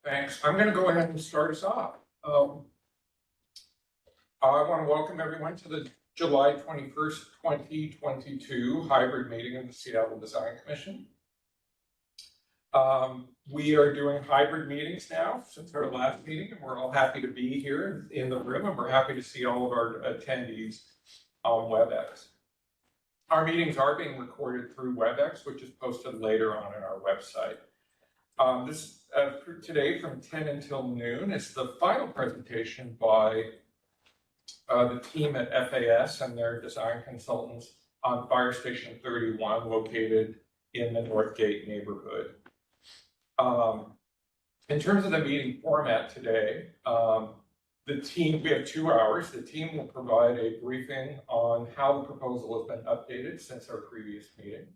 Thanks. I'm going to go ahead and start us off. I want to welcome everyone to the July 21st, 2022 hybrid meeting of the Seattle Design Commission. We are doing hybrid meetings now since our last meeting, and we're all happy to be here in the room, and we're happy to see all of our attendees on WebEx. Our meetings are being recorded through WebEx, which is posted later on our website. Today from 10 until noon is the final presentation by the team at FAS and their design consultants on Fire Station 31 located in the Northgate neighborhood. In terms of the meeting format today, we have 2 hours. The team will provide a briefing on how the proposal has been updated since our previous meeting.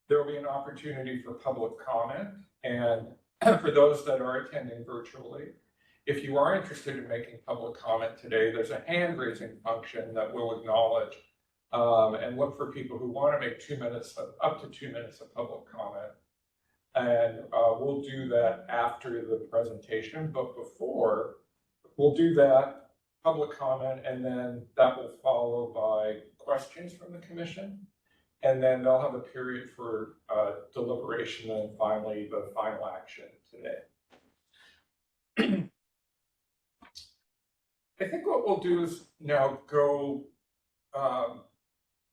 There will be an opportunity for public comment, and for those that are attending virtually, if you are interested in making public comment today, there's a hand raising function that will acknowledge and look for people who want to make up to 2 minutes of public comment. And we'll do that after the presentation, but before, we'll do that public comment, and then that will follow by questions from the commission. And then they'll have a period for deliberation and finally the final action today. I think what we'll do is now go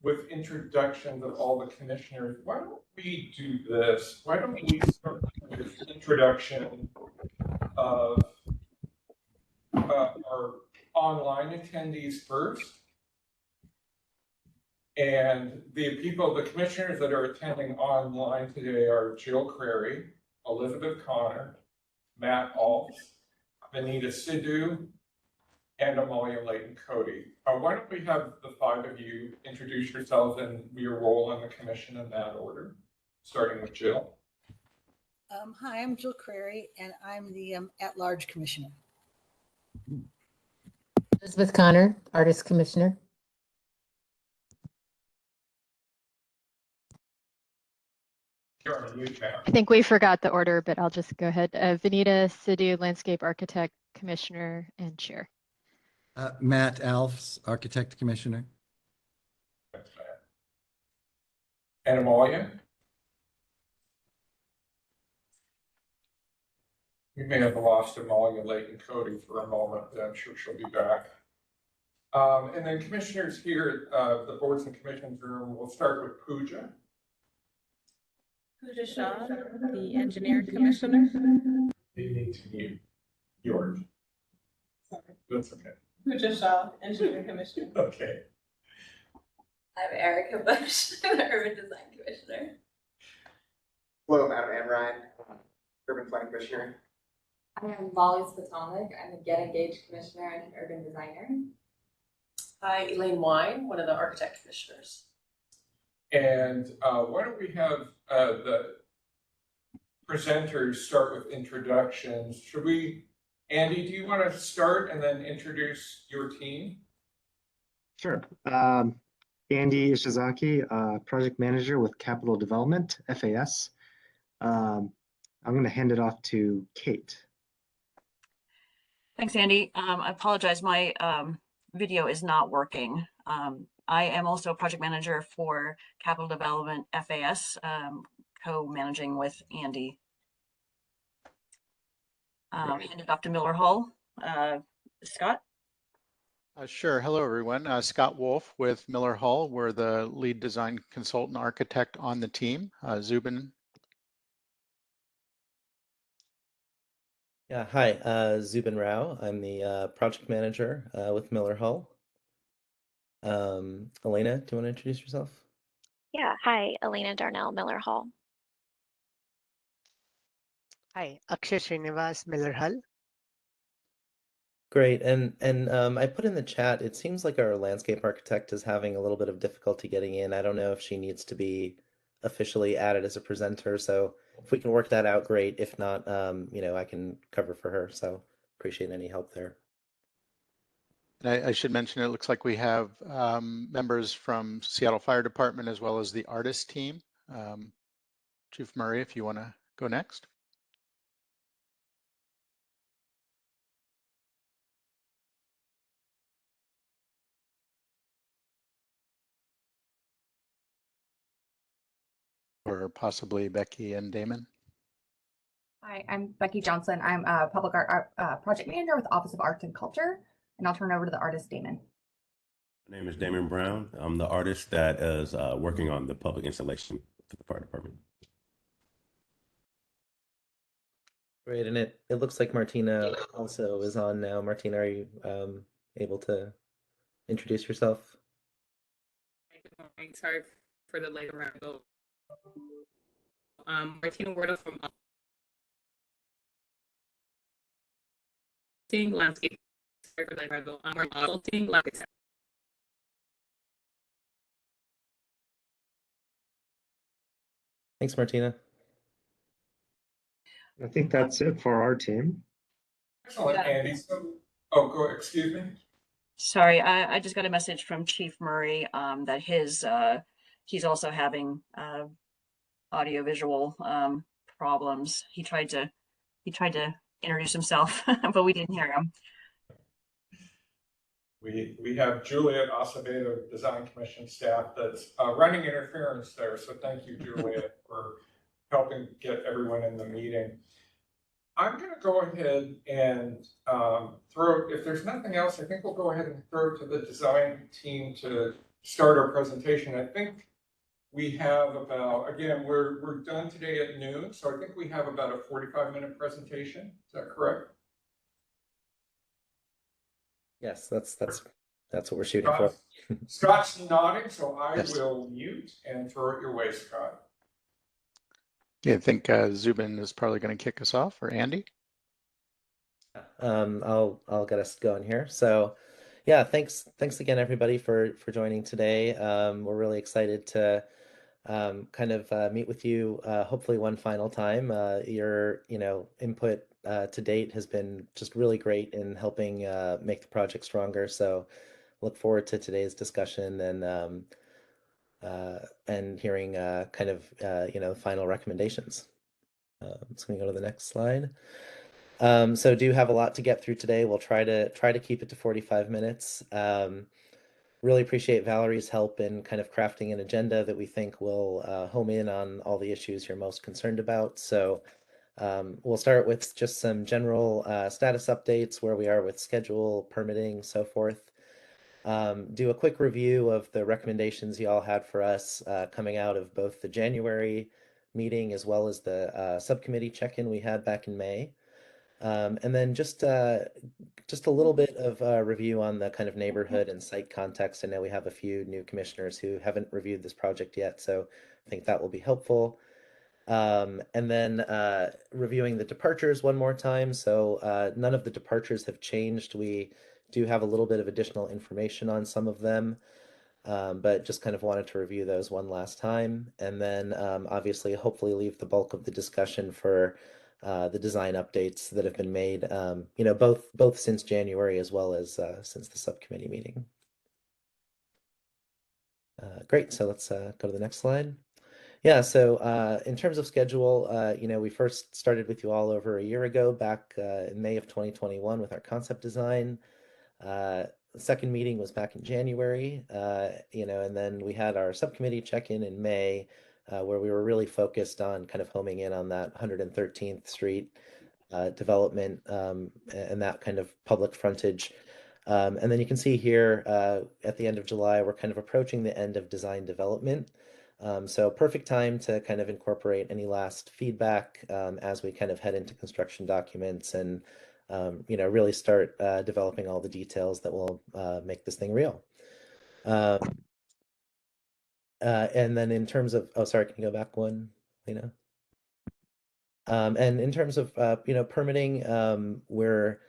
with introductions of all the commissioners. Why don't we do this? Why don't we start with introduction of our online attendees first? And the commissioners that are attending online today are Jill Crary, Elizabeth Connor, Matt Alves, Vanita Sidhu, and Amalia Layton-Cody. Why don't we have the 5 of you introduce yourselves and your role in the commission in that order, starting with Jill. Hi, I'm Jill Crary, and I'm the at-large commissioner. Elizabeth Connor, artist commissioner. I think we forgot the order, but I'll just go ahead. Vanita Sidhu, landscape architect, commissioner, and chair. Matt Alves, architect commissioner. And Amalia? We may have lost Amalia Layton-Cody for a moment, but I'm sure she'll be back. And then commissioners here, the boards and commissions room, we'll start with Pooja. Pooja Shah, the engineer commissioner. You need to mute yours. Sorry. That's okay. Pooja Shah, engineer commissioner. Okay. I'm Erica Bush, I'm the urban design commissioner. Hello, Madam Ann Ryan, urban planning commissioner. I am Molly Spatonik, I'm the Get Engaged commissioner and an urban designer. Hi, Elaine Wine, one of the architect commissioners. And why don't we have the presenters start with introductions? Should we, Andy, do you want to start and then introduce your team? Sure. Andy Ishizaki, project manager with Capital Development, FAS. I'm going to hand it off to Kate. Thanks, Andy. I apologize, my video is not working. I am also a project manager for Capital Development, FAS, co-managing with Andy. Hand it off to Miller Hall. Scott? Sure. Hello, everyone. Scott Wolf with Miller Hall. We're the lead design consultant architect on the team. Zubin. Yeah, hi, Zubin Rao. I'm the project manager with Miller Hall. Elena, do you want to introduce yourself? Yeah, hi, Elena Darnell, Miller Hall. Hi, Akshay Srinivas, Miller Hall. Great, and I put in the chat, it seems like our landscape architect is having a little bit of difficulty getting in. I don't know if she needs to be officially added as a presenter, so if we can work that out, great. If not, you know, I can cover for her, so appreciate any help there. I should mention, it looks like we have members from Seattle Fire Department as well as the artist team. Chief Murray, if you want to go next. or possibly Becky and Damon. Hi, I'm Becky Johnson. I'm a public art project manager with the Office of Arts and Culture, and I'll turn it over to the artist Damon. My name is Damon Brown. I'm the artist that is working on the public installation for the fire department. Great, and it looks like Martina also is on now. Martina, are you able to introduce yourself? Good morning. Sorry for the late arrival. Martina Werdo from Landscape. Sorry for the late arrival. We're consulting landscape. Thanks, Martina. I think that's it for our team. Excellent, Andy. So, oh, excuse me. Sorry, I just got a message from Chief Murray that he's also having audio visual problems. He tried to introduce himself, but we didn't hear him. We have Juliet Acevedo, Design Commission staff, that's running interference there. So thank you, Juliet, for helping get everyone in the meeting. I'm going to go ahead and if there's nothing else, I think we'll go ahead and throw it to the design team to start our presentation. I think we have about, again, we're done today at noon, so I think we have about a 45-minute presentation. Is that correct? Yes, that's what we're shooting for. Scott's nodding, so I Yes. will mute and throw it your way, Scott. Yeah, I think Zubin is probably going to kick us off, or Andy. I'll get us going here. So, yeah, thanks again, everybody, for joining today. We're really excited to kind of meet with you. Hopefully, one final time. Your input to date has been just really great in helping make the project stronger. So, look forward to today's discussion and hearing kind of final recommendations. So we go to the next slide. So do have a lot to get through today. We'll try to keep it to 45 minutes. Really appreciate Valerie's help in kind of crafting an agenda that we think will home in on all the issues you're most concerned about. So we'll start with just some general status updates, where we are with schedule, permitting, so forth. Do a quick review of the recommendations you all had for us coming out of both the January meeting as well as the subcommittee check-in we had back in May. And then just a little bit of review on the kind of neighborhood and site context. I know we have a few new commissioners who haven't reviewed this project yet, so I think that will be helpful. And then reviewing the departures one more time. So none of the departures have changed. We do have a little bit of additional information on some of them, but just kind of wanted to review those one last time. And then obviously, hopefully leave the bulk of the discussion for the design updates that have been made, both since January as well as since the subcommittee meeting. Great, so let's go to the next slide. Yeah, so in terms of schedule, we first started with you all over a year ago, back in May of 2021 with our concept design. The second meeting was back in January, and then we had our subcommittee check-in in May, where we were really focused on kind of homing in on that 113th Street development and that kind of public frontage. And then you can see here at the end of July, we're kind of approaching the end of design development. So perfect time to kind of incorporate any last feedback as we kind of head into construction documents and really start developing all the details that will make this thing real. And then in terms of, oh, sorry, can you go back one, Lena? And in terms of, permitting, we're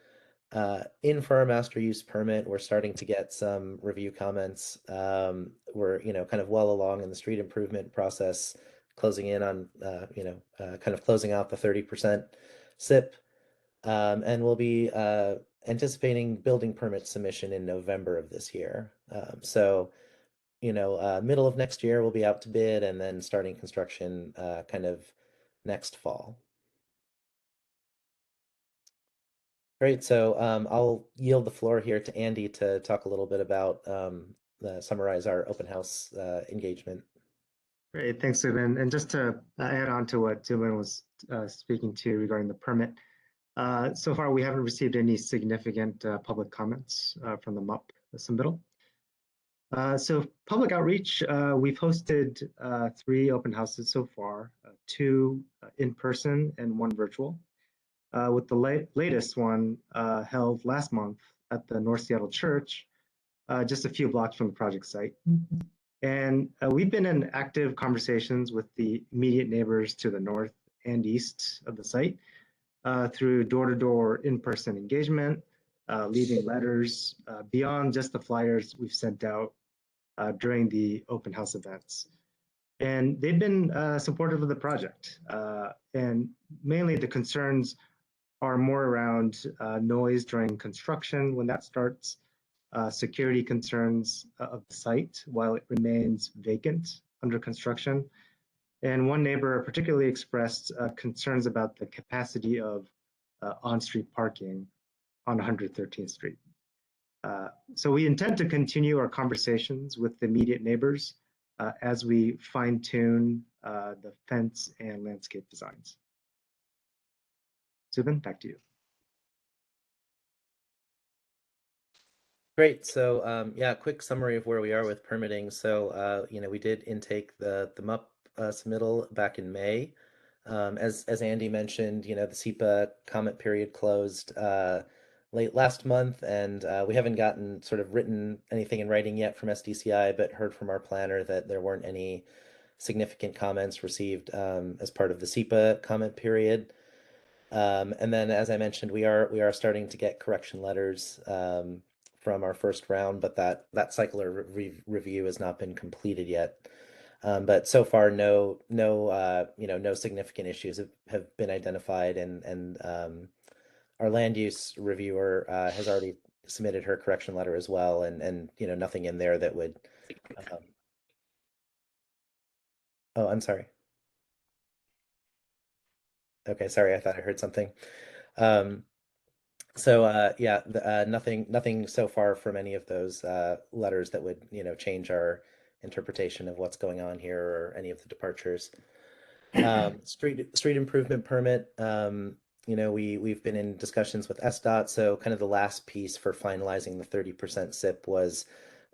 in for our master use permit. We're starting to get some review comments. We're, kind of well along in the street improvement process, closing in on, kind of closing out the 30% SIP. And we'll be anticipating building permit submission in November of this year. So, middle of next year, we'll be out to bid and then starting construction kind of next fall. Great. So I'll yield the floor here to Andy to talk a little bit about summarize our open house engagement. Great, thanks, Zubin. And just to add on to what Zubin was speaking to regarding the permit, so far we haven't received any significant public comments from the MUP submittal. So public outreach, we've hosted 3 open houses so far, 2 in person and 1 virtual. With the latest one held last month at the North Seattle Church, just a few blocks from the project site. And we've been in active conversations with the immediate neighbors to the north and east of the site through door-to-door in-person engagement, leaving letters beyond just the flyers we've sent out during the open house events. And they've been supportive of the project. And mainly the concerns are more around noise during construction when that starts, security concerns of the site while it remains vacant under construction. And one neighbor particularly expressed concerns about the capacity of on-street parking on 113th Street. So we intend to continue our conversations with the immediate neighbors as we fine-tune the fence and landscape designs. Zubin, back to you. Great. So yeah, quick summary of where we are with permitting. So we did intake the MUP submittal back in May. As Andy mentioned, the SEPA comment period closed late last month, and we haven't gotten sort of written anything in writing yet from SDCI, but heard from our planner that there weren't any significant comments received as part of the SEPA comment period. And then, as I mentioned, we are starting to get correction letters from our first round, but that cycle of review has not been completed yet. But so far, no significant issues have been identified, and our land use reviewer has already submitted her correction letter as well, and nothing in there that would. Oh, I'm sorry. Okay, sorry, I thought I heard something. So yeah, nothing so far from any of those letters that would change our interpretation of what's going on here or any of the departures. Street improvement permit. We've been in discussions with SDOT. So kind of the last piece for finalizing the 30% SIP was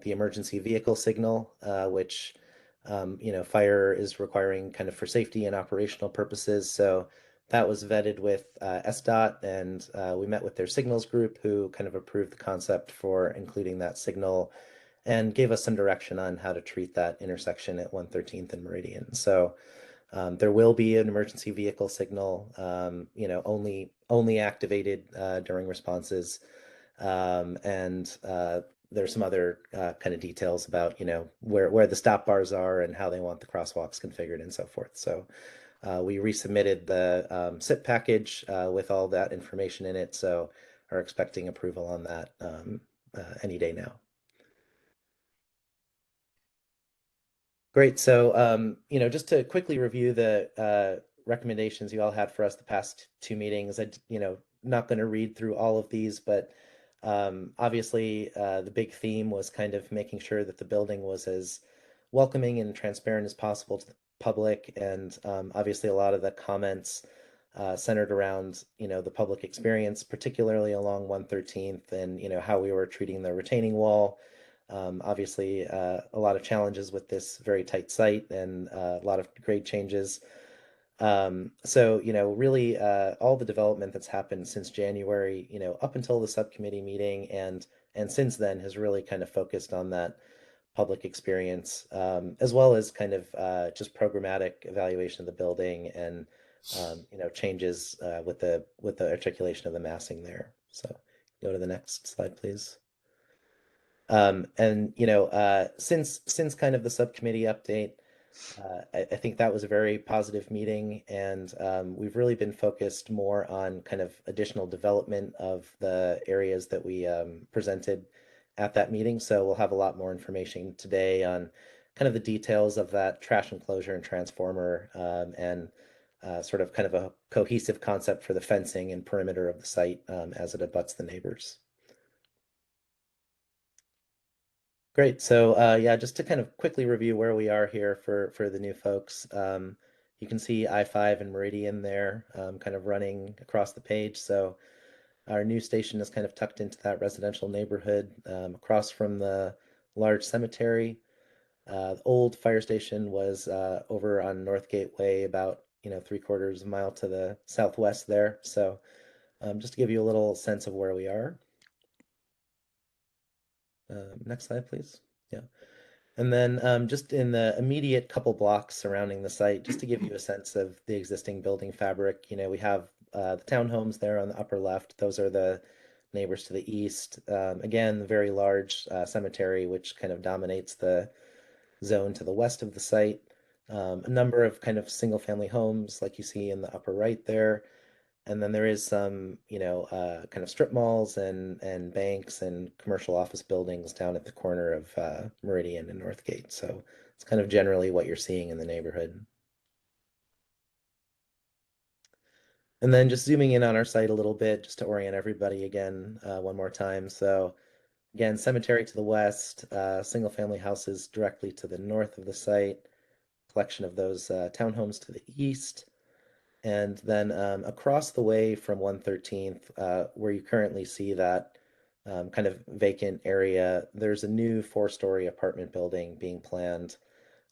the emergency vehicle signal, which fire is requiring kind of for safety and operational purposes. So that was vetted with SDOT, and we met with their signals group, who kind of approved the concept for including that signal and gave us some direction on how to treat that intersection at 113th and Meridian. So there will be an emergency vehicle signal, only activated during responses, and there's some other kind of details about where the stop bars are and how they want the crosswalks configured and so forth. So we resubmitted the SIP package with all that information in it, so are expecting approval on that any day now. Great. So, just to quickly review the recommendations you all had for us the past 2 meetings, not going to read through all of these, but obviously the big theme was kind of making sure that the building was as welcoming and transparent as possible to the public. And obviously a lot of the comments centered around, the public experience, particularly along 113th and, how we were treating the retaining wall. Obviously, a lot of challenges with this very tight site and a lot of grade changes. So, really all the development that's happened since January, up until the subcommittee meeting and since then has really kind of focused on that public experience, as well as kind of just programmatic evaluation of the building and, changes with the articulation of the massing there. So go to the next slide, please. And since kind of the subcommittee update, I think that was a very positive meeting, and we've really been focused more on kind of additional development of the areas that we presented at that meeting. So we'll have a lot more information today on kind of the details of that trash enclosure and transformer, and sort of kind of a cohesive concept for the fencing and perimeter of the site as it abuts the neighbors. Great. So yeah, just to kind of quickly review where we are here for the new folks. You can see I-5 and Meridian there, kind of running across the page. So our new station is kind of tucked into that residential neighborhood, across from the large cemetery. The old fire station was over on North Gateway, about 3/4 of a mile to the southwest there. So just to give you a little sense of where we are. Next slide, please. Yeah. And then just in the immediate couple blocks surrounding the site, just to give you a sense of the existing building fabric, we have the townhomes there on the upper left. Those are the neighbors to the east. Again, the very large cemetery, which kind of dominates the zone to the west of the site. A number of kind of single family homes like you see in the upper right there. And then there is some, kind of strip malls and banks and commercial office buildings down at the corner of Meridian and Northgate. So it's kind of generally what you're seeing in the neighborhood. And then just zooming in on our site a little bit, just to orient everybody again, one more time. So again, cemetery to the west, single family houses directly to the north of the site, collection of those townhomes to the east. And then across the way from 113th, where you currently see that kind of vacant area, there's a new 4-story apartment building being planned.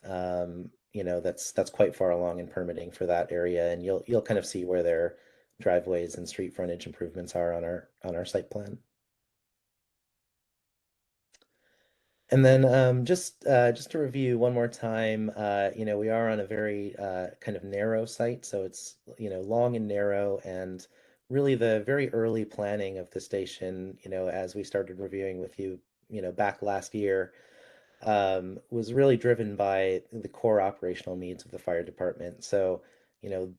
That's quite far along in permitting for that area, and you'll kind of see where their driveways and street frontage improvements are on our site plan. And then just to review one more time, we are on a very kind of narrow site, so it's long and narrow, and really the very early planning of the station, as we started reviewing with you, back last year, was really driven by the core operational needs of the fire department. So,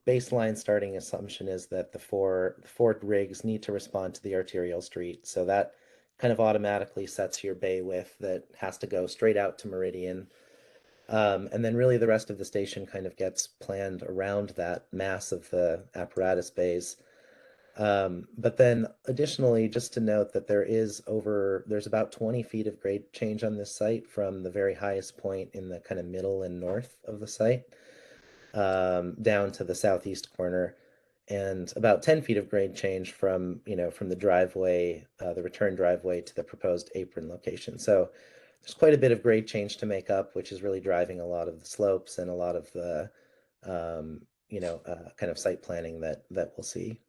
baseline starting assumption is that the four rigs need to respond to the arterial street, so that kind of automatically sets your bay width that has to go straight out to Meridian. And then really the rest of the station kind of gets planned around that mass of the apparatus bays. But then additionally, just to note that there's about 20 feet of grade change on this site from the very highest point in the kind of middle and north of the site, down to the southeast corner, and about 10 feet of grade change from the driveway, the return driveway, to the proposed apron location. So there's quite a bit of grade change to make up, which is really driving a lot of the slopes and a lot of the kind of site planning that we'll see.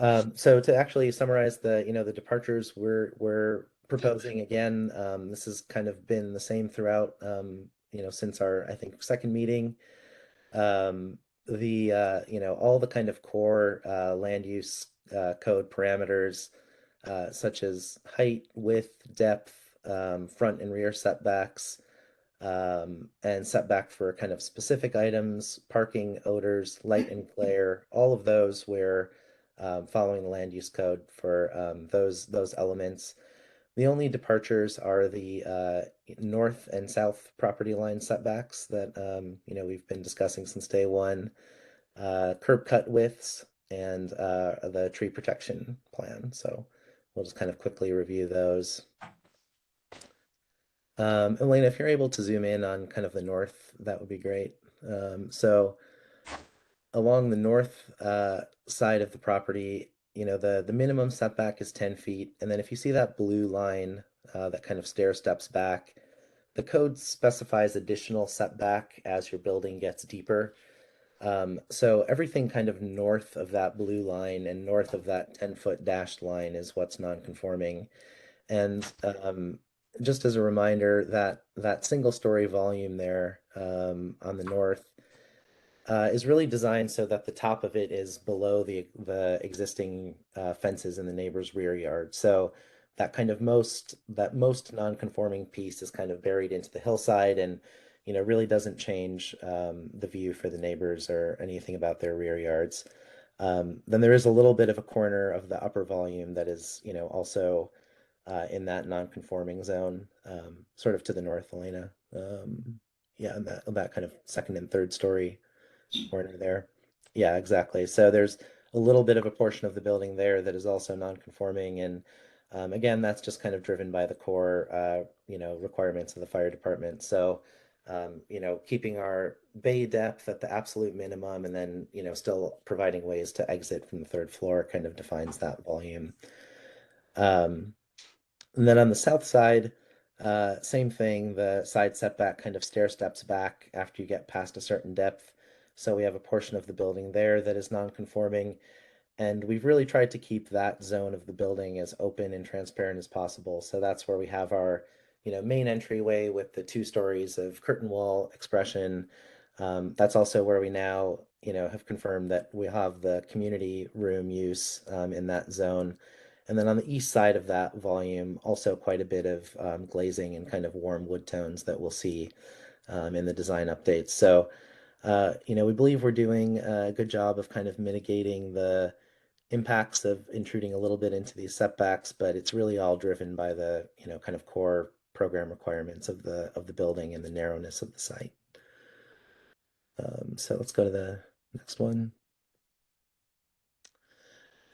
So to actually summarize the departures we're proposing, again, this has kind of been the same throughout since our, I think, second meeting. All the kind of core land use code parameters, such as height, width, depth, front and rear setbacks, and setback for kind of specific items, parking, odors, light and glare, all of those we're following the land use code for those elements. The only departures are the north and south property line setbacks that we've been discussing since day one, curb cut widths, and the tree protection plan. So we'll just kind of quickly review those. Elena, if you're able to zoom in on kind of the north, that would be great. So along the north side of the property, the minimum setback is 10 feet. And then if you see that blue line that kind of stair steps back, the code specifies additional setback as your building gets deeper. So everything kind of north of that blue line and north of that 10-foot dashed line is what's non-conforming. And just as a reminder, that single-story volume there on the north is really designed so that the top of it is below the existing fences in the neighbor's rear yard. So that most non-conforming piece is kind of buried into the hillside, and really doesn't change the view for the neighbors or anything about their rear yards. Then there is a little bit of a corner of the upper volume that is also in that non-conforming zone, sort of to the north, Elena. Yeah, and that kind of second and third story corner there. Yeah, exactly. So there's a little bit of a portion of the building there that is also non-conforming, and Again, that's just kind of driven by the core, requirements of the fire department. So, keeping our bay depth at the absolute minimum and then, still providing ways to exit from the third floor kind of defines that volume. And then on the south side, same thing, the side setback kind of stair steps back after you get past a certain depth. So we have a portion of the building there that is non-conforming. And we've really tried to keep that zone of the building as open and transparent as possible. So that's where we have our, main entryway with the 2 stories of curtain wall expression. That's also where we now, have confirmed that we have the community room use in that zone. And then on the east side of that volume, also quite a bit of glazing and kind of warm wood tones that we'll see in the design updates. So, we believe we're doing a good job of kind of mitigating the impacts of intruding a little bit into these setbacks, but it's really all driven by the, kind of core program requirements of the building and the narrowness of the site. So let's go to the next one.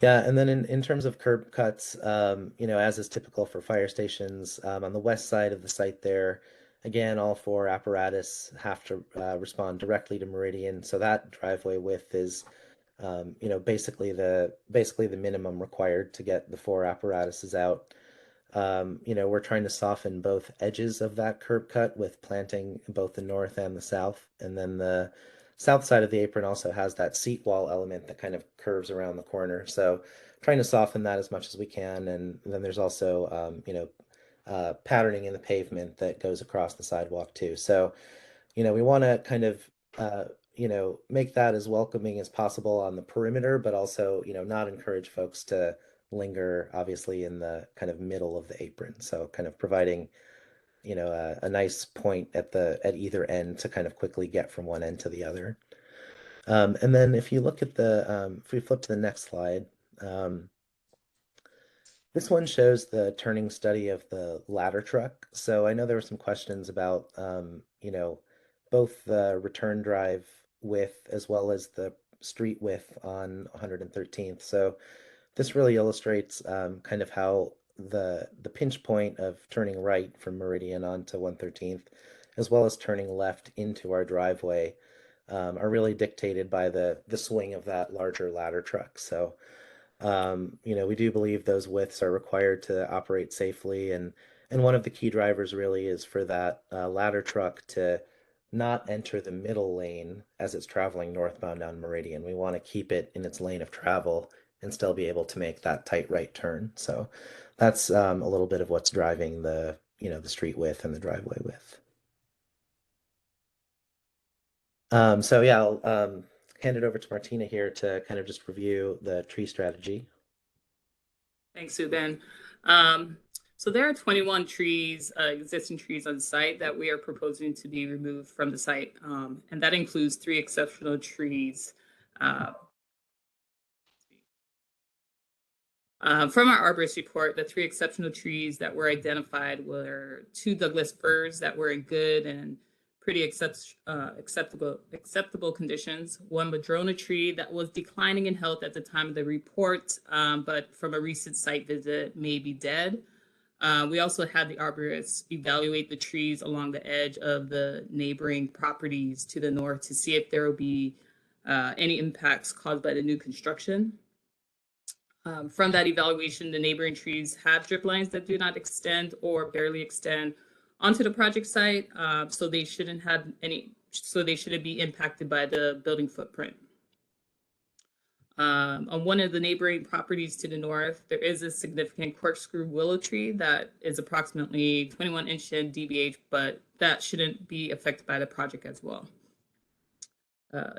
Yeah, and then in terms of curb cuts, as is typical for fire stations, on the west side of the site there, again, all 4 apparatus have to respond directly to Meridian. So that driveway width is, basically the minimum required to get the 4 apparatuses out. We're trying to soften both edges of that curb cut with planting both the north and the south, and then the south side of the apron also has that seat wall element that kind of curves around the corner. So trying to soften that as much as we can. And then there's also, patterning in the pavement that goes across the sidewalk too. So, we want to kind of, make that as welcoming as possible on the perimeter, but also, not encourage folks to linger obviously in the kind of middle of the apron. So kind of providing, a nice point at either end to kind of quickly get from one end to the other. And then if you look at if we flip to the next slide, this one shows the turning study of the ladder truck. So I know there were some questions about, both the return drive width as well as the street width on 113th. So this really illustrates kind of how the pinch point of turning right from Meridian onto 113th, as well as turning left into our driveway, are really dictated by the swing of that larger ladder truck. So, we do believe those widths are required to operate safely, and one of the key drivers really is for that ladder truck to not enter the middle lane as it's traveling northbound down Meridian. We want to keep it in its lane of travel and still be able to make that tight right turn. So that's a little bit of what's driving the, the street width and the driveway width. So yeah, I'll hand it over to Martina here to kind of just review the tree strategy. Thanks, Subin. So there are 21 trees, existing trees on site that we are proposing to be removed from the site. And that includes 3 exceptional trees. From our arborist report, the 3 exceptional trees that were identified were 2 Douglas firs that were in good and pretty acceptable conditions, 1 madrona tree that was declining in health at the time of the report, but from a recent site visit may be dead. We also had the arborists evaluate the trees along the edge of the neighboring properties to the north to see if there will be any impacts caused by the new construction. From that evaluation, the neighboring trees have drip lines that do not extend or barely extend onto the project site, so they shouldn't be impacted by the building footprint. On one of the neighboring properties to the north, there is a significant corkscrew willow tree that is approximately 21 inch in DBH, but that shouldn't be affected by the project as well.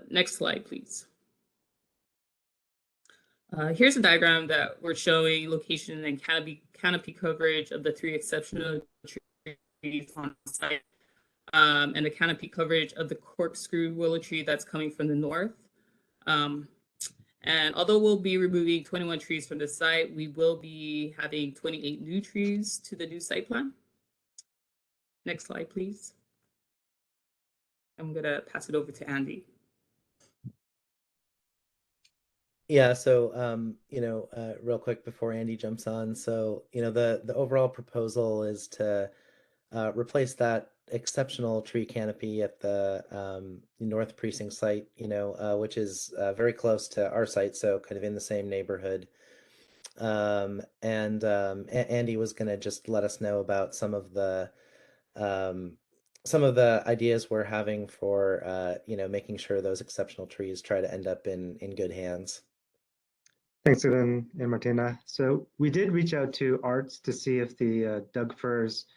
Next slide, please. Here's a diagram that we're showing location and canopy coverage of the 3 exceptional trees on site, and the canopy coverage of the corkscrew willow tree that's coming from the north. And although we'll be removing 21 trees from the site, we will be having 28 new trees to the new site plan. Next slide, please. I'm gonna pass it over to Andy. Yeah, so real quick before Andy jumps on, so the overall proposal is to replace that exceptional tree canopy at the North Precinct site, which is very close to our site, so kind of in the same neighborhood. Andy was going to just let us know about some of the ideas we're having for making sure those exceptional trees try to end up in good hands. Thanks, Susan and Martina. So we did reach out to Arts to see if the Doug firs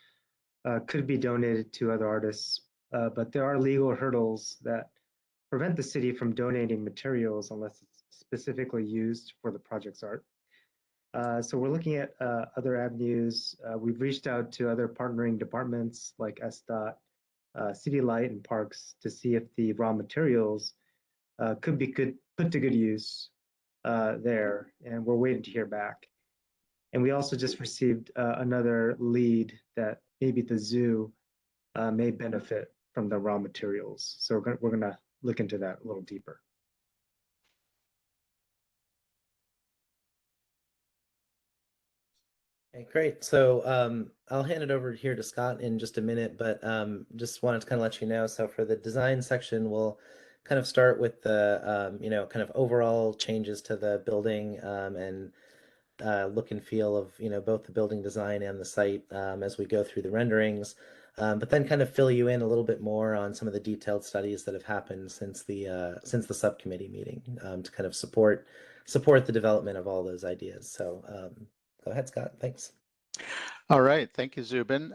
could be donated to other artists, but there are legal hurdles that prevent the city from donating materials unless it's specifically used for the project's art. So we're looking at other avenues. We've reached out to other partnering departments like SDOT, City Light, and Parks to see if the raw materials could be put to good use there, and we're waiting to hear back. And we also just received another lead that maybe the zoo may benefit from the raw materials. So we're gonna look into that a little deeper. Okay, great. So I'll hand it over here to Scott in just a minute, but just wanted to kind of let you know. So for the design section, we'll kind of start with the kind of overall changes to the building and look and feel of both the building design and the site as we go through the renderings, but then kind of fill you in a little bit more on some of the detailed studies that have happened since the subcommittee meeting to kind of support the development of all those ideas. So go ahead, Scott. Thanks. All right, thank you, Zubin.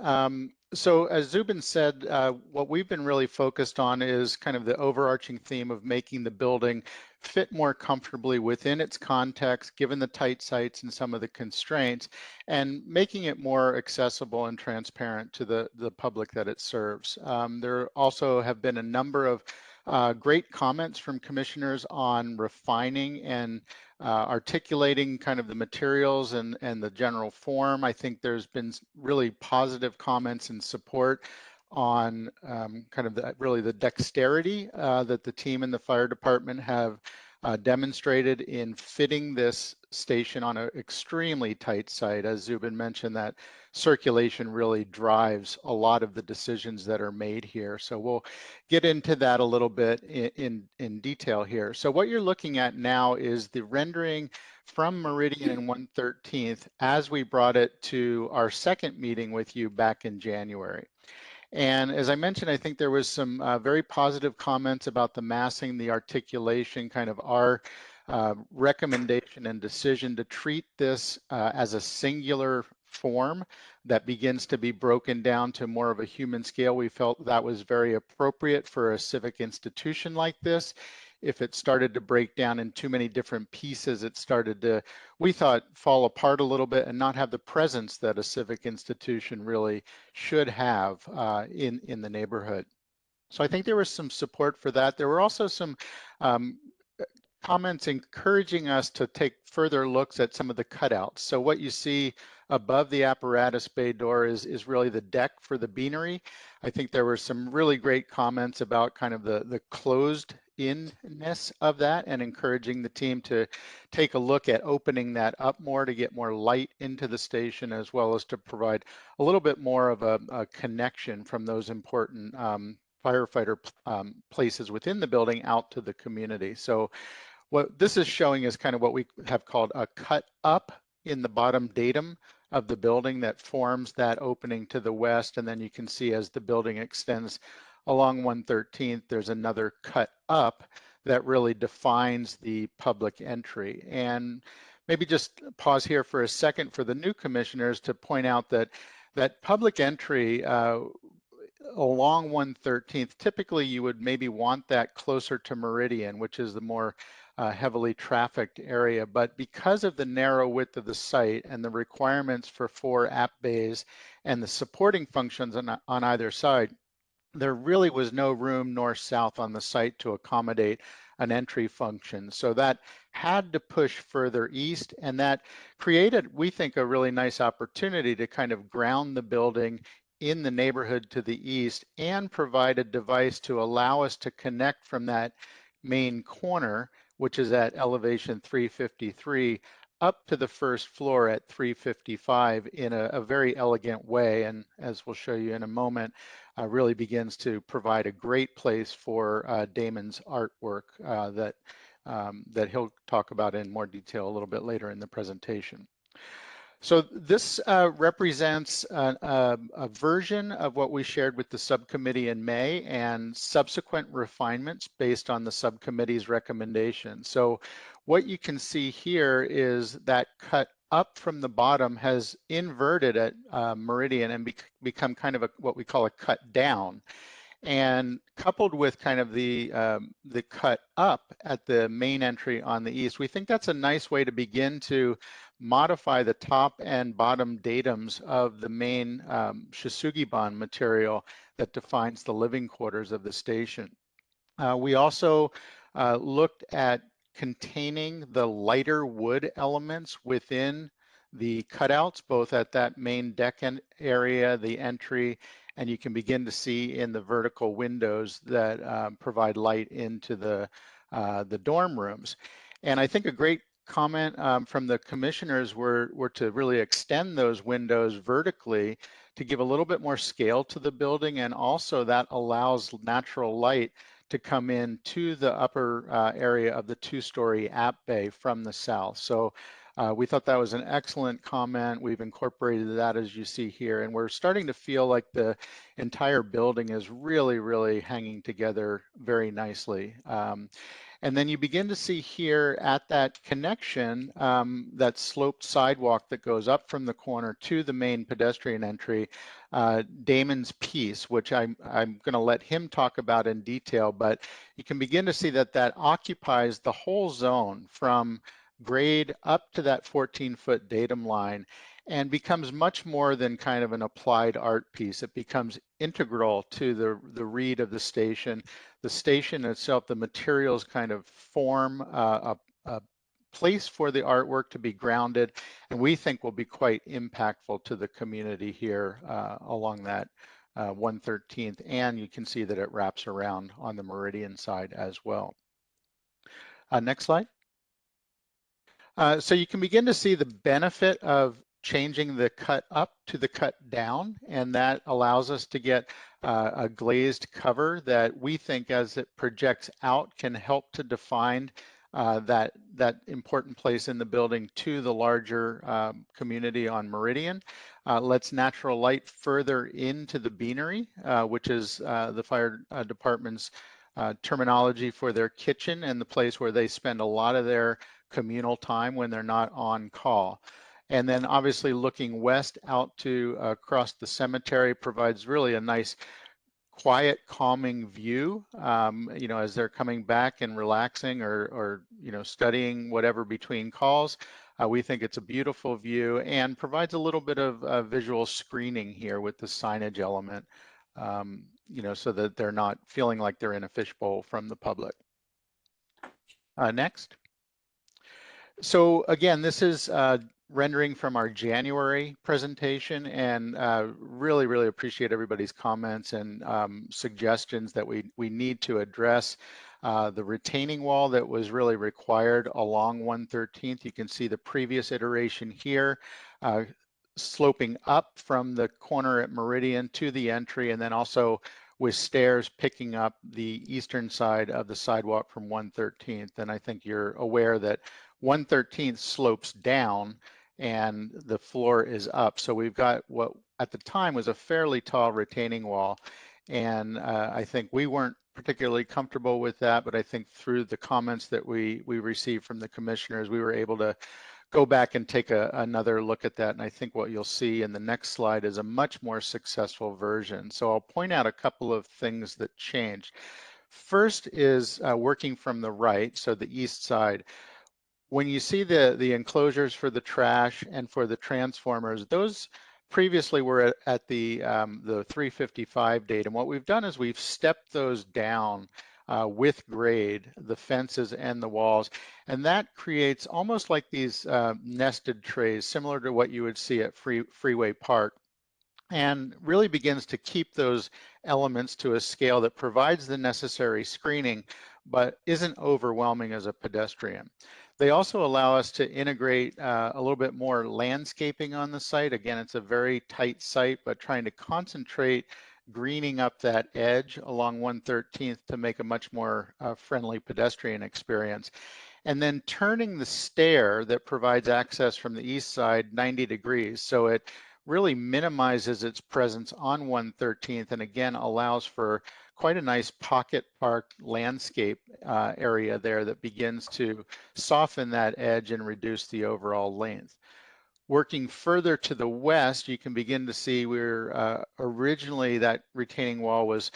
So as Zubin said, what we've been really focused on is kind of the overarching theme of making the building fit more comfortably within its context, given the tight sites and some of the constraints, and making it more accessible and transparent to the public that it serves. There also have been a number of great comments from commissioners on refining and articulating kind of the materials and the general form. I think there's been really positive comments and support on kind of really the dexterity that the team in the fire department have demonstrated in fitting this station on an extremely tight site. As Zubin mentioned, that circulation really drives a lot of the decisions that are made here. So we'll get into that a little bit in detail here. So what you're looking at now is the rendering from Meridian and 113th as we brought it to our second meeting with you back in January. And as I mentioned, I think there was some very positive comments about the massing, the articulation, kind of our recommendation and decision to treat this as a singular form that begins to be broken down to more of a human scale. We felt that was very appropriate for a civic institution like this. If it started to break down in too many different pieces, it started to, we thought, fall apart a little bit and not have the presence that a civic institution really should have in the neighborhood. So I think there was some support for that. There were also some comments encouraging us to take further looks at some of the cutouts. So what you see above the apparatus bay door is really the deck for the beanery. I think there were some really great comments about kind of the closed in-ness of that and encouraging the team to take a look at opening that up more to get more light into the station, as well as to provide a little bit more of a connection from those important firefighter places within the building out to the community. So what this is showing is kind of what we have called a cut up in the bottom datum of the building that forms that opening to the west. And then you can see as the building extends along 113th, there's another cut up that really defines the public entry. And maybe just pause here for a second for the new commissioners to point out that public entry along 113th, typically you would maybe want that closer to Meridian, which is the more heavily trafficked area. But because of the narrow width of the site and the requirements for 4 app bays and the supporting functions on either side, there really was no room north-south on the site to accommodate an entry function. So that had to push further east, and that created, we think, a really nice opportunity to kind of ground the building in the neighborhood to the east and provide a device to allow us to connect from that main corner, which is at elevation 353, up to the first floor at 355 in a very elegant way. And as we'll show you in a moment, really begins to provide a great place for Damon's artwork that he'll talk about in more detail a little bit later in the presentation. So this represents a version of what we shared with the subcommittee in May and subsequent refinements based on the subcommittee's recommendations. So what you can see here is that cut up from the bottom has inverted at Meridian and become kind of what we call a cut down. And coupled with kind of the cut up at the main entry on the east, we think that's a nice way to begin to modify the top and bottom datums of the main Shisugiban material that defines the living quarters of the station. We also looked at containing the lighter wood elements within the cutouts, both at that main deck area, the entry, and you can begin to see in the vertical windows that provide light into the dorm rooms. And I think a great comment from the commissioners were to really extend those windows vertically to give a little bit more scale to the building, and also that allows natural light to come in to the upper area of the two-story app bay from the south. So we thought that was an excellent comment. We've incorporated that as you see here, and we're starting to feel like the entire building is really, really hanging together very nicely. And then you begin to see here at that connection, that sloped sidewalk that goes up from the corner to the main pedestrian entry, Damon's piece, which I'm going to let him talk about in detail, but you can begin to see that that occupies the whole zone from grade up to that 14-foot datum line and becomes much more than kind of an applied art piece. It becomes integral to the read of the station. The station itself, the materials kind of form a place for the artwork to be grounded, and we think will be quite impactful to the community here along that 113th, and you can see that it wraps around on the Meridian side as well. Next slide. So you can begin to see the benefit of changing the cut up to the cut down, and that allows us to get a glazed cover that we think as it projects out can help to define that important place in the building to the larger community on Meridian. Lets natural light further into the beanery, which is the fire department's terminology for their kitchen and the place where they spend a lot of their communal time when they're not on call. And then obviously looking west out to across the cemetery provides really a nice quiet, calming view, you know, as they're coming back and relaxing or you know, studying whatever between calls. We think it's a beautiful view and provides a little bit of visual screening here with the signage element, you know, so that they're not feeling like they're in a fishbowl from the public. Next. So again, this is rendering from our January presentation, and really, really appreciate everybody's comments and suggestions that we need to address. The retaining wall that was really required along 113th, you can see the previous iteration here, sloping up from the corner at Meridian to the entry, and then also with stairs picking up the eastern side of the sidewalk from 113th. And I think you're aware that 113th slopes down and the floor is up. So we've got what at the time was a fairly tall retaining wall. And I think we weren't particularly comfortable with that, but I think through the comments that we received from the commissioners, we were able to go back and take another look at that. And I think what you'll see in the next slide is a much more successful version. So I'll point out a couple of things that changed. First is working from the right, so the east side. When you see the enclosures for the trash and for the transformers, those previously were at the 355 date. And what we've done is we've stepped those down with grade, the fences and the walls. And that creates almost like these nested trays, similar to what you would see at Freeway Park, and really begins to keep those elements to a scale that provides the necessary screening, but isn't overwhelming as a pedestrian. They also allow us to integrate a little bit more landscaping on the site. Again, it's a very tight site, but trying to concentrate greening up that edge along 113th to make a much more friendly pedestrian experience. And then turning the stair that provides access from the east side 90 degrees. So it really minimizes its presence on 113th and again allows for quite a nice pocket park landscape area there that begins to soften that edge and reduce the overall length. Working further to the west, you can begin to see where originally that retaining wall was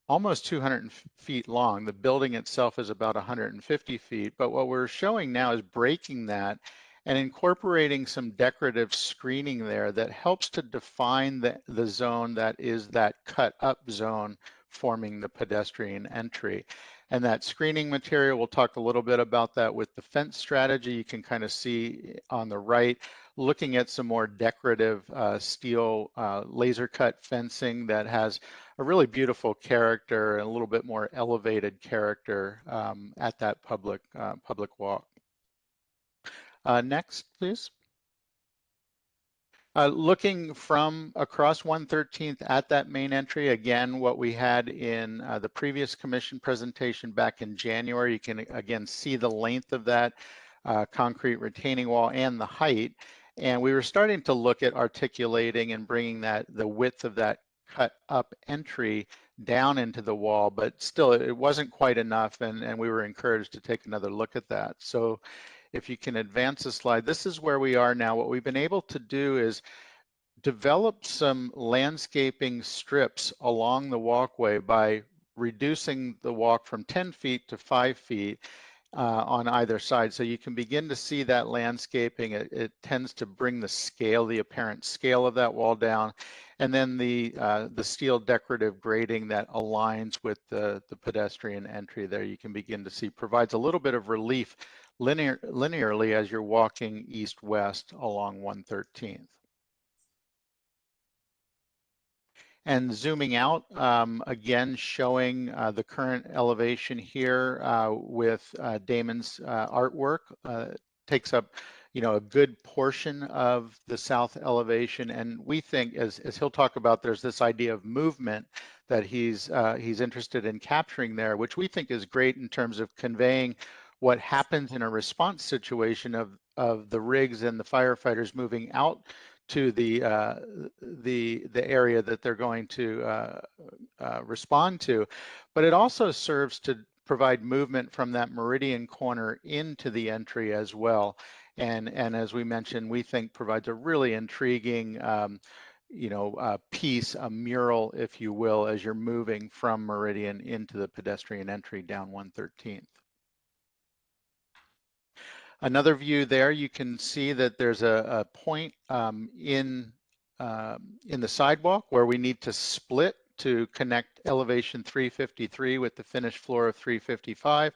almost 200 feet long. The building itself is about 150 feet, but what we're showing now is breaking that and incorporating some decorative screening there that helps to define the zone that is that cut up zone forming the pedestrian entry. And that screening material, we'll talk a little bit about that with the fence strategy. You can kind of see on the right, looking at some more decorative steel laser cut fencing that has a really beautiful character and a little bit more elevated character at that public walk. Next, please. Looking from across 113th at that main entry, again, what we had in the previous commission presentation back in January, you can again see the length of that concrete retaining wall and the height. And we were starting to look at articulating and bringing the width of that cut up entry down into the wall, but still it wasn't quite enough, and we were encouraged to take another look at that. So if you can advance the slide, this is where we are now. What we've been able to do is develop some landscaping strips along the walkway by reducing the walk from 10 feet to 5 feet on either side. So you can begin to see that landscaping. It tends to bring the scale, the apparent scale of that wall down. And then the steel decorative grading that aligns with the pedestrian entry there, you can begin to see provides a little bit of relief linearly as you're walking east-west along 113th. And zooming out, again, showing the current elevation here with Damon's artwork. Takes up, a good portion of the south elevation. And we think, as he'll talk about, there's this idea of movement that he's interested in capturing there, which we think is great in terms of conveying what happens in a response situation of the rigs and the firefighters moving out to the area that they're going to respond to, but it also serves to provide movement from that meridian corner into the entry as well. And as we mentioned, we think provides a really intriguing piece, a mural, if you will, as you're moving from Meridian into the pedestrian entry down 113th. Another view there, you can see that there's a point in the sidewalk where we need to split to connect elevation 353 with the finished floor of 355,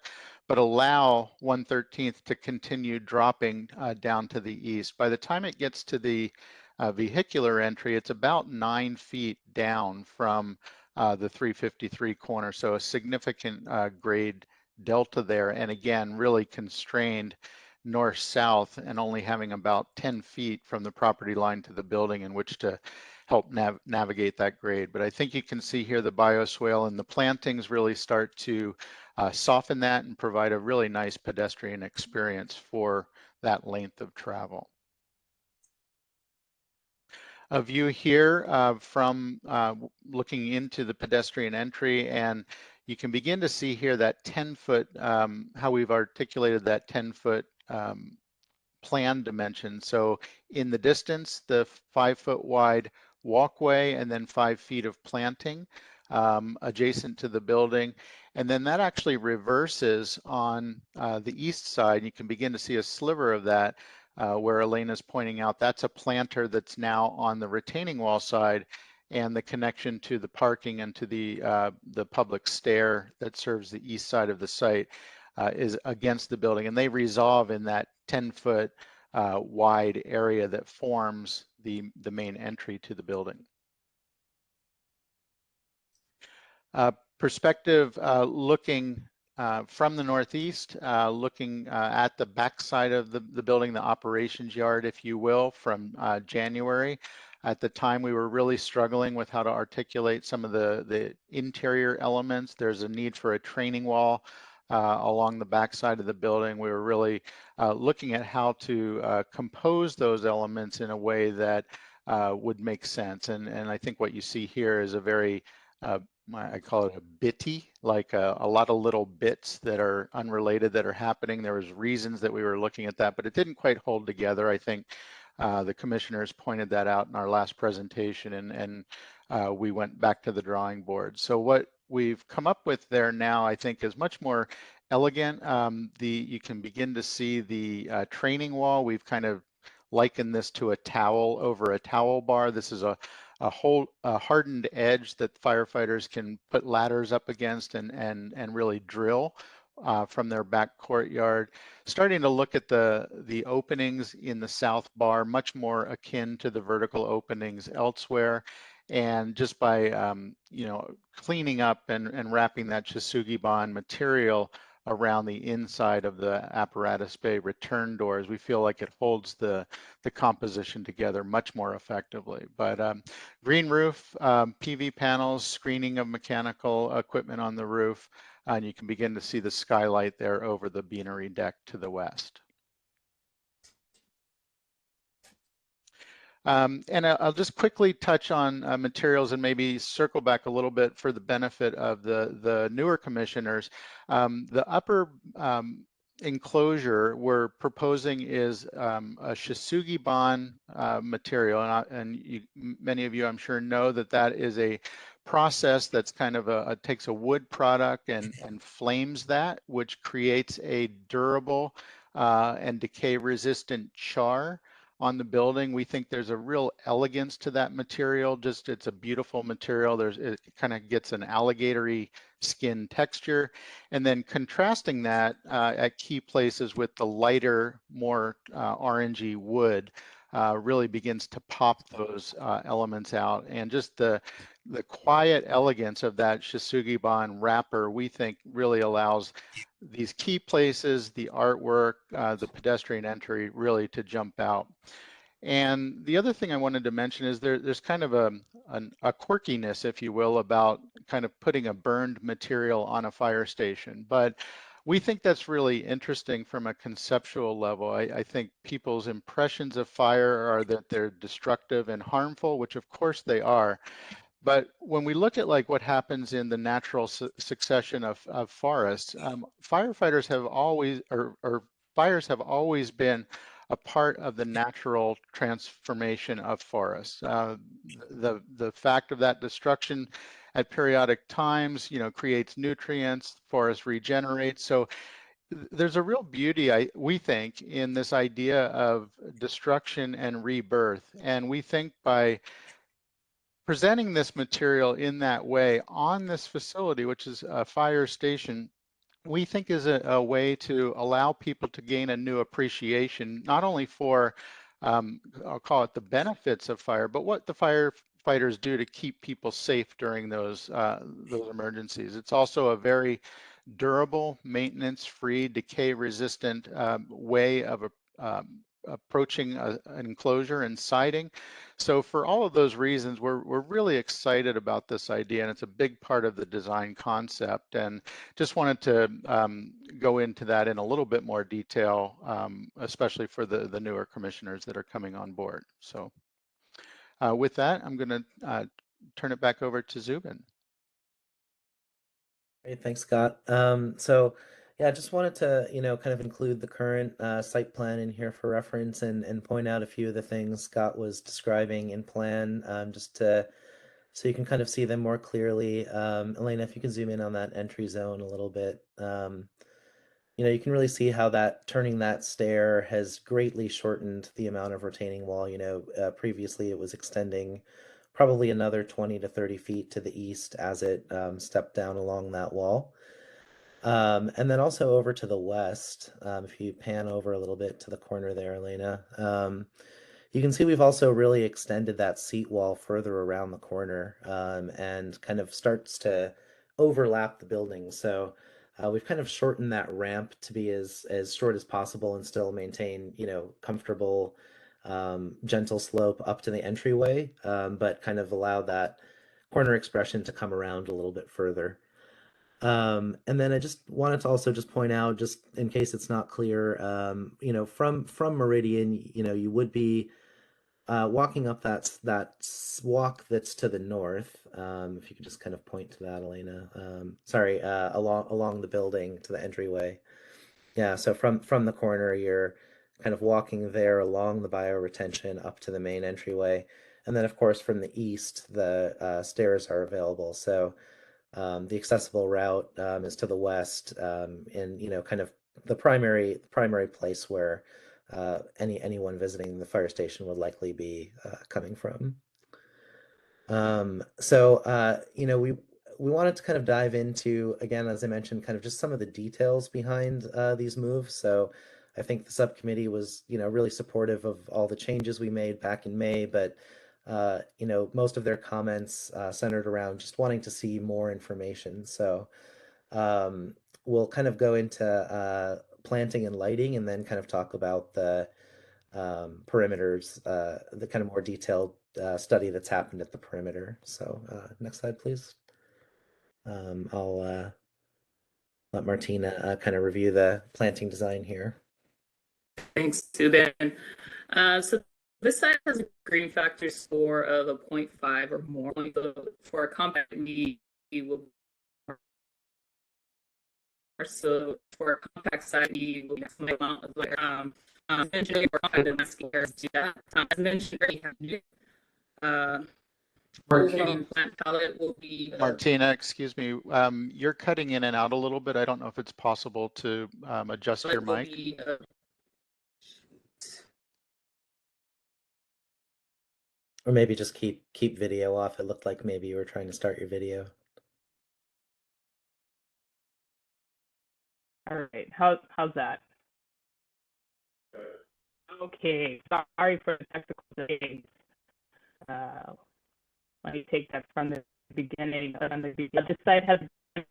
but allow 113th to continue dropping down to the east. By the time it gets to the vehicular entry, it's about 9 feet down from the 353 corner, so a significant grade delta there, and again, really constrained north-south and only having about 10 feet from the property line to the building in which to help navigate that grade. But I think you can see here the bioswale and the plantings really start to soften that and provide a really nice pedestrian experience for that length of travel. A view here from looking into the pedestrian entry, and you can begin to see here that 10-foot, how we've articulated that 10-foot plan dimension. So in the distance, the 5-foot wide walkway and then 5 feet of planting adjacent to the building. And then that actually reverses on the east side. You can begin to see a sliver of that where Elena's pointing out that's a planter that's now on the retaining wall side, and the connection to the parking and to the public stair that serves the east side of the site is against the building, and they resolve in that 10-foot wide area that forms the main entry to the building. Perspective looking from the northeast, looking at the backside of the building, the operations yard, if you will, from January. At the time, we were really struggling with how to articulate some of the interior elements. There's a need for a training wall along the backside of the building. We were really looking at how to compose those elements in a way that would make sense. And I think what you see here is a very I call it a bitty, like a lot of little bits that are unrelated that are happening. There was reasons that we were looking at that, but it didn't quite hold together. I think the commissioners pointed that out in our last presentation, and we went back to the drawing board. So what we've come up with there now, I think, is much more elegant. You can begin to see the training wall. We've kind of likened this to a towel over a towel bar. This is a hardened edge that firefighters can put ladders up against and really drill from their back courtyard. Starting to look at the openings in the south bar, much more akin to the vertical openings elsewhere. And just by cleaning up and wrapping that Chisugi-bond material around the inside of the apparatus bay return doors, we feel like it holds the composition together much more effectively. But green roof, PV panels, screening of mechanical equipment on the roof, and you can begin to see the skylight there over the beanery deck to the west. And I'll just quickly touch on materials and maybe circle back a little bit for the benefit of the newer commissioners. The upper enclosure we're proposing is a Chisugi-bond material, and many of you, I'm sure, know that is a process that's kind of takes a wood product and flames that, which creates a durable and decay-resistant char on the building. We think there's a real elegance to that material. Just it's a beautiful material. It kind of gets an alligatory skin texture, and then contrasting that at key places with the lighter, more orangey wood really begins to pop those elements out. And just the quiet elegance of that Chisugi-bond wrapper, we think, really allows these key places, the artwork, the pedestrian entry, really to jump out. And the other thing I wanted to mention is there's kind of a quirkiness, if you will, about kind of putting a burned material on a fire station. But we think that's really interesting from a conceptual level. I think people's impressions of fire are that they're destructive and harmful, which of course they are. But when we look at like what happens in the natural succession of forests, firefighters have always, or fires have always been a part of the natural transformation of forests. The fact of that destruction at periodic times, creates nutrients, forests regenerate. So there's a real beauty, we think, in this idea of destruction and rebirth. And we think by presenting this material in that way on this facility, which is a fire station, we think is a way to allow people to gain a new appreciation, not only for, I'll call it the benefits of fire, but what the firefighters do to keep people safe during those emergencies. It's also a very durable, maintenance-free, decay-resistant way of approaching an enclosure and siding. So for all of those reasons, we're really excited about this idea, and it's a big part of the design concept. And just wanted to go into that in a little bit more detail, especially for the newer commissioners that are coming on board. So with that, I'm going to turn it back over to Zubin. Great, thanks, Scott. So yeah, I just wanted to, kind of include the current site plan in here for reference and point out a few of the things Scott was describing in plan, just so you can kind of see them more clearly. Elena, if you can zoom in on that entry zone a little bit. You can really see how turning that stair has greatly shortened the amount of retaining wall. Previously it was extending probably another 20 to 30 feet to the east as it stepped down along that wall. And then also over to the west, if you pan over a little bit to the corner there, Elena, you can see we've also really extended that seat wall further around the corner and kind of starts to overlap the building. So we've kind of shortened that ramp to be as short as possible and still maintain, comfortable, gentle slope up to the entryway, but kind of allow that corner expression to come around a little bit further. And then I just wanted to also just point out, just in case it's not clear, from Meridian, you would be walking up that walk that's to the north. If you could just kind of point to that, Elena. Sorry, along the building to the entryway. Yeah, so from the corner, you're kind of walking there along the bioretention up to the main entryway. And then, of course, from the east, the stairs are available. So the accessible route is to the west, and kind of the primary place where anyone visiting the fire station would likely be coming from. So we wanted to kind of dive into, again, as I mentioned, kind of just some of the details behind these moves. So I think the subcommittee was, really supportive of all the changes we made back in May, but most of their comments centered around just wanting to see more information. So we'll kind of go into planting and lighting, and then kind of talk about the perimeters, the kind of more detailed study that's happened at the perimeter. So next slide, please. I'll let Martina kind of review the planting design here. Thanks, Zubin. So this site has a green factor score of a 0.5 or more. For a compact, we will. So for a compact site, we will maximize amount of eventually we're on the next years do that. As mentioned, we have Martina, plant palette will be Martina, excuse me, you're cutting in and out a little bit. I don't know if it's possible to adjust your mic. Or maybe just keep video off. It looked like maybe you were trying to start your video. All right, how's that? Okay, sorry for the technical delays. Let me take that from the beginning. This site has a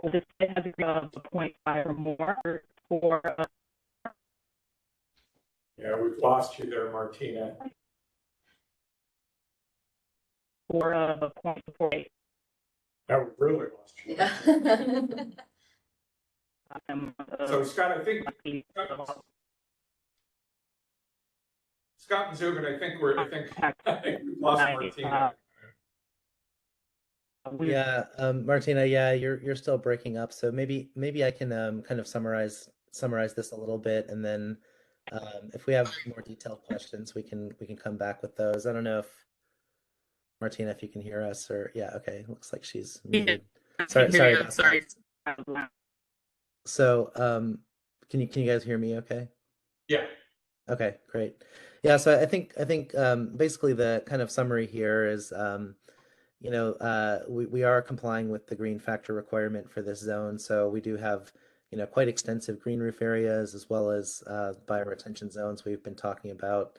0.5 or more for. Yeah, we've lost you there, Martina. For a 0.48. Now we really lost you. Yeah. So Scott, I think Scott and Zubin, I think we've lost Martina. Yeah, Martina, yeah, you're still breaking up. So maybe I can kind of summarize this a little bit, and then if we have more detailed questions, we can come back with those. I don't know if Martina, if you can hear us, or yeah, okay, looks like she's muted. Sorry about that. So can you guys hear me okay? Yeah. Okay, great. Yeah, so I think basically the kind of summary here is we are complying with the green factor requirement for this zone. So we do have quite extensive green roof areas, as well as bioretention zones we've been talking about.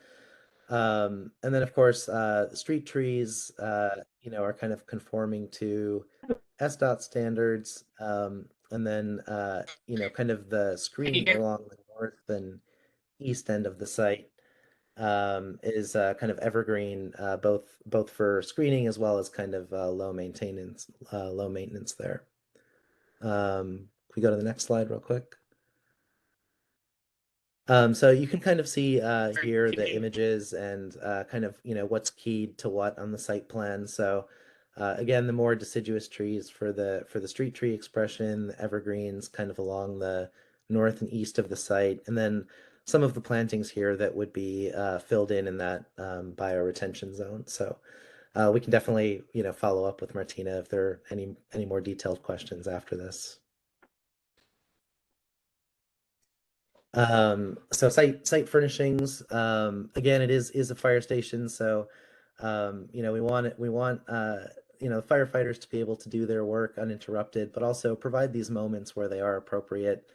And then of course street trees are kind of conforming to SDOT standards. And then kind of the screening along the north and east end of the site is kind of evergreen, both for screening as well as kind of low maintenance there. Can we go to the next slide real quick? So you can kind of see here the images and kind of what's keyed to what on the site plan. So again, the more deciduous trees for the street tree expression, the evergreens kind of along the north and east of the site, and then some of the plantings here that would be filled in that bioretention zone. So we can definitely follow up with Martina if there are any more detailed questions after this. So site furnishings, again, it is a fire station, so we want firefighters to be able to do their work uninterrupted, but also provide these moments where they are appropriate,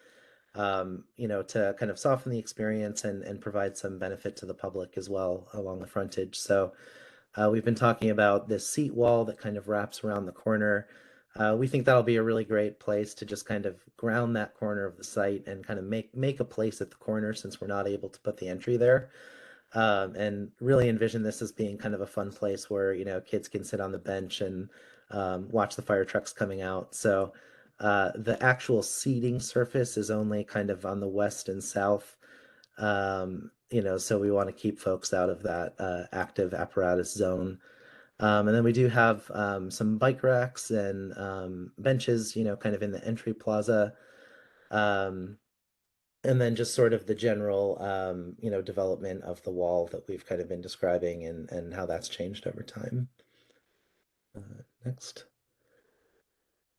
to kind of soften the experience and provide some benefit to the public as well along the frontage. So we've been talking about this seat wall that kind of wraps around the corner. We think that'll be a really great place to just kind of ground that corner of the site and kind of make a place at the corner since we're not able to put the entry there. And really envision this as being kind of a fun place where, you know, kids can sit on the bench and watch the fire trucks coming out. So the actual seating surface is only kind of on the west and south. You know, so we want to keep folks out of that active apparatus zone. And then we do have some bike racks and benches, you know, kind of in the entry plaza. And then just sort of the general, you know, development of the wall that we've kind of been describing and how that's changed over time. Next.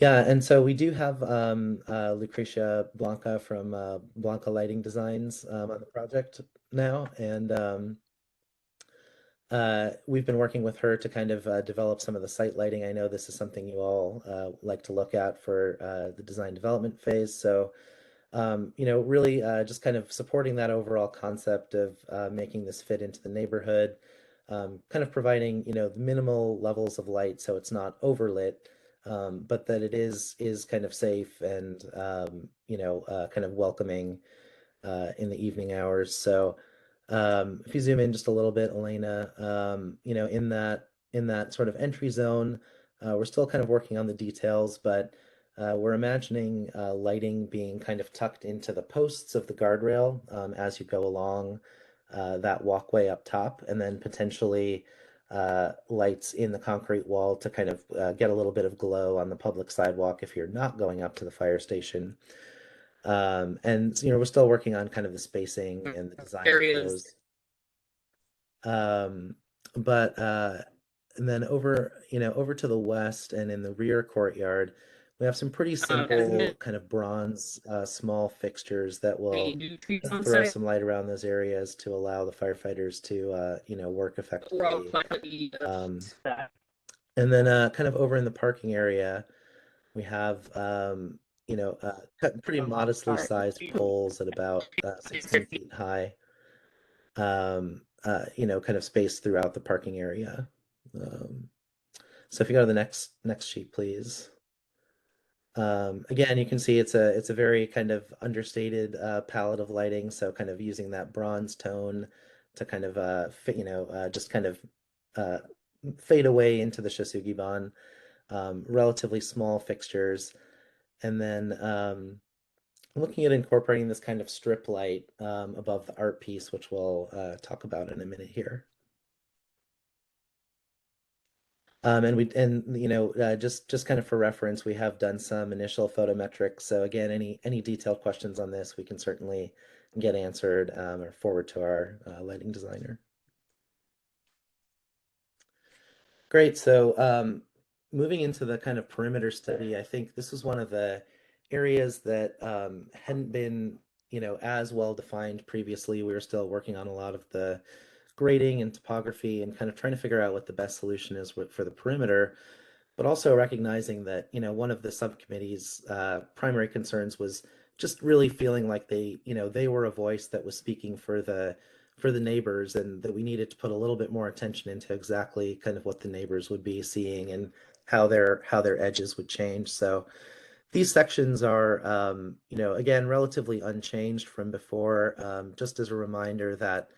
Yeah, and so we do have Lucrecia Blanca from Blanca Lighting Designs on the project now, and we've been working with her to kind of develop some of the site lighting. I know this is something you all like to look at for the design development phase. So, you know, really just kind of supporting that overall concept of making this fit into the neighborhood, kind of providing, you know, minimal levels of light so it's not overlit, but that it is kind of safe and, you know, kind of welcoming in the evening hours. So, if you zoom in just a little bit, Elena, you know, in that sort of entry zone, we're still kind of working on the details, but we're imagining lighting being kind of tucked into the posts of the guardrail as you go along that walkway up top, and then potentially lights in the concrete wall to kind of get a little bit of glow on the public sidewalk if you're not going up to the fire station. And you know, we're still working on kind of the spacing and the design Areas. of those. But and then over to the west and in the rear courtyard, we have some pretty simple kind of bronze small fixtures that will throw some light around those areas to allow the firefighters to you know, work effectively. And then kind of over in the parking area, we have you know, pretty modestly sized poles at about 16 feet high, you know, kind of spaced throughout the parking area. So if you go to the next sheet, please. Again, you can see it's a very kind of understated palette of lighting. So kind of using that bronze tone to kind of fit, you know, just kind of fade away into the Shasugiban. Relatively small fixtures. And then looking at incorporating this kind of strip light above the art piece, which we'll talk about in a minute here. And you know, just kind of for reference, we have done some initial photometrics. So again, any detailed questions on this, we can certainly get answered or forward to our lighting designer. Great. So moving into the kind of perimeter study, I think this was one of the areas that hadn't been, you know, as well defined previously. We were still working on a lot of the grading and topography and kind of trying to figure out what the best solution is for the perimeter, but also recognizing that, you know, one of the subcommittee's primary concerns was just really feeling like they, you know, they were a voice that was speaking for the neighbors, and that we needed to put a little bit more attention into exactly kind of what the neighbors would be seeing and how their edges would change. So these sections are, you know, again, relatively unchanged from before, just as a reminder that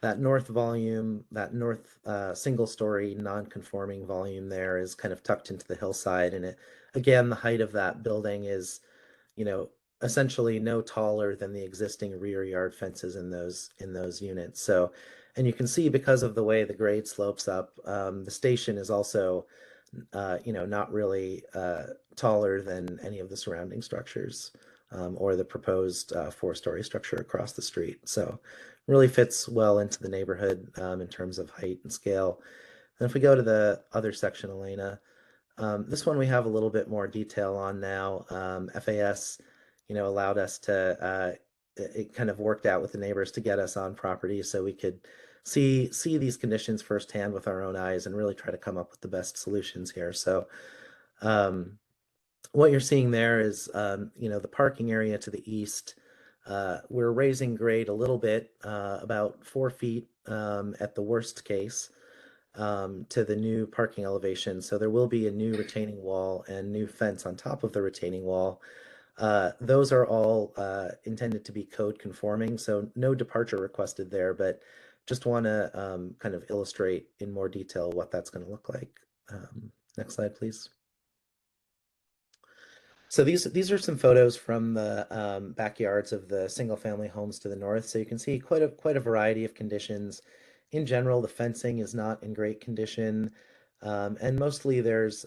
that north volume, that north single story non-conforming volume there is kind of tucked into the hillside. And it, again, the height of that building is, you know, essentially no taller than the existing rear yard fences in those units. So, and you can see because of the way the grade slopes up, the station is also, you know, not really taller than any of the surrounding structures or the proposed 4-story structure across the street. So really fits well into the neighborhood in terms of height and scale. And if we go to the other section, Elena, this one we have a little bit more detail on now. FAS, you know, allowed us to, it kind of worked out with the neighbors to get us on property so we could see these conditions firsthand with our own eyes and really try to come up with the best solutions here. So what you're seeing there is, you know, the parking area to the east. We're raising grade a little bit, about 4 feet at the worst case. to the new parking elevation. So there will be a new retaining wall and new fence on top of the retaining wall. Those are all intended to be code conforming, so no departure requested there, but just want to kind of illustrate in more detail what that's going to look like. Next slide, please. So these are some photos from the backyards of the single family homes to the north. So you can see quite a variety of conditions. In general, the fencing is not in great condition. And mostly there's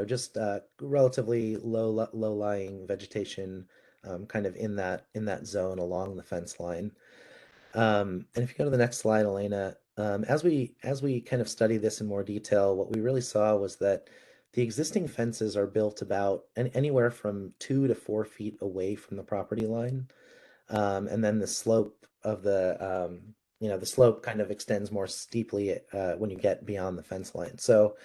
just relatively low-lying vegetation kind of in that zone along the fence line. And if you go to the next slide, Elena, as we kind of study this in more detail, what we really saw was that the existing fences are built about anywhere from 2 to 4 feet away from the property line. And then the slope of the slope kind of extends more steeply when you get beyond the fence line. So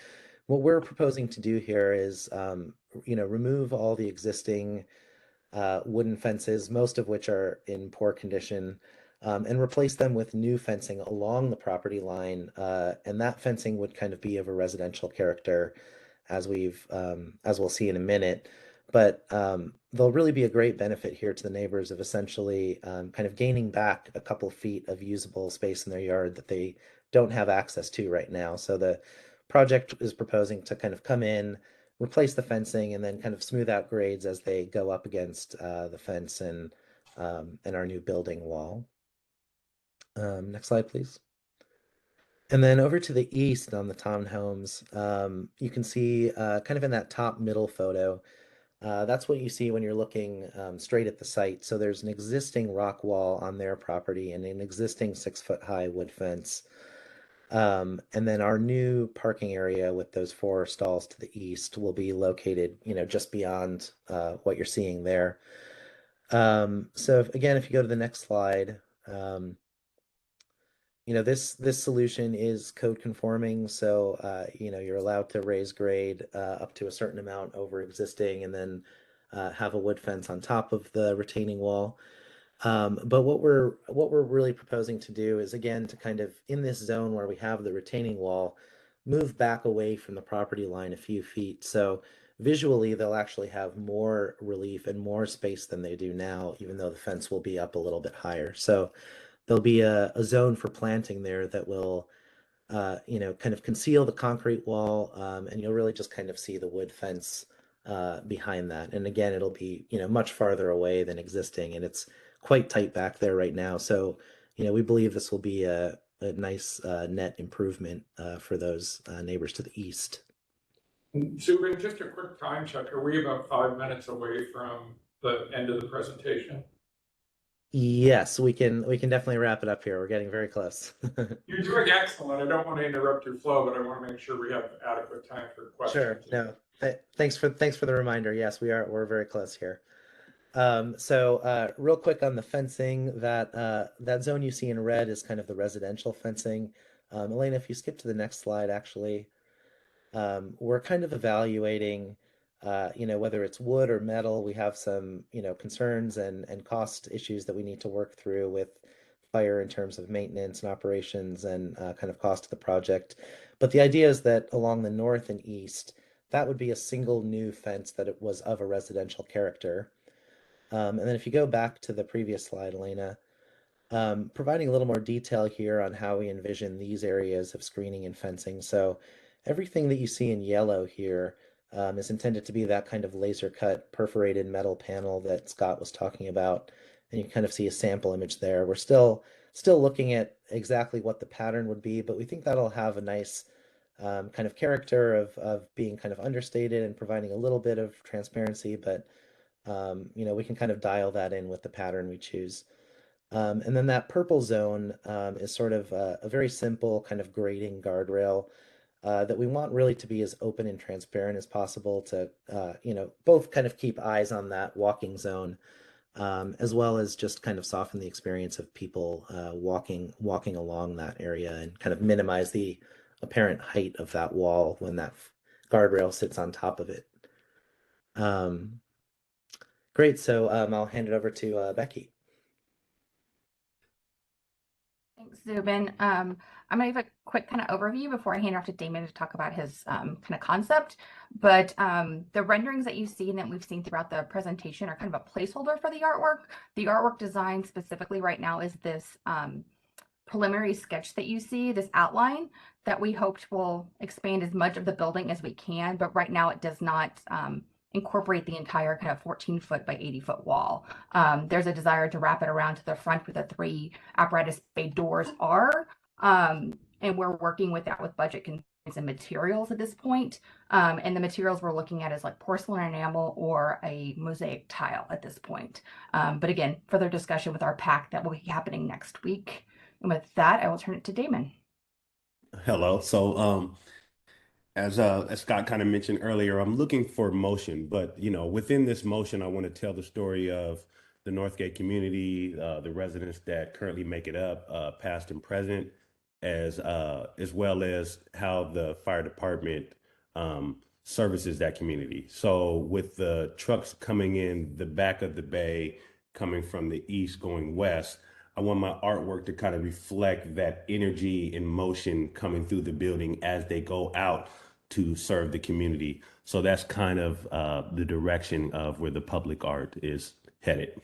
what we're proposing to do here is, remove all the existing wooden fences, most of which are in poor condition, and replace them with new fencing along the property line. And that fencing would kind of be of a residential character, as we'll see in a minute. But there'll really be a great benefit here to the neighbors of essentially kind of gaining back a couple feet of usable space in their yard that they don't have access to right now. So the project is proposing to kind of come in, replace the fencing, and then kind of smooth out grades as they go up against the fence and our new building wall. Next slide, please. And then over to the east on the townhomes, you can see kind of in that top middle photo, that's what you see when you're looking straight at the site. So there's an existing rock wall on their property and an existing 6-foot-high wood fence. And then our new parking area with those 4 stalls to the east will be located, just beyond what you're seeing there. So again, if you go to the next slide, this solution is code conforming, so you're allowed to raise grade up to a certain amount over existing, and then have a wood fence on top of the retaining wall. But what we're really proposing to do is, again, to kind of in this zone where we have the retaining wall, move back away from the property line a few feet. So visually, they'll actually have more relief and more space than they do now, even though the fence will be up a little bit higher. So there'll be a zone for planting there that will, kind of conceal the concrete wall, and you'll really just kind of see the wood fence behind that. And again, it'll be, much farther away than existing, and it's quite tight back there right now. So, we believe this will be a nice net improvement for those neighbors to the east. Zubin, just a quick time check. Are we about 5 minutes away from the end of the presentation? Yes, we can definitely wrap it up here. We're getting very close. You're doing excellent. I don't want to interrupt your flow, but I want to make sure we have adequate time for questions. Sure. No, thanks for the reminder. Yes, we're very close here. So real quick on the fencing, that zone you see in red is kind of the residential fencing. Elena, if you skip to the next slide, actually, we're kind of evaluating, whether it's wood or metal. We have some, concerns and cost issues that we need to work through with fire in terms of maintenance and operations and kind of cost of the project. But the idea is that along the north and east, that would be a single new fence that it was of a residential character. And then if you go back to the previous slide, Elena, providing a little more detail here on how we envision these areas of screening and fencing. So everything that you see in yellow here is intended to be that kind of laser cut perforated metal panel that Scott was talking about. And you kind of see a sample image there. We're still looking at exactly what the pattern would be, but we think that'll have a nice kind of character of being kind of understated and providing a little bit of transparency, but we can kind of dial that in with the pattern we choose. And then that purple zone is sort of a very simple kind of grading guardrail that we want really to be as open and transparent as possible to, both kind of keep eyes on that walking zone, as well as just kind of soften the experience of people walking along that area and kind of minimize the apparent height of that wall when that guardrail sits on top of it. Great, so I'll hand it over to Becky. Thanks, Zubin. I'm gonna give a quick kind of overview before I hand it off to Damon to talk about his kind of concept. But the renderings that you've seen that we've seen throughout the presentation are kind of a placeholder for the artwork. The artwork design specifically right now is this preliminary sketch that you see, this outline that we hoped will expand as much of the building as we can, but right now it does not incorporate the entire kind of 14-foot by 80-foot wall. There's a desire to wrap it around to the front where the 3 apparatus bay doors are, and we're working with that with budget constraints and materials at this point. And the materials we're looking at is like porcelain enamel or a mosaic tile at this point. But again, further discussion with our pack that will be happening next week. And with that, I will turn it to Damon. Hello. So, as Scott kind of mentioned earlier, I'm looking for motion, but within this motion, I want to tell the story of the Northgate community, the residents that currently make it up, past and present, as well as how the fire department services that community. So with the trucks coming in the back of the bay, coming from the east going west, I want my artwork to kind of reflect that energy and motion coming through the building as they go out to serve the community. So that's kind of the direction of where the public art is headed.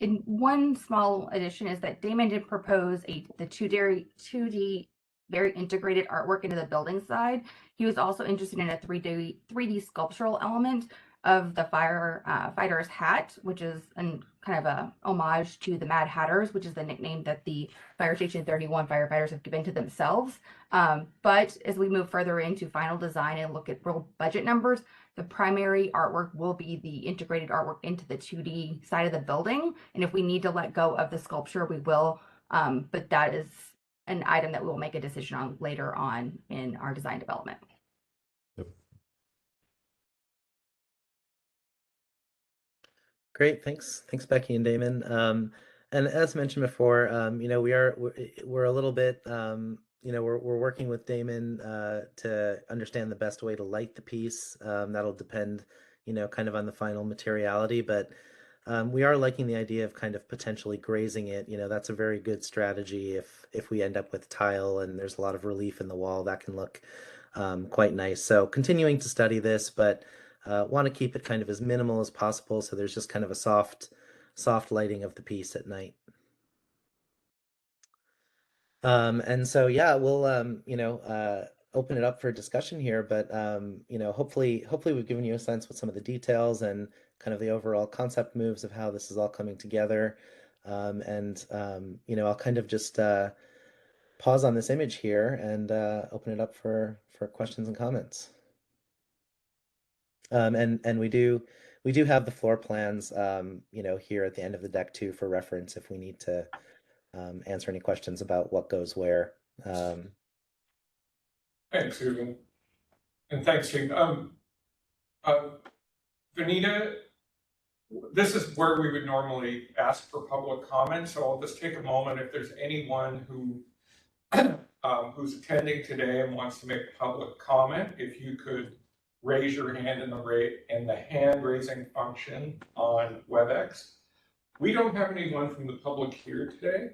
And one small addition is that Damon did propose the 2D very integrated artwork into the building side. He was also interested in a 3D sculptural element of the firefighter's hat, which is kind of a homage to the Mad Hatters, which is the nickname that the Fire Station 31 firefighters have given to themselves. But as we move further into final design and look at real budget numbers, the primary artwork will be the integrated artwork into the 2D side of the building. And if we need to let go of the sculpture, we will. But that is an item that we'll make a decision on later on in our design development. Great, thanks, Becky and Damon. And as mentioned before, we're a little bit, we're working with Damon to understand the best way to light the piece. That'll depend, kind of on the final materiality, but we are liking the idea of kind of potentially grazing it. That's a very good strategy if we end up with tile and there's a lot of relief in the wall, that can look quite nice. So continuing to study this, but want to keep it kind of as minimal as possible, so there's just kind of a soft lighting of the piece at night. And so yeah, we'll open it up for discussion here, but hopefully we've given you a sense with some of the details and kind of the overall concept moves of how this is all coming together. I'll kind of just pause on this image here and open it up for questions and comments. And we do have the floor plans, here at the end of the deck too, for reference if we need to answer any questions about what goes where. Thanks, Susan. And thanks, Steve. Vanita, this is where we would normally ask for public comment, so I'll just take a moment if there's anyone who who's attending today and wants to make public comment, if you could raise your hand in the hand raising function on WebEx. We don't have anyone from the public here today,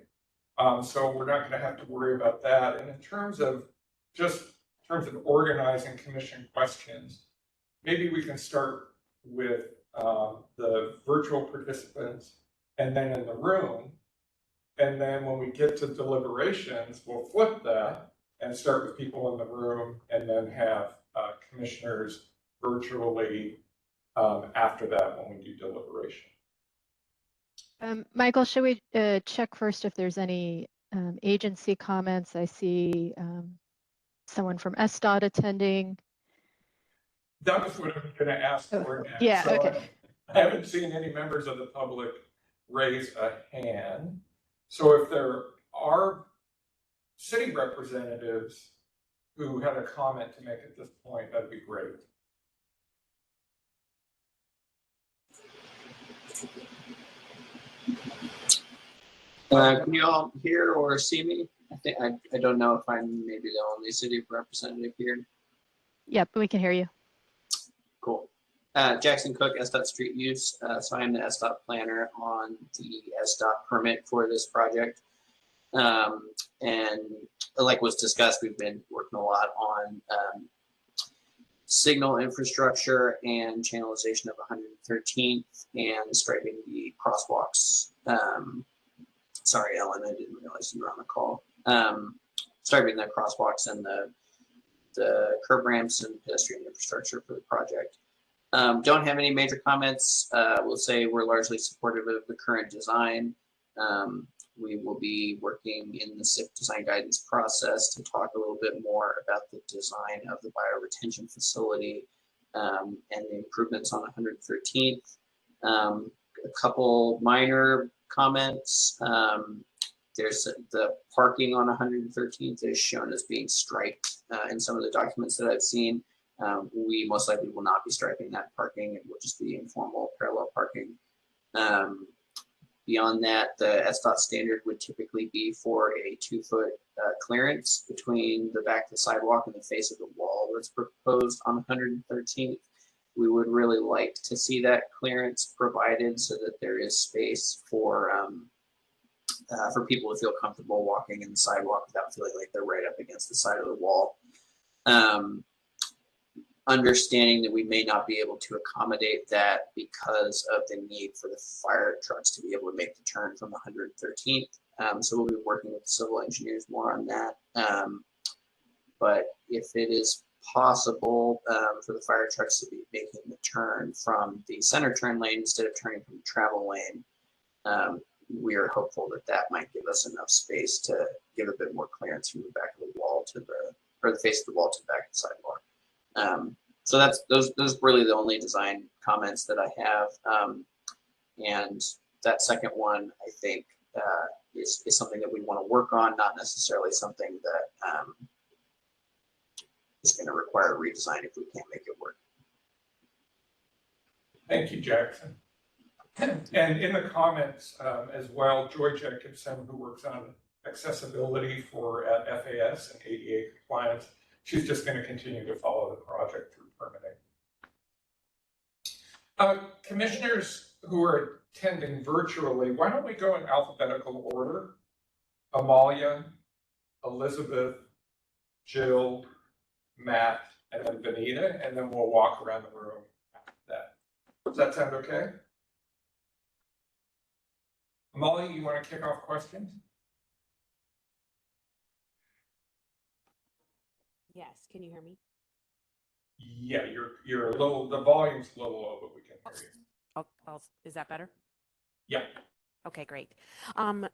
so we're not going to have to worry about that. And in terms of organizing commission questions, maybe we can start with the virtual participants and then in the room. And then when we get to deliberations, we'll flip that and start with people in the room and then have commissioners virtually after that when we do deliberation. Michael, should we check first if there's any agency comments? I see someone from SDOT attending. That was what I was going to ask for next. Yeah, so okay. I haven't seen any members of the public raise a hand. So if there are city representatives who had a comment to make at this point, that'd be great. Can you all hear or see me? I don't know if I'm maybe the only city representative here. Yep, we can hear you. Cool. Jackson Cook, SDOT Street Use. So I am the SDOT planner on the SDOT permit for this project. And like was discussed, we've been working a lot on signal infrastructure and channelization of 113th and striping the crosswalks. Sorry, Ellen, I didn't realize you were on the call. Striping the crosswalks and the curb ramps and pedestrian infrastructure for the project. Don't have any major comments. We'll say we're largely supportive of the current design. We will be working in the SIP design guidance process to talk a little bit more about the design of the bioretention facility and the improvements on 113th. A couple minor comments. There's the parking on 113th is shown as being striped in some of the documents that I've seen. We most likely will not be striping that parking. It will just be informal parallel parking. Beyond that, the SDOT standard would typically be for a 2-foot clearance between the back of the sidewalk and the face of the wall that's proposed on 113th. We would really like to see that clearance provided so that there is space for people to feel comfortable walking in the sidewalk without feeling like they're right up against the side of the wall. Understanding that we may not be able to accommodate that because of the need for the fire trucks to be able to make the turn from 113th. So we'll be working with civil engineers more on that. But if it is possible for the fire trucks to be making the turn from the center turn lane instead of turning from the travel lane, we are hopeful that that might give us enough space to give a bit more clearance from the back of the wall to the face of the wall to the back of the sidewalk. So that's those really the only design comments that I have. And that second one, I think, is something that we want to work on, not necessarily something that is going to require a redesign if we can't make it work. Thank you, Jackson. And in the comments as well, Joy Jacobson, who works on accessibility for FAS and ADA compliance, she's just going to continue to follow the project through permitting. Commissioners who are attending virtually, why don't we go in alphabetical order? Amalia, Elizabeth, Jill, Matt, and then Benita, and then we'll walk around the room after that. Does that sound okay? Amalia, you want to kick off questions? Yes, can you hear me? Yeah, you're a little, the volume's a little low, but we can hear you. Is that better? Yeah. Okay, great.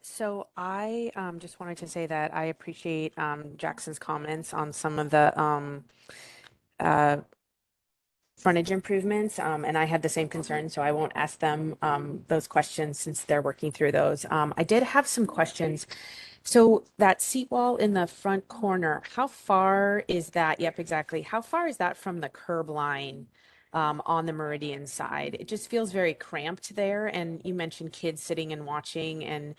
So I just wanted to say that I appreciate Jackson's comments on some of the frontage improvements, and I had the same concern, so I won't ask them those questions since they're working through those. I did have some questions. So that seat wall in the front corner, how far is that? Yep, exactly. How far is that from the curb line on the Meridian side? It just feels very cramped there. And you mentioned kids sitting and watching, and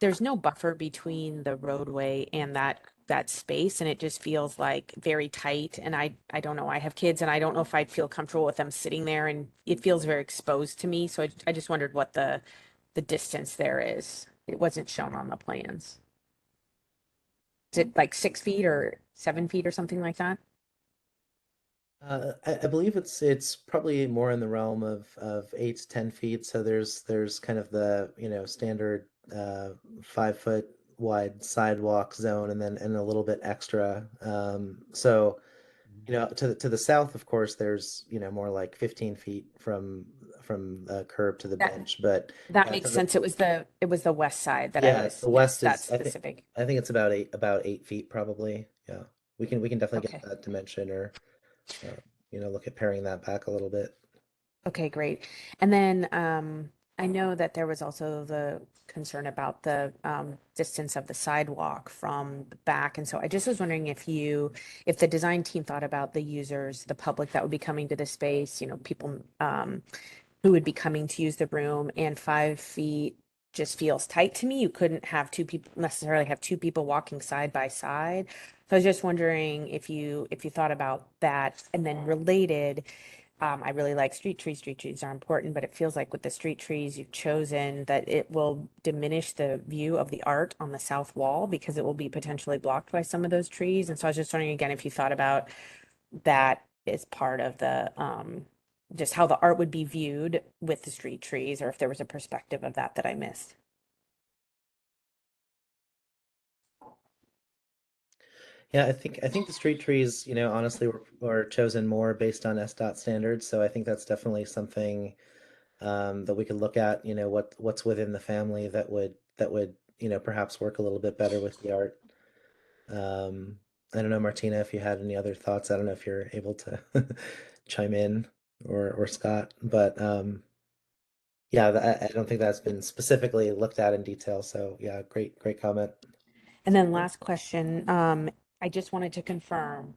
there's no buffer between the roadway and that space, and it just feels like very tight. And I don't know, I have kids and I don't know if I'd feel comfortable with them sitting there, and it feels very exposed to me. So I just wondered what the distance there is. It wasn't shown on the plans. Is it like 6 feet or 7 feet or something like that? I believe it's probably more in the realm of 8 to 10 feet. So there's kind of the standard 5 foot wide sidewalk zone, and then a little bit extra. So to the south, of course, there's more like 15 feet from the curb to the bench. But that makes sense. It was the west side that I was. The west that's is specific. I think it's about 8 feet probably. Yeah, we can definitely get that dimension, or look at paring that back a little bit. Okay, great. And then I know that there was also the concern about the distance of the sidewalk from the back. And so I just was wondering if the design team thought about the users, the public that would be coming to the space, people who would be coming to use the room, and 5 feet just feels tight to me. You couldn't have necessarily have two people walking side by side. So I was just wondering if you thought about that. And then related, I really like street trees. Street trees are important, but it feels like with the street trees you've chosen that it will diminish the view of the art on the south wall because it will be potentially blocked by some of those trees. And so I was just wondering again if you thought about that as part of the just how the art would be viewed with the street trees, or if there was a perspective of that that I missed. Yeah, I think the street trees, you know, honestly were chosen more based on SDOT standards. So I think that's definitely something that we could look at, you know, what's within the family that would, you know, perhaps work a little bit better with the art. I don't know, Martina, if you had any other thoughts. I don't know if you're able to chime in or Scott, but yeah, I don't think that's been specifically looked at in detail. So yeah, great comment. And then last question, I just wanted to confirm,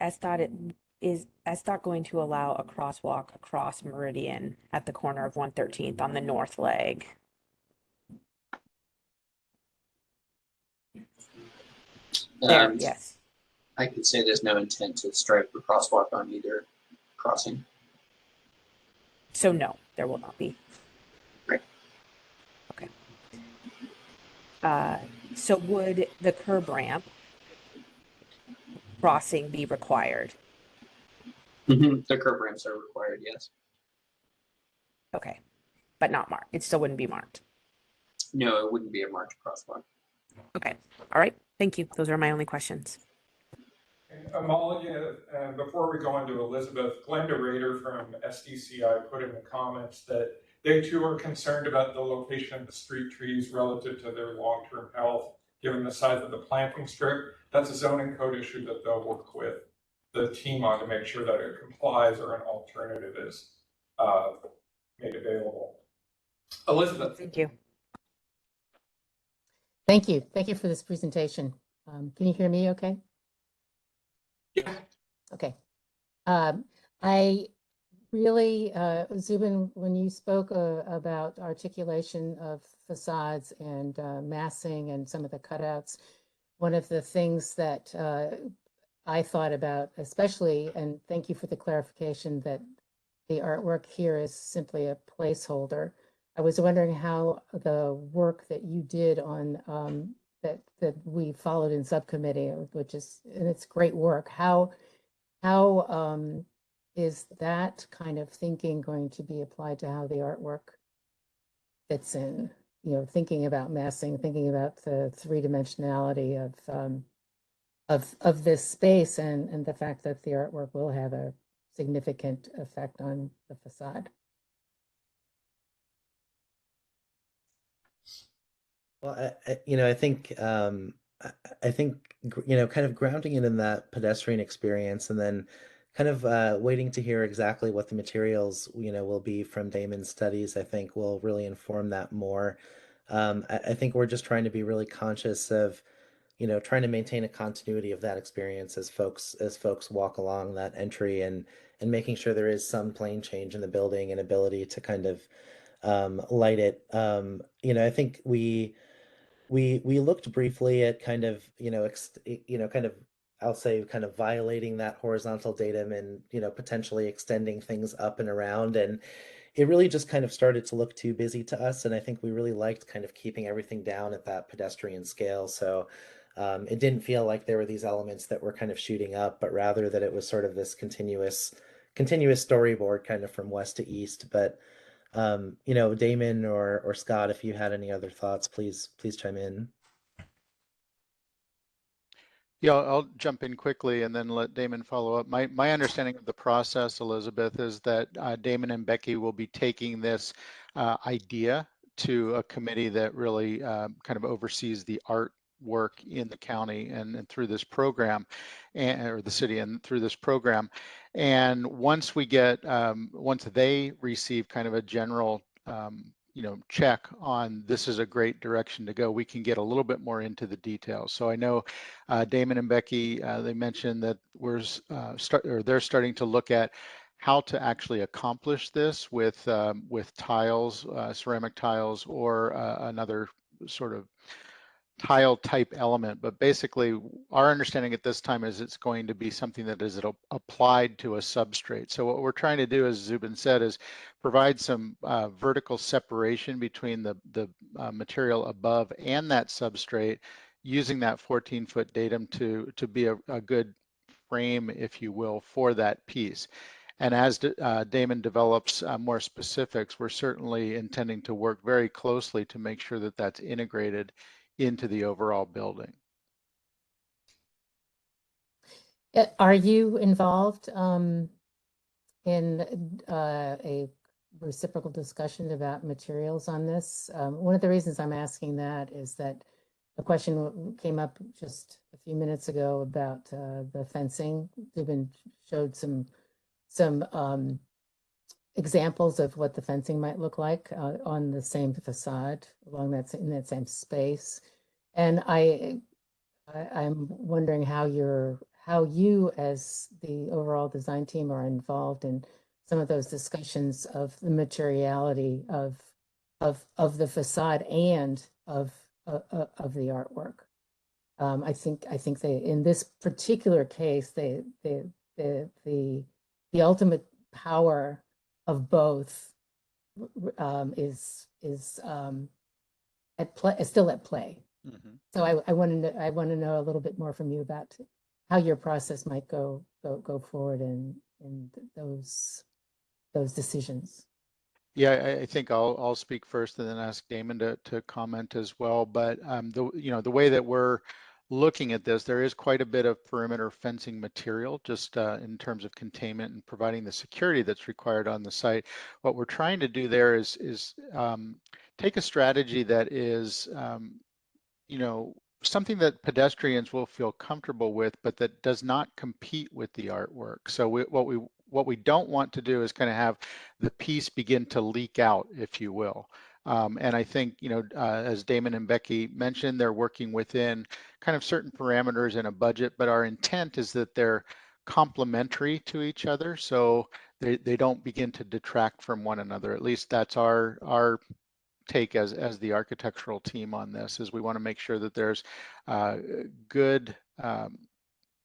is SDOT going to allow a crosswalk across Meridian at the corner of 113th on the north leg? There, yes. I could say there's no intent to stripe the crosswalk on either crossing. So no, there will not be. Right. Okay. So would the curb ramp crossing be required? The curb ramps are required, yes. Okay, but not marked. It still wouldn't be marked. No, it wouldn't be a marked crosswalk. Okay, all right. Thank you. Those are my only questions. Amalia, before we go on to Elizabeth, Glenda Rader from SDCI put in the comments that they too are concerned about the location of the street trees relative to their long-term health, given the size of the planting strip. That's a zoning code issue that they'll work with the team on to make sure that it complies or an alternative is made available. Elizabeth. Thank you. Thank you. Thank you for this presentation. Can you hear me okay? Yeah. Okay. I really, Zubin, when you spoke about articulation of facades and massing and some of the cutouts, one of the things that I thought about especially, and thank you for the clarification that the artwork here is simply a placeholder. I was wondering how the work that you did on that we followed in subcommittee, which is, and it's great work. How is that kind of thinking going to be applied to how the artwork fits in? You know, thinking about massing, thinking about the three-dimensionality of this space and the fact that the artwork will have a significant effect on the facade. Well, you know, I think, you know, kind of grounding it in that pedestrian experience and then kind of waiting to hear exactly what the materials, you know, will be from Damon's studies, I think will really inform that more. I think we're just trying to be really conscious of, you know, trying to maintain a continuity of that experience as folks walk along that entry and making sure there is some plane change in the building and ability to kind of light it. You know, I think we looked briefly at kind of, you know, kind of, I'll say kind of violating that horizontal datum and, you know, potentially extending things up and around. And it really just kind of started to look too busy to us. And I think we really liked kind of keeping everything down at that pedestrian scale. So it didn't feel like there were these elements that were kind of shooting up, but rather that it was sort of this continuous storyboard kind of from west to east. But you know, Damon or Scott, if you had any other thoughts, please chime in. Yeah, I'll jump in quickly and then let Damon follow up. My understanding of the process, Elizabeth, is that Damon and Becky will be taking this idea to a committee that really kind of oversees the art work in the county and through this program, or the city and through this program. And once we get, once they receive kind of a general you know, check on this is a great direction to go, we can get a little bit more into the details. So I know Damon and Becky, they mentioned that they're starting to look at how to actually accomplish this with tiles, ceramic tiles, or another sort of tile type element, but basically our understanding at this time is it's going to be something that is applied to a substrate. So what we're trying to do, as Zubin said, is provide some vertical separation between the material above and that substrate, using that 14-foot datum to be a good frame, if you will, for that piece. And as Damon develops more specifics, we're certainly intending to work very closely to make sure that that's integrated into the overall building. Are you involved in a reciprocal discussion about materials on this? One of the reasons I'm asking that is that a question came up just a few minutes ago about the fencing. Zubin showed some examples of what the fencing might look like on the same facade along in that same space. And I'm wondering how you as the overall design team are involved in some of those discussions of the materiality of the facade and of the artwork. I think they, in this particular case, the ultimate power of both is still at play. Mm-hmm. So I want to know a little bit more from you about how your process might go forward in those decisions. Yeah, I think I'll speak first and then ask Damon to comment as well. But the way that we're looking at this, there is quite a bit of perimeter fencing material just in terms of containment and providing the security that's required on the site. What we're trying to do there is take a strategy that is something that pedestrians will feel comfortable with, but that does not compete with the artwork. So what we don't want to do is kind of have the piece begin to leak out, if you will. And I think, as Damon and Becky mentioned, they're working within kind of certain parameters in a budget, but our intent is that they're complementary to each other, so they don't begin to detract from one another. At least that's our take as the architectural team on this, is we want to make sure that there's good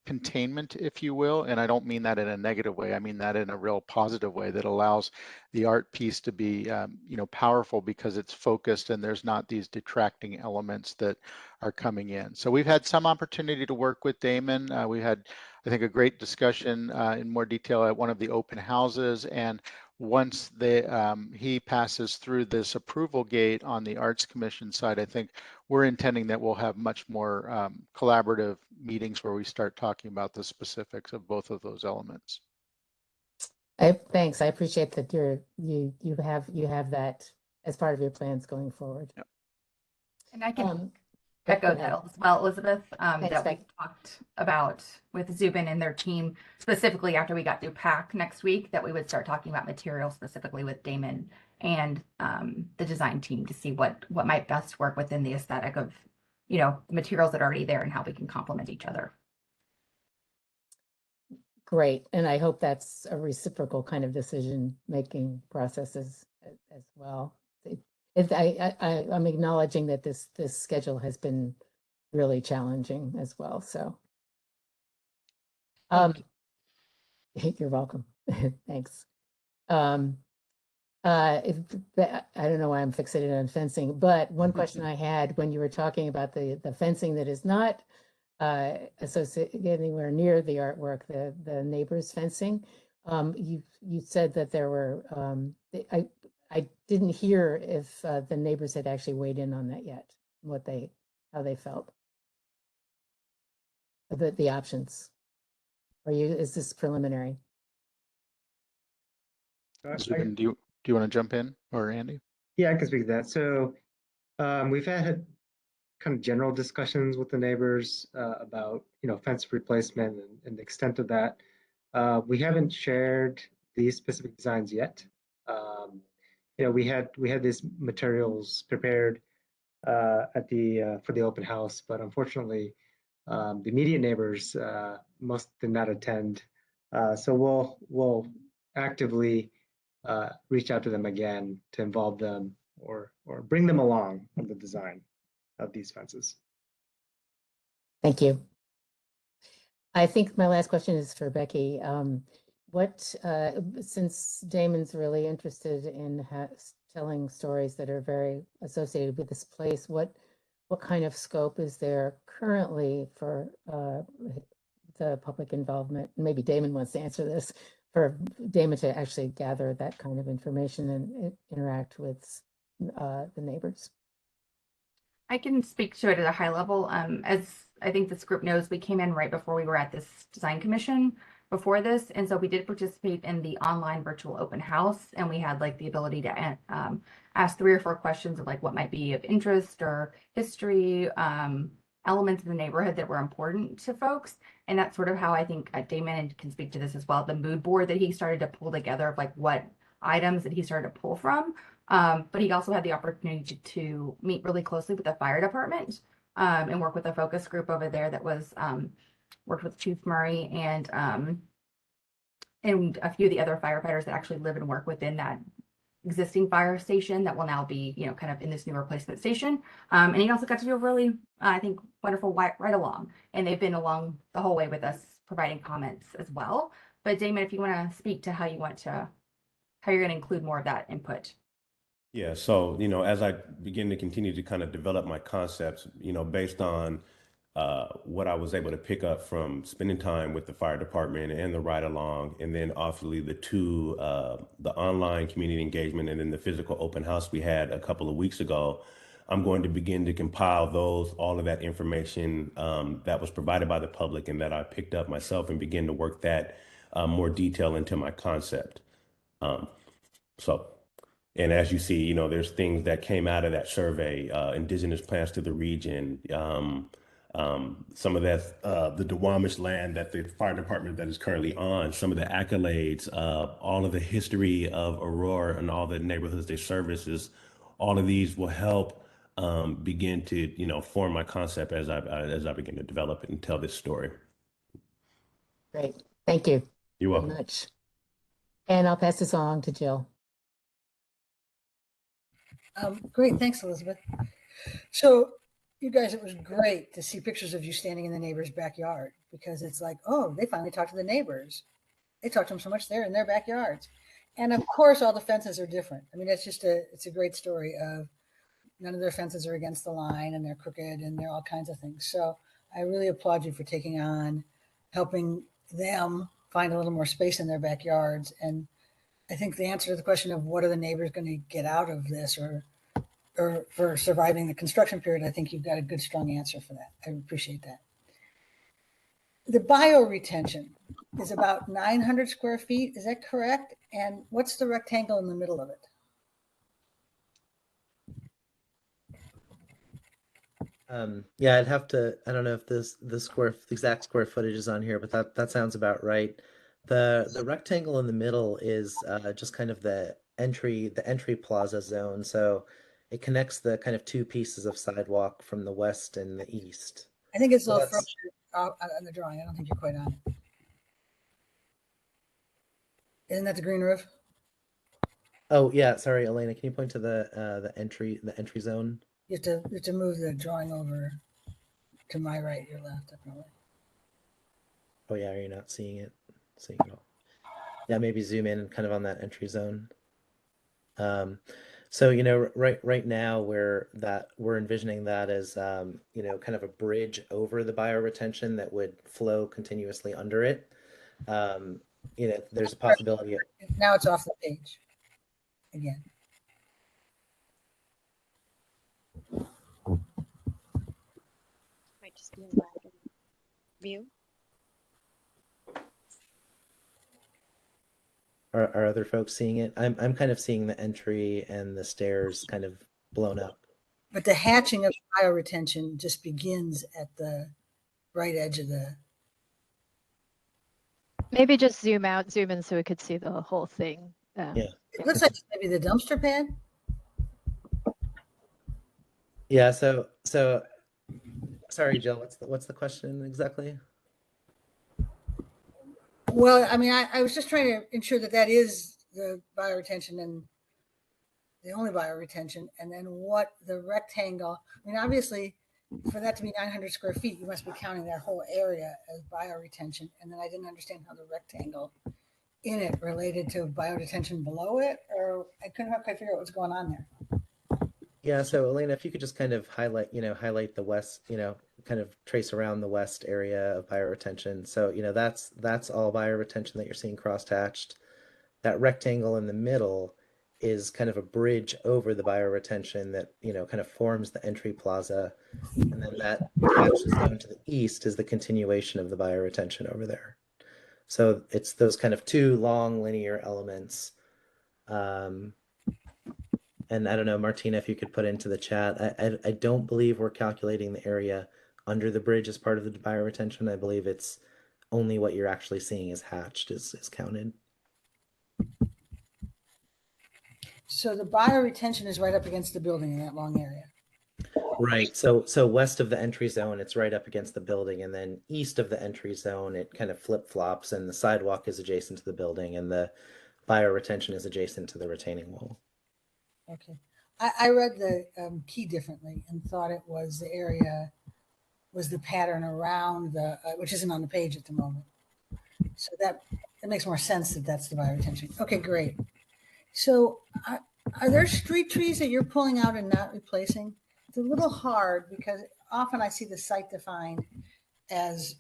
containment, if you will, and I don't mean that in a negative way. I mean that in a real positive way that allows the art piece to be, powerful because it's focused and there's not these detracting elements that are coming in. So we've had some opportunity to work with Damon. We had, I think, a great discussion in more detail at one of the open houses, and once he passes through this approval gate on the Arts Commission side, I think we're intending that we'll have much more collaborative meetings where we start talking about the specifics of both of those elements. Thanks. I appreciate that you have that as part of your plans going forward. Yep. And I can echo that as well, Elizabeth, that we talked about with Zubin and their team, specifically after we got through PAC next week, that we would start talking about materials specifically with Damon and the design team to see what might best work within the aesthetic of, the materials that are already there and how we can complement each other. Great. And I hope that's a reciprocal kind of decision-making process as well. I'm acknowledging that this schedule has been really challenging as well. So, you're welcome. Thanks. I don't know why I'm fixated on fencing, but one question I had when you were talking about the fencing that is not associated anywhere near the artwork, the neighbors fencing. You said that there were I didn't hear if the neighbors had actually weighed in on that yet, how they felt. The options. Is this preliminary? Zubin, do you want to jump in, or Andy? Yeah, I can speak to that. So we've had kind of general discussions with the neighbors about fence replacement and the extent of that. We haven't shared these specific designs yet. We had these materials prepared for the open house, but unfortunately, the immediate neighbors most did not attend. So we'll actively reach out to them again to involve them or bring them along on the design of these fences. Thank you. I think my last question is for Becky. Since Damon's really interested in telling stories that are very associated with this place, what kind of scope is there currently for the public involvement? Maybe Damon wants to answer this, for Damon to actually gather that kind of information and interact with the neighbors. I can speak to it at a high level. As I think this group knows, we came in right before we were at this design commission before this. And so we did participate in the online virtual open house, and we had like the ability to ask 3 or 4 questions of like what might be of interest or history, elements of the neighborhood that were important to folks. And that's sort of how I think Damon can speak to this as well. The mood board that he started to pull together of like what items that he started to pull from. But he also had the opportunity to meet really closely with the fire department and work with a focus group over there that was worked with Chief Murray and a few of the other firefighters that actually live and work within that existing fire station that will now be, you know, kind of in this new replacement station. And he also got to do a really, I think, wonderful ride along. And they've been along the whole way with us, providing comments as well. But Damon, if you want to speak to how you're going to include more of that input. Yeah, so, you know, as I begin to continue to kind of develop my concepts, you know, based on what I was able to pick up from spending time with the fire department and the ride along, and then obviously the online community engagement and then the physical open house we had a couple of weeks ago, I'm going to begin to compile all of that information that was provided by the public and that I picked up myself, and begin to work that more detail into my concept. And as you see, you know, there's things that came out of that survey, indigenous plants to the region, some of that, the Duwamish land that the fire department that is currently on, some of the accolades, all of the history of Aurora and all the neighborhoods they services, all of these will help begin to, you know, form my concept as I begin to develop it and tell this story. Great, thank you. You're welcome. Very much. And I'll pass this on to Jill. Great, thanks, Elizabeth. So you guys, it was great to see pictures of you standing in the neighbor's backyard, because it's like, oh, they finally talked to the neighbors. They talked to them so much there in their backyards. And of course, all the fences are different. I mean, it's a great story of none of their fences are against the line, and they're crooked, and they're all kinds of things. So I really applaud you for taking on helping them find a little more space in their backyards. And I think the answer to the question of what are the neighbors going to get out of this, or for surviving the construction period, I think you've got a good, strong answer for that. I appreciate that. The bioretention is about 900 square feet. Is that correct? And what's the rectangle in the middle of it? Yeah, I'd have to, I don't know if the exact square footage is on here, but that sounds about right. The rectangle in the middle is just kind of the entry plaza zone. So it connects the kind of 2 pieces of sidewalk from the west and the east. I think it's So a little that's- further on the drawing. I don't think you're quite on it. Isn't that the green roof? Oh yeah, sorry, Elena. Can you point to the entry zone? You have to move the drawing over to my right, your left, definitely. Oh yeah, are you not seeing it? Seeing it all? Yeah, maybe zoom in kind of on that entry zone. So you know, right now we're envisioning that as you know, kind of a bridge over the bioretention that would flow continuously under it. You know, there's a possibility. Now it's off the page again. Might just be in view. Are other folks seeing it? I'm kind of seeing the entry and the stairs kind of blown up. But the hatching of bioretention just begins at the right edge of the. Maybe just zoom in so we could see the whole thing. Yeah. It looks like maybe the dumpster pad. Yeah. So sorry, Jill. What's the question exactly? Well, I mean, I was just trying to ensure that is the bioretention and the only bioretention, and then what the rectangle. I mean, obviously, for that to be 900 square feet, you must be counting that whole area as bioretention. And then I didn't understand how the rectangle in it related to biodetention below it, or I couldn't quite figure out what's going on there. Yeah, so Elena, if you could just kind of highlight, highlight the west, kind of trace around the west area of bioretention. So, that's all bioretention that you're seeing crosshatched. That rectangle in the middle is kind of a bridge over the bioretention that, kind of forms the entry plaza. And then that hatched zone to the east is the continuation of the bioretention over there. So it's those kind of two long linear elements. And I don't know, Martina, if you could put into the chat, I don't believe we're calculating the area under the bridge as part of the bioretention. I believe it's only what you're actually seeing is hatched is counted. So the bioretention is right up against the building in that long area. Right. So west of the entry zone, it's right up against the building, and then east of the entry zone, it kind of flip-flops, and the sidewalk is adjacent to the building, and the bioretention is adjacent to the retaining wall. Okay. I read the key differently and thought it was the area was the pattern around the, which isn't on the page at the moment. So that makes more sense that that's the bioretention. Okay, great. So are there street trees that you're pulling out and not replacing? It's a little hard because often I see the site defined as,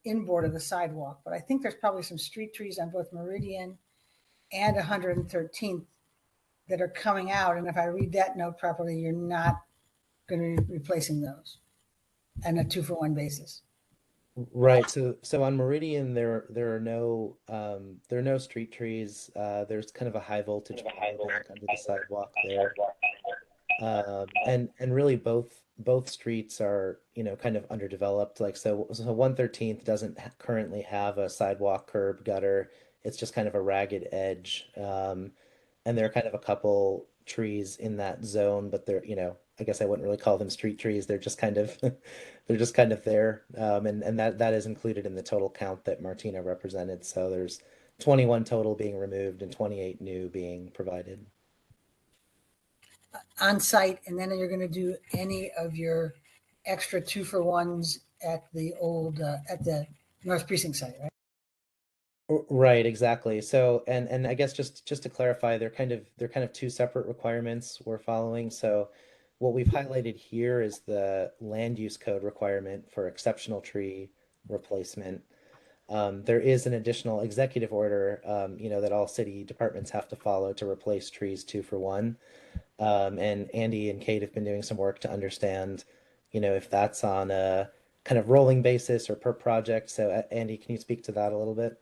inboard of the sidewalk, but I think there's probably some street trees on both Meridian and 113th that are coming out. And if I read that note properly, you're not going to be replacing those on a 2-for-1 basis. Right. So on Meridian, there are no street trees. There's kind of a high voltage under the sidewalk there. And really both streets are, kind of underdeveloped. Like, so 113th doesn't currently have a sidewalk, curb, gutter. It's just kind of a ragged edge. And there are kind of a couple trees in that zone, but they're, I guess I wouldn't really call them street trees. They're just kind of, there. And that is included in the total count that Martina represented. So there's 21 total being removed and 28 new being provided. On site, and then you're going to do any of your extra 2-for-1s at the old, at the North Precinct site, right? Right, exactly. So, and I guess just to clarify, they're kind of two separate requirements we're following. So what we've highlighted here is the land use code requirement for exceptional tree replacement. There is an additional executive order, that all city departments have to follow to replace trees 2-for-1. And Andy and Kate have been doing some work to understand, if that's on a kind of rolling basis or per project. So Andy, can you speak to that a little bit?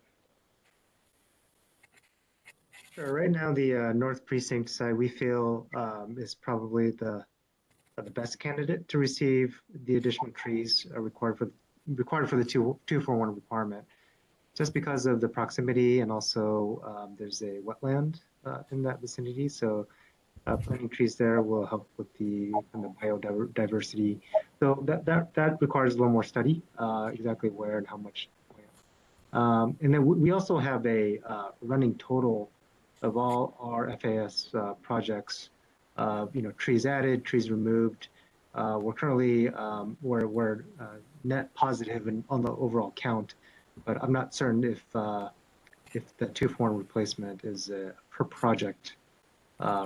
Sure. Right now, the North Precinct site we feel is probably the best candidate to receive the additional trees required for the 2-for-1 requirement, just because of the proximity, and also there's a wetland in that vicinity. So planting trees there will help with the biodiversity. So that requires a little more study, exactly where and how much. And then we also have a running total of all our FAS projects, trees added, trees removed. We're currently we're net positive on the overall count, but I'm not certain if the 2-for-1 replacement is a per project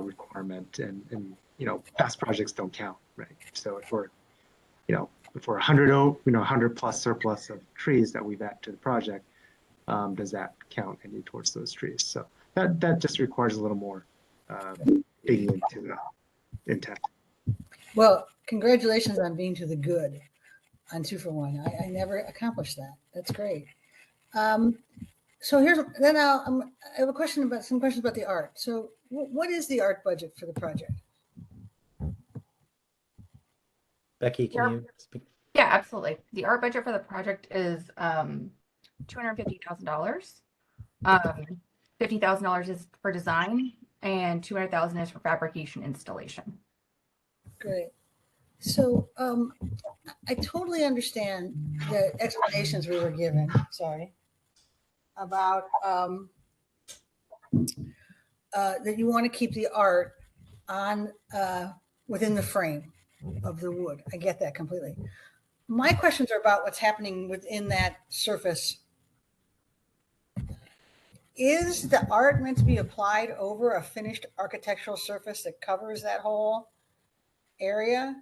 requirement, and past projects don't count, right? So if we're 100 plus surplus of trees that we've added to the project, does that count any towards those trees? So that just requires a little more digging into the intent. Well, congratulations on being to the good on 2-for-1. I never accomplished that. That's great. So I have some questions about the art. So what is the art budget for the project? Becky, can you speak? Yeah, absolutely. The art budget for the project is $250,000. $50,000 is for design, and $200,000 is for fabrication installation. Great. So I totally understand the explanations we were given, about that you want to keep the art on within the frame. of the wood. I get that completely. My questions are about what's happening within that surface. Is the art meant to be applied over a finished architectural surface that covers that whole area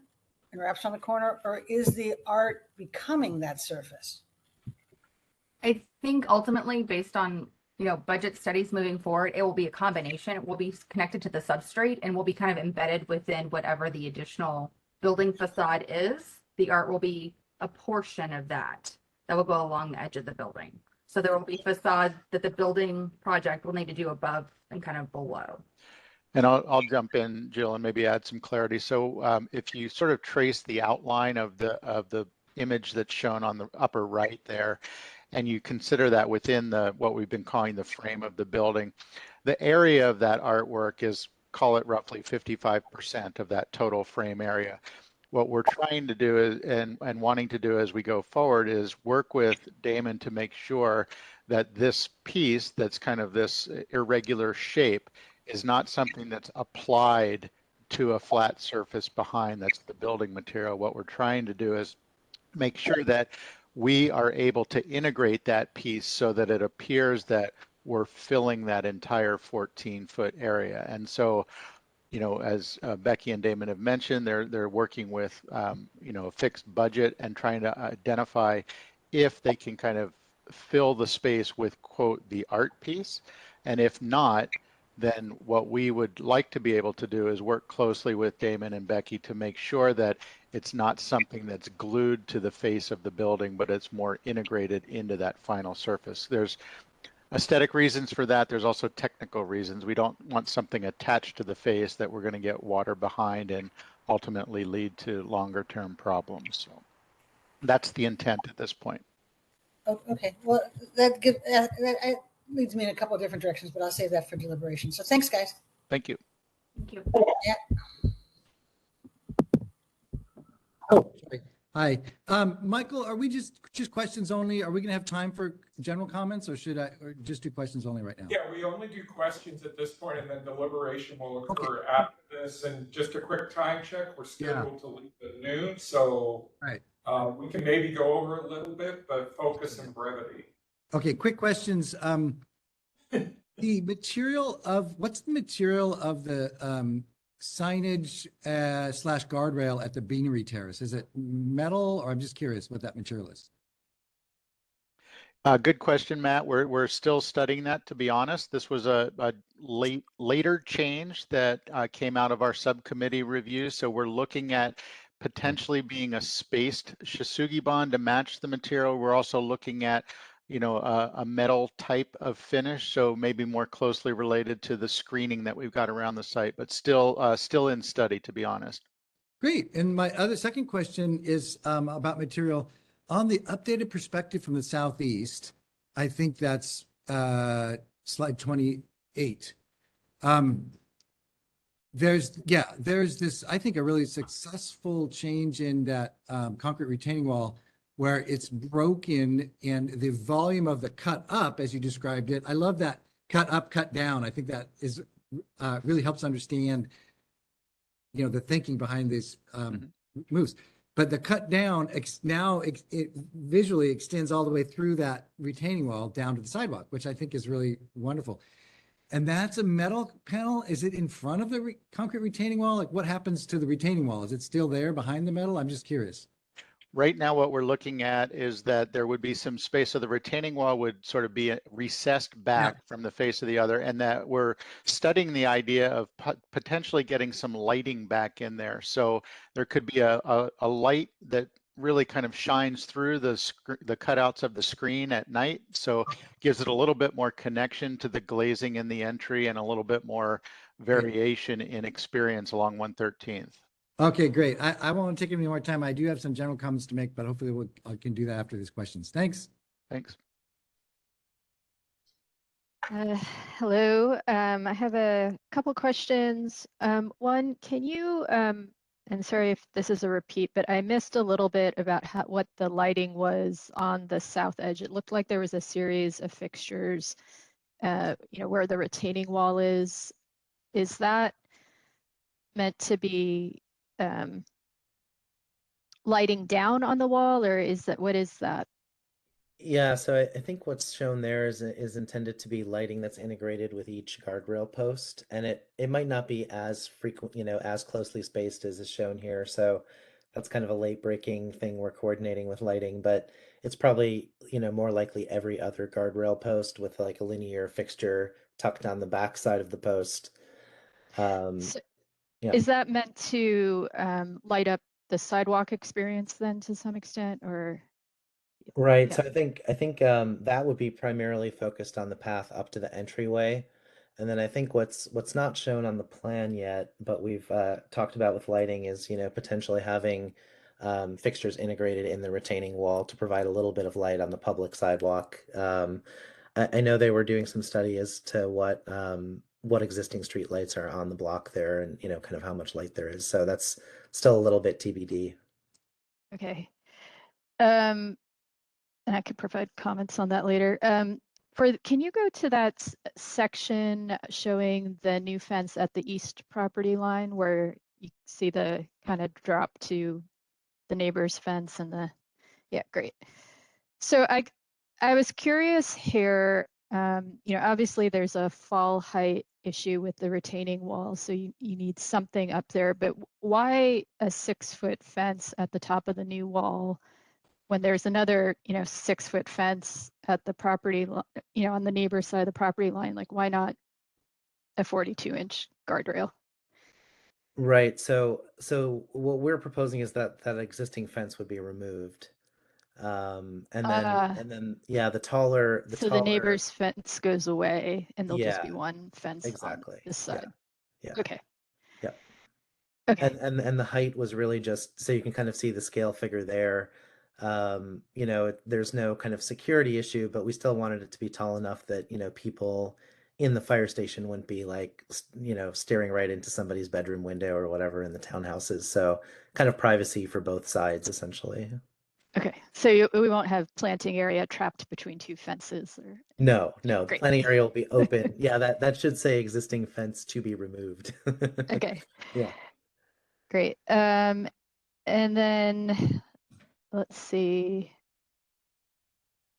and wraps on the corner, or is the art becoming that surface? I think ultimately, based on budget studies moving forward, it will be a combination. It will be connected to the substrate and will be kind of embedded within whatever the additional building facade is. The art will be a portion of that will go along the edge of the building. So there will be facade that the building project will need to do above and kind of below. And I'll jump in, Jill, and maybe add some clarity. So if you sort of trace the outline of the image that's shown on the upper right there, and you consider that within what we've been calling the frame of the building, the area of that artwork is, call it roughly 55% of that total frame area. What we're trying to do is, and wanting to do as we go forward, is work with Damon to make sure that this piece that's kind of this irregular shape is not something that's applied to a flat surface behind that's the building material. What we're trying to do is make sure that we are able to integrate that piece so that it appears that we're filling that entire 14-foot area. And so, as Becky and Damon have mentioned, they're working with, a fixed budget and trying to identify if they can kind of fill the space with, quote, the art piece. And if not, then what we would like to be able to do is work closely with Damon and Becky to make sure that it's not something that's glued to the face of the building, but it's more integrated into that final surface. There's aesthetic reasons for that. There's also technical reasons. We don't want something attached to the face that we're going to get water behind and ultimately lead to longer term problems. So that's the intent at this point. Okay, well, that leads me in a couple of different directions, but I'll save that for deliberation. So thanks, guys. Thank you. Thank you. Yeah. Oh, sorry. Hi, Michael, are we just questions only? Are we gonna have time for general comments, or should I just do questions only right now? Yeah, we only do questions at this point, and then deliberation will occur after this. And just a quick time check, we're scheduled to leave at noon, so we can maybe go over a little bit, but focus and brevity. Okay, quick questions. The material of, what's the material of the signage slash guardrail at the Beanery Terrace? Is it metal, or I'm just curious what that material is? Good question, Matt. We're still studying that, to be honest. This was a later change that came out of our subcommittee review. So we're looking at potentially being a spaced Shisugi bond to match the material. We're also looking at a metal type of finish, so maybe more closely related to the screening that we've got around the site, but still in study, to be honest. Great. And my second question is about material. On the updated perspective from the southeast, I think that's slide 28. There's this, I think, a really successful change in that concrete retaining wall, where it's broken and the volume of the cut up, as you described it. I love that cut up, cut down. I think that is really helps understand, the thinking behind these moves. But the cut down it visually extends all the way through that retaining wall down to the sidewalk, which I think is really wonderful. And that's a metal panel. Is it in front of the concrete retaining wall? Like, what happens to the retaining wall? Is it still there behind the metal? I'm just curious. Right now, what we're looking at is that there would be some space. So the retaining wall would sort of be recessed back from the face of the other, and that we're studying the idea of potentially getting some lighting back in there. So there could be a light that really kind of shines through the cutouts of the screen at night. So gives it a little bit more connection to the glazing in the entry and a little bit more variation in experience along 113th. Okay, great. I won't take any more time. I do have some general comments to make, but hopefully I can do that after these questions. Thanks. Thanks. Hello. I have a couple questions. One, can you, and sorry if this is a repeat, but I missed a little bit about what the lighting was on the south edge. It looked like there was a series of fixtures, where the retaining wall is. Is that meant to be lighting down on the wall, or is that, what is that? Yeah, so I think what's shown there is intended to be lighting that's integrated with each guardrail post, and it might not be as frequent, as closely spaced as is shown here. So that's kind of a late breaking thing we're coordinating with lighting, but it's probably, more likely every other guardrail post with like a linear fixture tucked on the back side of the post. So Yeah. is that meant to light up the sidewalk experience then to some extent, or? Right. Yeah. So I think that would be primarily focused on the path up to the entryway. And then I think what's not shown on the plan yet, but we've talked about with lighting is, potentially having fixtures integrated in the retaining wall to provide a little bit of light on the public sidewalk. I know they were doing some study as to what existing street lights are on the block there and, kind of how much light there is. So that's still a little bit TBD. Okay. And I could provide comments on that later. Can you go to that section showing the new fence at the east property line where you see the kind of drop to the neighbor's fence and yeah, great. So I was curious here, obviously there's a fall height issue with the retaining wall, so you need something up there, but why a 6-foot fence at the top of the new wall when there's another, 6-foot fence at the property, on the neighbor's side of the property line? Like, why not a 42-inch guardrail? Right. So what we're proposing is that that existing fence would be removed. And then yeah, the taller So the neighbor's fence goes away and there'll just be yeah, one fence exactly. on this side. Yeah. Okay. Yeah. Okay. And the height was really just so you can kind of see the scale figure there. There's no kind of security issue, but we still wanted it to be tall enough that, people in the fire station wouldn't be like, staring right into somebody's bedroom window or whatever in the townhouses. So kind of privacy for both sides, essentially. Okay. So we won't have planting area trapped between two fences or? No, the Great. planting area will be open. Yeah, that should say existing fence to be removed. Okay. Yeah. Great. And then let's see.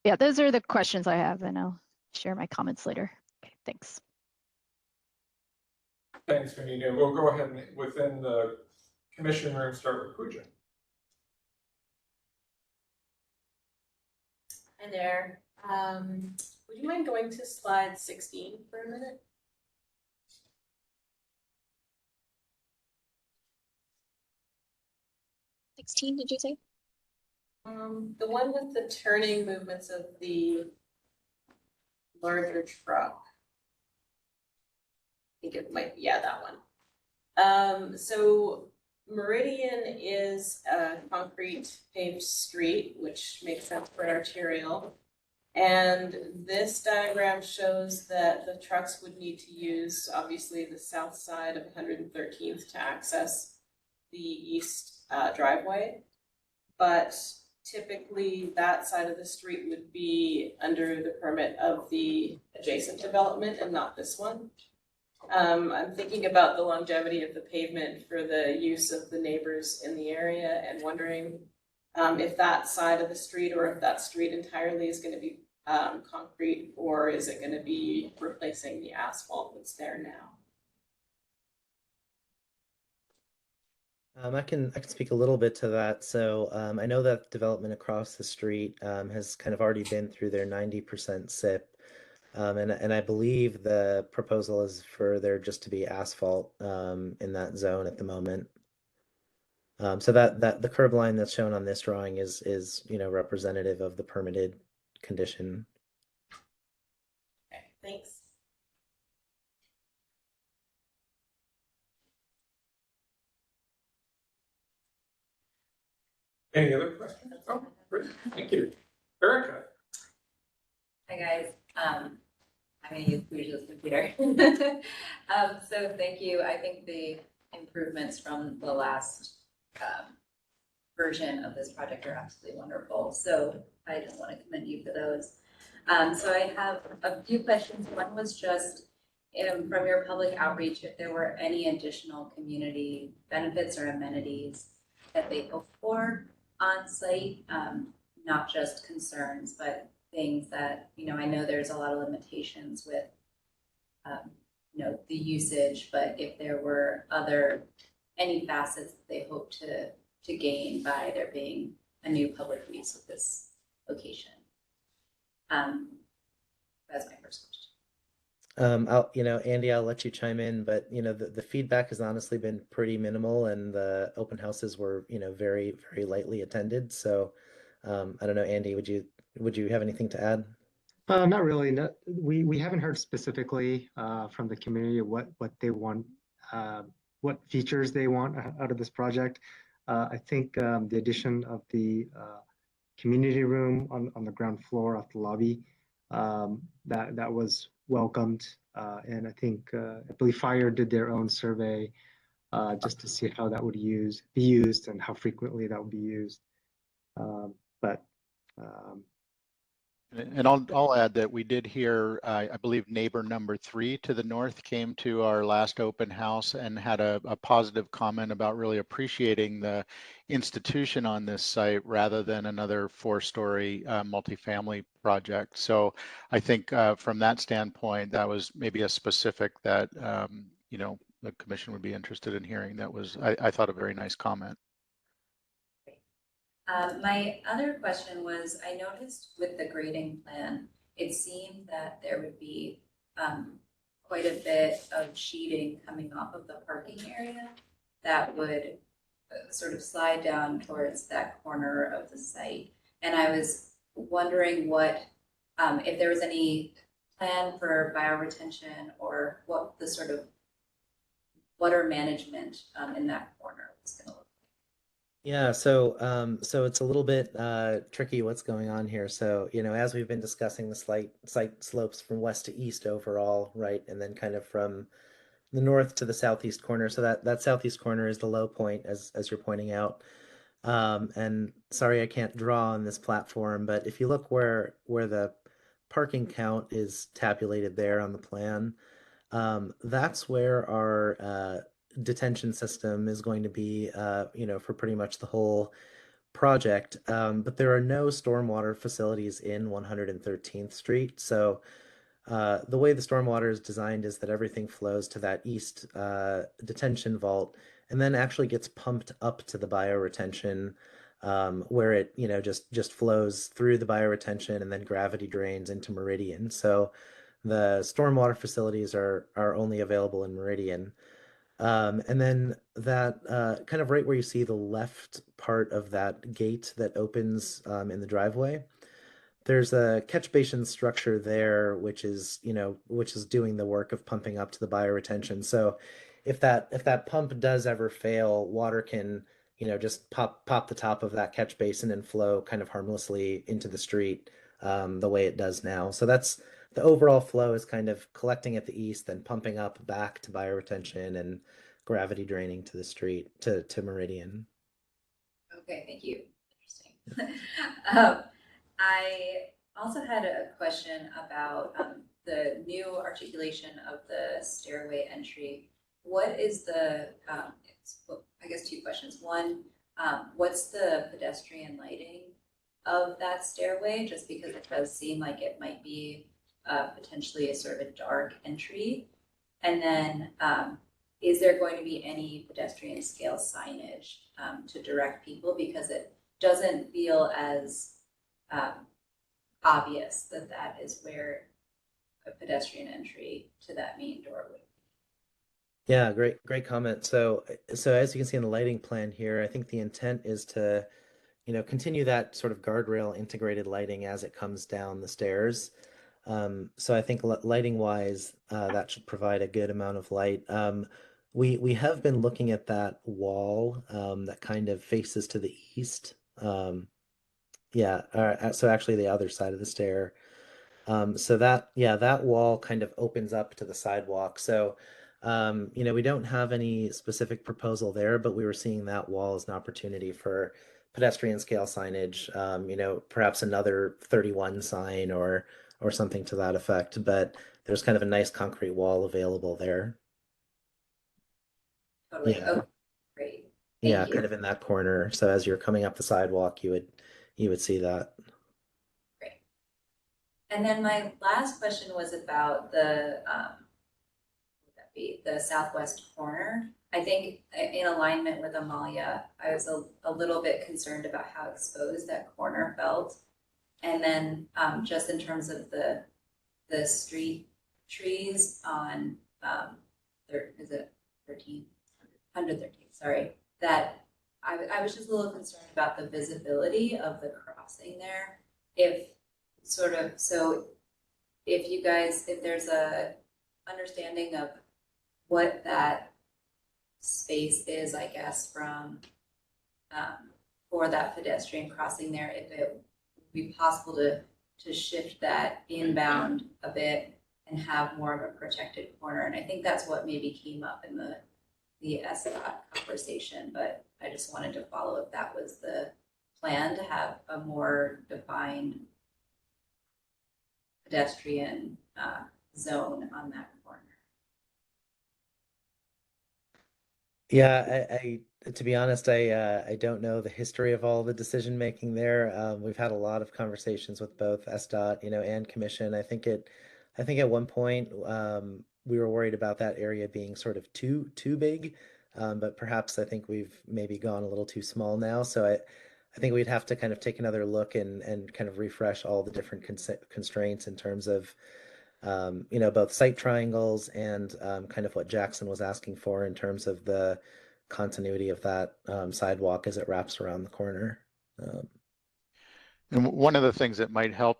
Yeah, those are the questions I have, and I'll share my comments later. Okay, thanks. Thanks, Vanita. We'll go ahead and within the commission room start with Pooja. Hi there. Would you mind going to slide 16 for a minute? Did you say? The one with the turning movements of the larger truck. I think it might, yeah, that one. So Meridian is a concrete paved street, which makes sense for arterial. And this diagram shows that the trucks would need to use, obviously, the south side of 113th to access the east driveway. But typically that side of the street would be under the permit of the adjacent development and not this one. I'm thinking about the longevity of the pavement for the use of the neighbors in the area and wondering if that side of the street or if that street entirely is going to be concrete, or is it going to be replacing the asphalt that's there now? I can speak a little bit to that. So I know that development across the street has kind of already been through their 90% SIP. And I believe the proposal is for there just to be asphalt in that zone at the moment. So that the curb line that's shown on this drawing is representative of the permitted condition. Okay, thanks. Any other questions? Oh, great. Thank you. Erica. Hi, guys. I'm going to use Pooja's computer. So thank you. I think the improvements from the last version of this project are absolutely wonderful. So I just want to commend you for those. So I have a few questions. One was just from your public outreach, if there were any additional community benefits or amenities that they hope for on site, not just concerns, but things that, I know there's a lot of limitations with, the usage, but if there were any facets that they hope to gain by there being a new public use of this location. That's my first question. Andy, I'll let you chime in, but the feedback has honestly been pretty minimal, and the open houses were very, very lightly attended. So I don't know, Andy, would you have anything to add? Not really. No, we haven't heard specifically from the community what they want, what features they want out of this project. I think the addition of the community room on the ground floor of the lobby, that was welcomed, and I think I believe Fire did their own survey just to see how that would be used and how frequently that would be used. And I'll add that we did hear, I believe neighbor number 3 to the north came to our last open house and had a positive comment about really appreciating the institution on this site rather than another 4-story multifamily project. So I think from that standpoint, that was maybe a specific that, the commission would be interested in hearing. That was, I thought, a very nice comment. My other question was, I noticed with the grading plan, it seemed that there would be quite a bit of sheeting coming off of the parking area that would sort of slide down towards that corner of the site. And I was wondering if there was any plan for bioretention or what the sort of water management in that corner was going to look like. Yeah, so it's a little bit tricky what's going on here. So, as we've been discussing, the site slopes from west to east overall, right? And then kind of from the north to the southeast corner. So that southeast corner is the low point, as you're pointing out. And sorry, I can't draw on this platform, but if you look where the parking count is tabulated there on the plan, that's where our detention system is going to be, for pretty much the whole project. But there are no stormwater facilities in 113th Street. So the way the stormwater is designed is that everything flows to that east detention vault and then actually gets pumped up to the bioretention, where it, just flows through the bioretention and then gravity drains into Meridian. So the stormwater facilities are only available in Meridian. And then that kind of right where you see the left part of that gate that opens in the driveway, there's a catch basin structure there, which is doing the work of pumping up to the bioretention. So if that pump does ever fail, water can, just pop the top of that catch basin and flow kind of harmlessly into the street the way it does now. So that's the overall flow is kind of collecting at the east, then pumping up back to bioretention and gravity draining to the street to Meridian. Okay, thank you. Interesting. I also had a question about the new articulation of the stairway entry. What is I guess 2 questions. One, what's the pedestrian lighting of that stairway? Just because it does seem like it might be potentially a sort of a dark entry. And then is there going to be any pedestrian scale signage to direct people? Because it doesn't feel as obvious that is where a pedestrian entry to that main door would be. Yeah, great comment. So as you can see in the lighting plan here, I think the intent is to, continue that sort of guardrail integrated lighting as it comes down the stairs. So I think lighting wise, that should provide a good amount of light. We have been looking at that wall that kind of faces to the east. So actually the other side of the stair. So that wall kind of opens up to the sidewalk. So, we don't have any specific proposal there, but we were seeing that wall as an opportunity for pedestrian scale signage, perhaps another 31 sign or something to that effect. But there's kind of a nice concrete wall available there. Totally. Yeah. Oh, great. Yeah, you. kind of in that corner. So as you're coming up the sidewalk, you would see that. Great. And then my last question was about the what would that be, the southwest corner. I think in alignment with Amalia, I was a little bit concerned about how exposed that corner felt. And then just in terms of the street trees on is it 113, sorry, that I was just a little concerned about the visibility of the crossing there. If sort of, so if you guys, if there's a understanding of what that space is, I guess, from for that pedestrian crossing there, if it would be possible to shift that inbound a bit and have more of a protected corner. And I think that's what maybe came up in the SDOT conversation, but I just wanted to follow if that was the plan, to have a more defined pedestrian zone on that corner. Yeah, I to be honest, I don't know the history of all the decision making there. We've had a lot of conversations with both SDOT, and Commission. I think at one point we were worried about that area being sort of too big, but perhaps I think we've maybe gone a little too small now. So I think we'd have to kind of take another look and kind of refresh all the different constraints in terms of both site triangles and kind of what Jackson was asking for in terms of the continuity of that sidewalk as it wraps around the corner. And one of the things that might help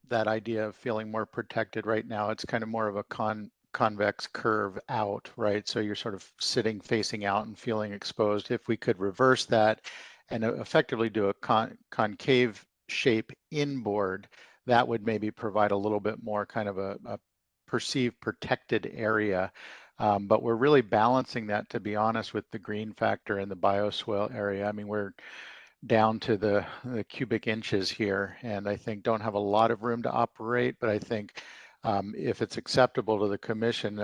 that idea of feeling more protected right now, it's kind of more of a convex curve out, right? So you're sort of sitting facing out and feeling exposed. If we could reverse that and effectively do a concave shape inboard, that would maybe provide a little bit more kind of a perceived protected area. But we're really balancing that, to be honest, with the green factor and the bioswale area. I mean, we're down to the cubic inches here, and I think don't have a lot of room to operate, but I think if it's acceptable to the commission,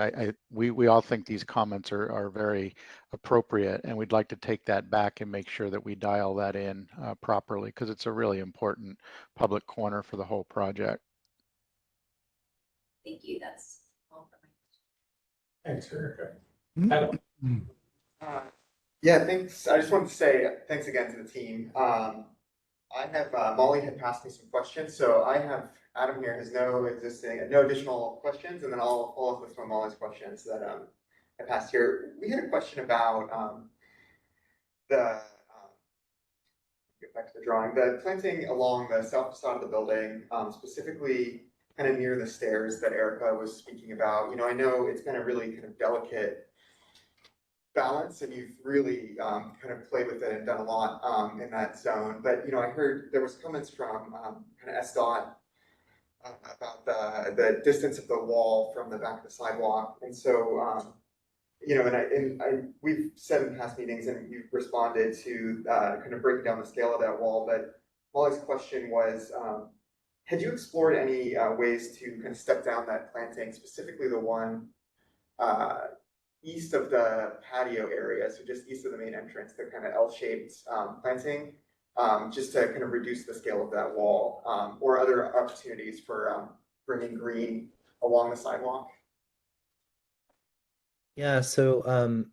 we all think these comments are very appropriate, and we'd like to take that back and make sure that we dial that in properly, because it's a really important public corner for the whole project. Thank you. That's all for my Thanks, Erica. Adam? Yeah, thanks. I just wanted to say thanks again to the team. I have Molly had passed me some questions, so I have Adam here has no additional questions, and then I'll follow up with some of Molly's questions that I passed here. We had a question about get back to the drawing, the planting along the south facade of the building, specifically kind of near the stairs that Erica was speaking about. I know it's been a really kind of delicate balance, and you've really kind of played with it and done a lot in that zone. But I heard there was comments from kind of SDOT about the distance of the wall from the back of the sidewalk, and so we've said in past meetings, and you've responded to kind of breaking down the scale of that wall. But Molly's question was, had you explored any ways to kind of step down that planting, specifically the one east of the patio area, so just east of the main entrance, the kind of L-shaped planting, just to kind of reduce the scale of that wall, or other opportunities for bringing green along the sidewalk? Yeah, so a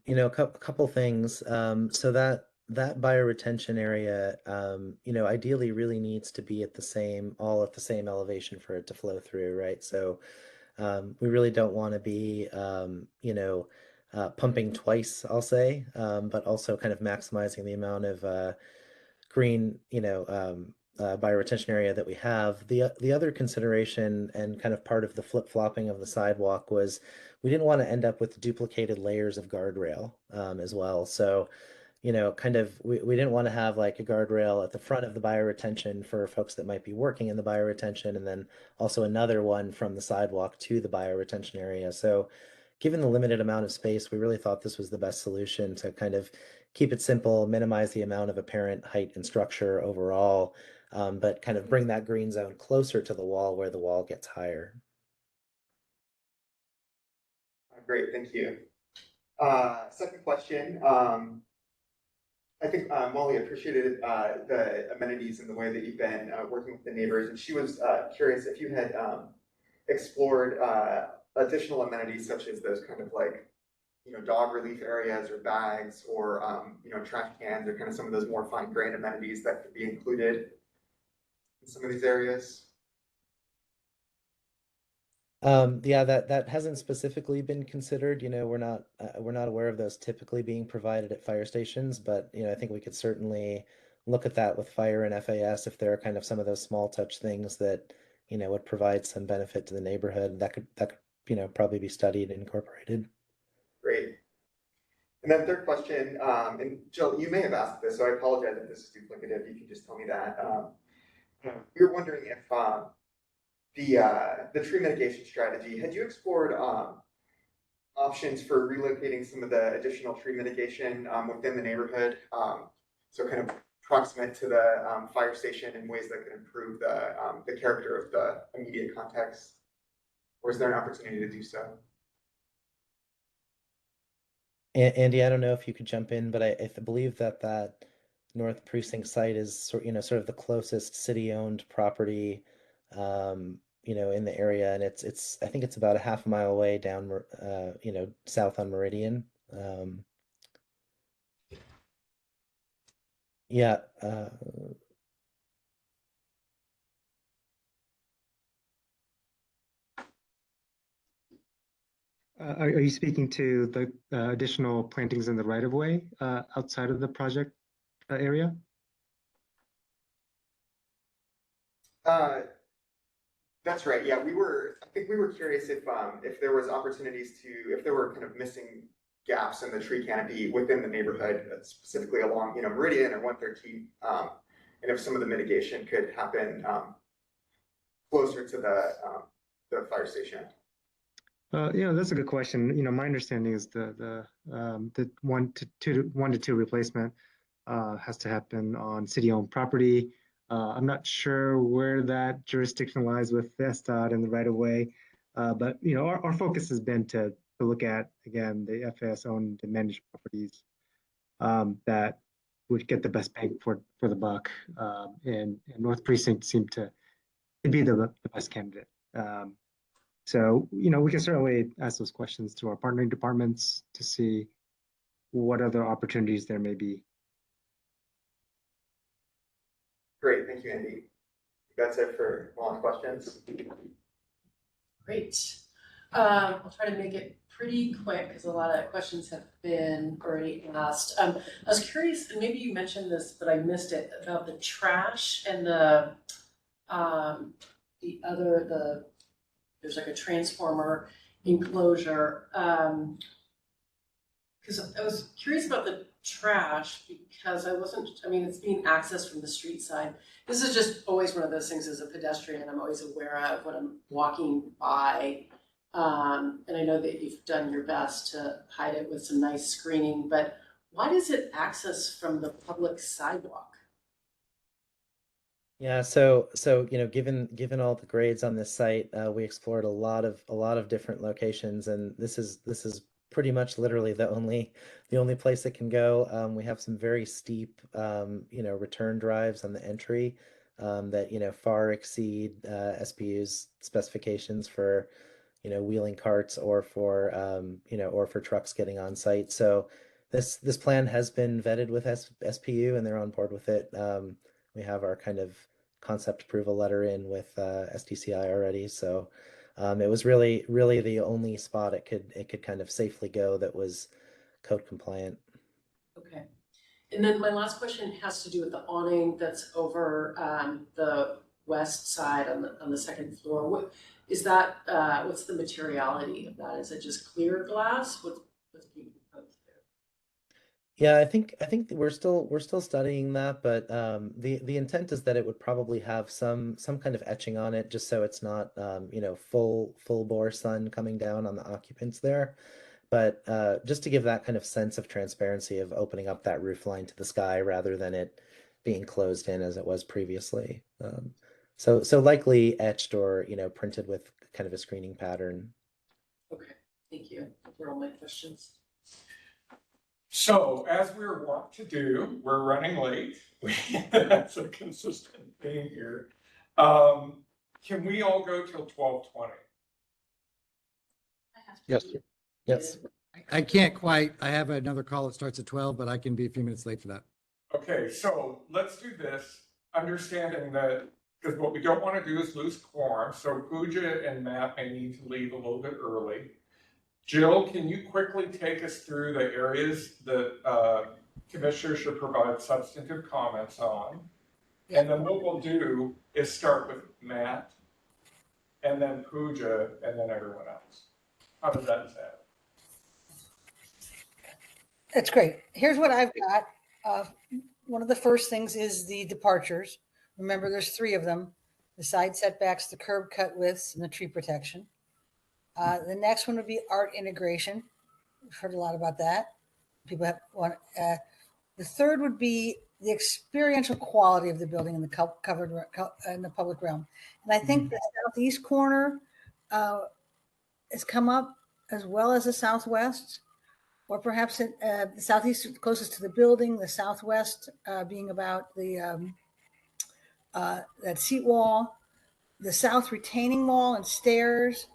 couple things. So that bioretention area, ideally really needs to be all at the same elevation for it to flow through, right? So we really don't want to be, pumping twice, I'll say, but also kind of maximizing the amount of green, bioretention area that we have. The other consideration and kind of part of the flip-flopping of the sidewalk was we didn't want to end up with duplicated layers of guardrail as well. So, kind of we didn't want to have like a guardrail at the front of the bioretention for folks that might be working in the bioretention, and then also another one from the sidewalk to the bioretention area. So given the limited amount of space, we really thought this was the best solution to kind of keep it simple, minimize the amount of apparent height and structure overall, but kind of bring that green zone closer to the wall where the wall gets higher. Great, thank you. Second question. I think Molly appreciated the amenities and the way that you've been working with the neighbors, and she was curious if you had explored additional amenities such as those kind of like, dog relief areas or bags or, trash cans or kind of some of those more fine-grained amenities that could be included in some of these areas. Yeah, that hasn't specifically been considered. We're not aware of those typically being provided at fire stations, but I think we could certainly look at that with fire and FAS if there are kind of some of those small touch things that would provide some benefit to the neighborhood. That could probably be studied and incorporated. Great. And then third question, and Jill, you may have asked this, so I apologize if this is duplicative. You can just tell me that. We were wondering if the tree mitigation strategy, had you explored options for relocating some of the additional tree mitigation within the neighborhood, so kind of proximate to the fire station in ways that could improve the character of the immediate context? Or is there an opportunity to do so? Andy, I don't know if you could jump in, but I believe that North Precinct site is sort of the closest city-owned property, in the area, and I think it's about a half mile away down, south on Meridian. Yeah. Are you speaking to the additional plantings in the right of way outside of the project area? That's right. Yeah, I think we were curious if there was opportunities if there were kind of missing gaps in the tree canopy within the neighborhood, specifically along, Meridian or 113, and if some of the mitigation could happen closer to the fire station. That's a good question. My understanding is the 1 to 2 replacement has to happen on city-owned property. I'm not sure where that jurisdiction lies with FSDOT and the right of way, but our focus has been to look at, again, the FAS-owned and managed properties that would get the best bang for the buck, and North Precinct seemed to be the best candidate. So we can certainly ask those questions to our partnering departments to see what other opportunities there may be. Great, thank you, Andy. That's it for all questions. Great. I'll try to make it pretty quick because a lot of questions have been already asked. I was curious, and maybe you mentioned this, but I missed it, about the trash and there's like a transformer enclosure. Because I was curious about the trash because it's being accessed from the street side. This is just always one of those things as a pedestrian I'm always aware of when I'm walking by. And I know that you've done your best to hide it with some nice screening, but why does it access from the public sidewalk? Yeah, so given all the grades on this site, we explored a lot of different locations, and this is pretty much literally the only place it can go. We have some very steep return drives on the entry that far exceed SPU's specifications for wheeling carts or for trucks getting on site. So this plan has been vetted with SPU and they're on board with it. We have our kind of concept approval letter in with SDCI already. So it was really the only spot it could kind of safely go that was code compliant. Okay. And then my last question has to do with the awning that's over the west side on the second floor. What is that? What's the materiality of that? Is it just clear glass? What's being proposed there? Yeah, I think we're still studying that, but the intent is that it would probably have some kind of etching on it, just so it's not full bore sun coming down on the occupants there. But just to give that kind of sense of transparency of opening up that roof line to the sky rather than it being closed in as it was previously. So likely etched or printed with kind of a screening pattern. Okay, thank you. Those are all my questions. So as we're wont to do, we're running late. That's a consistent theme here. Can we all go till 12:20? Yes. Yes. I can't quite. I have another call that starts at 12, but I can be a few minutes late for that. Okay, so let's do this, understanding that, because what we don't want to do is lose quorum, so Pooja and Matt may need to leave a little bit early. Jill, can you quickly take us through the areas that commissioners should provide substantive comments on? And then what we'll do is start with Matt, and then Pooja, and then everyone else. How does that sound? That's great. Here's what I've got. One of the first things is the departures. Remember, there's 3 of them: the side setbacks, the curb cut widths, and the tree protection. The next one would be art integration. We've heard a lot about that. People have one. The third would be the experiential quality of the building in the covered in the public realm. And I think the southeast corner has come up as well as the southwest, or perhaps the southeast closest to the building, the southwest being about the that seat wall, the south retaining wall and stairs,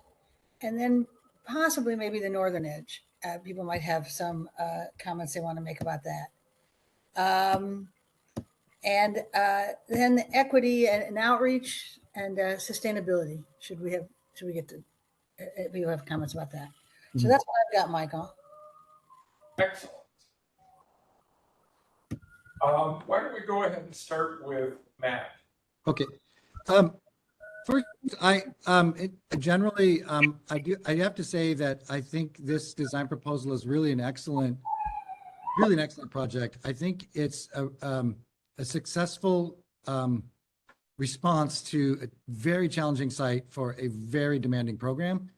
and then possibly maybe the northern edge. People might have some comments they want to make about that. And then the equity and outreach and sustainability. Should we get to? People have comments about that. So that's what I've got, Michael. Excellent. Why don't we go ahead and start with Matt? Okay. First, I have to say that I think this design proposal is really an excellent project. I think it's a successful response to a very challenging site for a very demanding program.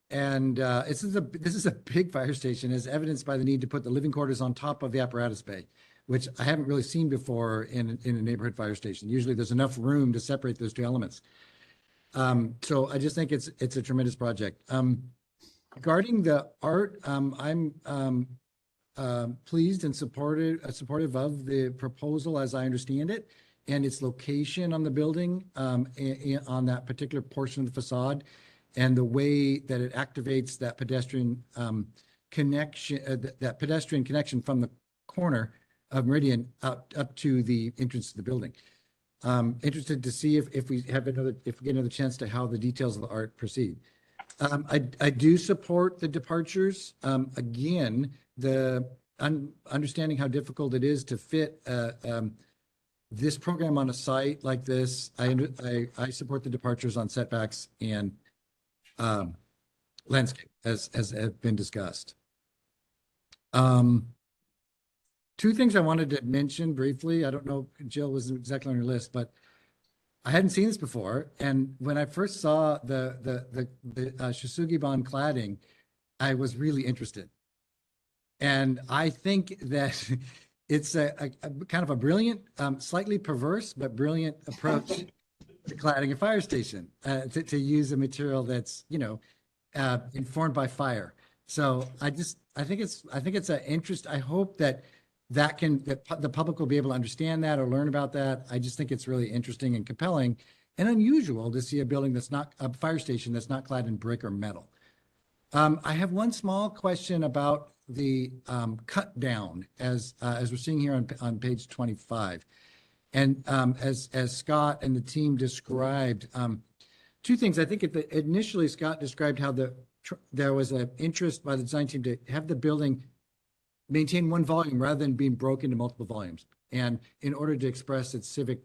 And this is a big fire station, as evidenced by the need to put the living quarters on top of the apparatus bay, which I haven't really seen before in a neighborhood fire station. Usually there's enough room to separate those 2 elements. So I just think it's a tremendous project. Regarding the art, I'm pleased and supportive of the proposal as I understand it, and its location on the building, on that particular portion of the facade, and the way that it activates that pedestrian connection from the corner of Meridian up to the entrance to the building. Interested to see if we get another chance to how the details of the art proceed. I do support the departures. Again, understanding how difficult it is to fit this program on a site like this. I support the departures on setbacks and landscape as have been discussed. 2 things I wanted to mention briefly. I don't know, Jill was exactly on your list, but I hadn't seen this before. And when I first saw the Shisugiban cladding, I was really interested. And I think that it's a kind of a brilliant, slightly perverse, but brilliant approach to cladding a fire station, to use a material that's, informed by fire. So I think it's an interest. I hope that the public will be able to understand that or learn about that. I just think it's really interesting and compelling and unusual to see a building that's not a fire station that's not clad in brick or metal. I have one small question about the cut down as we're seeing here on page 25. And as Scott and the team described, 2 things. I think initially Scott described how there was an interest by the design team to have the building maintain 1 volume rather than being broken into multiple volumes, and in order to express its civic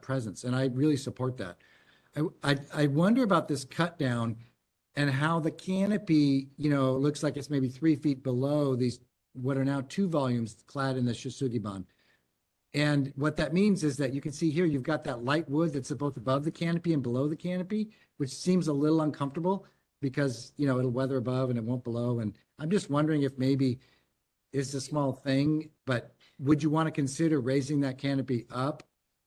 presence. And I really support that. I wonder about this cut down and how the canopy, looks like it's maybe 3 feet below these, what are now 2 volumes clad in the Shisugiban. And what that means is that you can see here, you've got that light wood that's both above the canopy and below the canopy, which seems a little uncomfortable because, it'll weather above and it won't below. And I'm just wondering if maybe it's a small thing, but would you want to consider raising that canopy up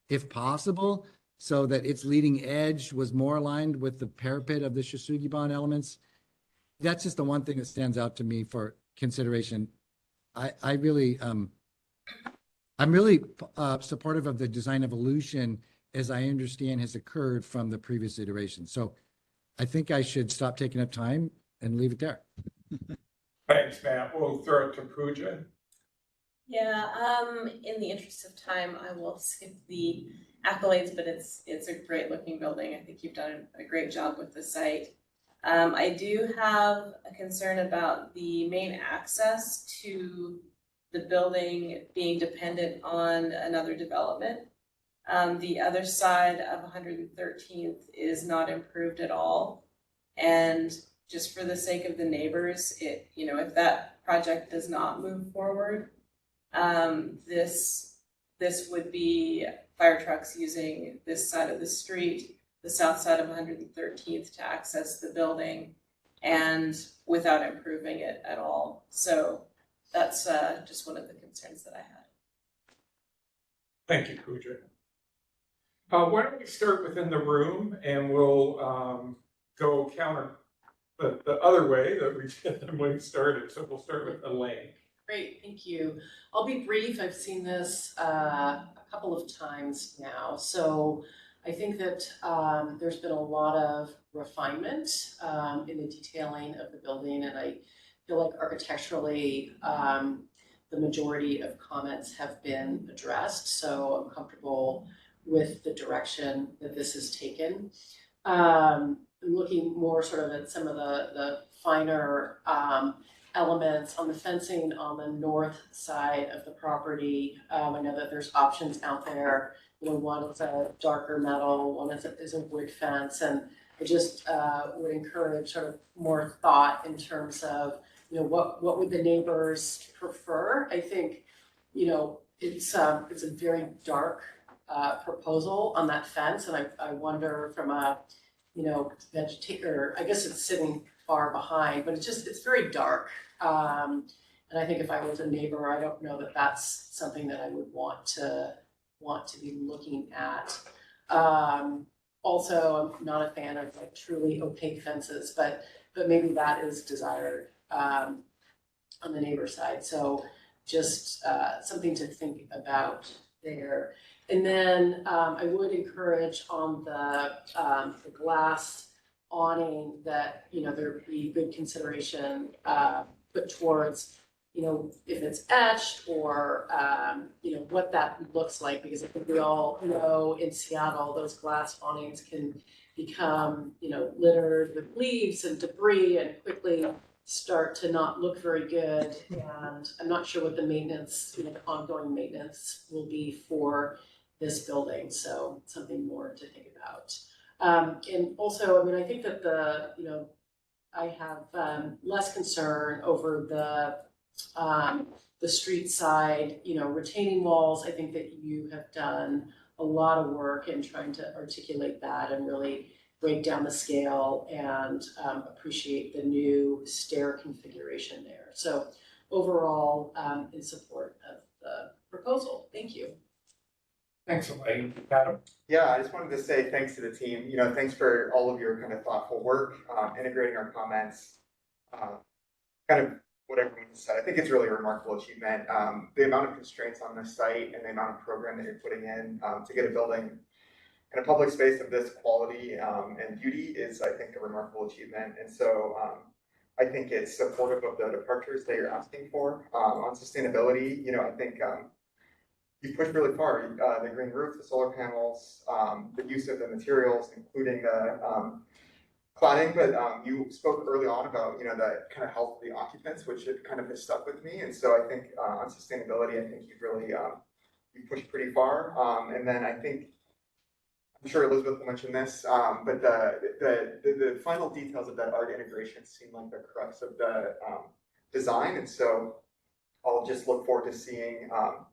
if possible, so that its leading edge was more aligned with the parapet of the Shisugiban elements? That's just the one thing that stands out to me for consideration. I really, I'm really supportive of the design evolution, as I understand has occurred from the previous iteration. So I think I should stop taking up time and leave it there. Thanks, Matt. We'll throw it to Pooja. Yeah, in the interest of time, I will skip the accolades, but it's a great looking building. I think you've done a great job with the site. I do have a concern about the main access to the building being dependent on another development. The other side of 113th is not improved at all. And just for the sake of the neighbors, if that project does not move forward, this would be fire trucks using this side of the street, the south side of 113th, to access the building, and without improving it at all. So that's just one of the concerns that I had. Thank you, Pooja. Why don't we start within the room, and we'll go counter the other way that we did when we started. So we'll start with Elaine. Great, thank you. I'll be brief. I've seen this a couple of times now. So I think that there's been a lot of refinement in the detailing of the building, and I feel like architecturally the majority of comments have been addressed. So I'm comfortable with the direction that this has taken. I'm looking more sort of at some of the finer elements on the fencing on the north side of the property. I know that there's options out there. One is a darker metal, one is a wood fence, and I just would encourage sort of more thought in terms of what would the neighbors prefer. I think it's a very dark proposal on that fence, and I wonder from a vegetator, I guess it's sitting far behind, but it's very dark. And I think if I was a neighbor, I don't know that that's something that I would want to be looking at. Also, I'm not a fan of truly opaque fences, but maybe that is desired on the neighbor side. So just something to think about there. And then I would encourage on the glass awning that there be good consideration put towards if it's etched or what that looks like, because I think we all know in Seattle those glass awnings can become littered with leaves and debris and quickly start to not look very good. And I'm not sure what the maintenance, ongoing maintenance will be for this building. So something more to think about. And also, I think that I have less concern over the street side, retaining walls. I think that you have done a lot of work in trying to articulate that and really break down the scale and appreciate the new stair configuration there. So overall, in support of the proposal. Thank you. Thanks, Elaine. Adam? Yeah, I just wanted to say thanks to the team. Thanks for all of your kind of thoughtful work, integrating our comments, kind of what everyone said. I think it's really a remarkable achievement. The amount of constraints on this site and the amount of program that you're putting in to get a building in a public space of this quality and beauty is, I think, a remarkable achievement. And so I think it's supportive of the departures that you're asking for. On sustainability, I think you've pushed really far. The green roof, the solar panels, the use of the materials, including the cladding, but you spoke early on about the kind of health of the occupants, which it kind of has stuck with me. And so I think on sustainability, I think you've really you pushed pretty far. And then I think I'm sure Elizabeth will mention this, but the final details of that art integration seem like the crux of the design, and so I'll just look forward to seeing how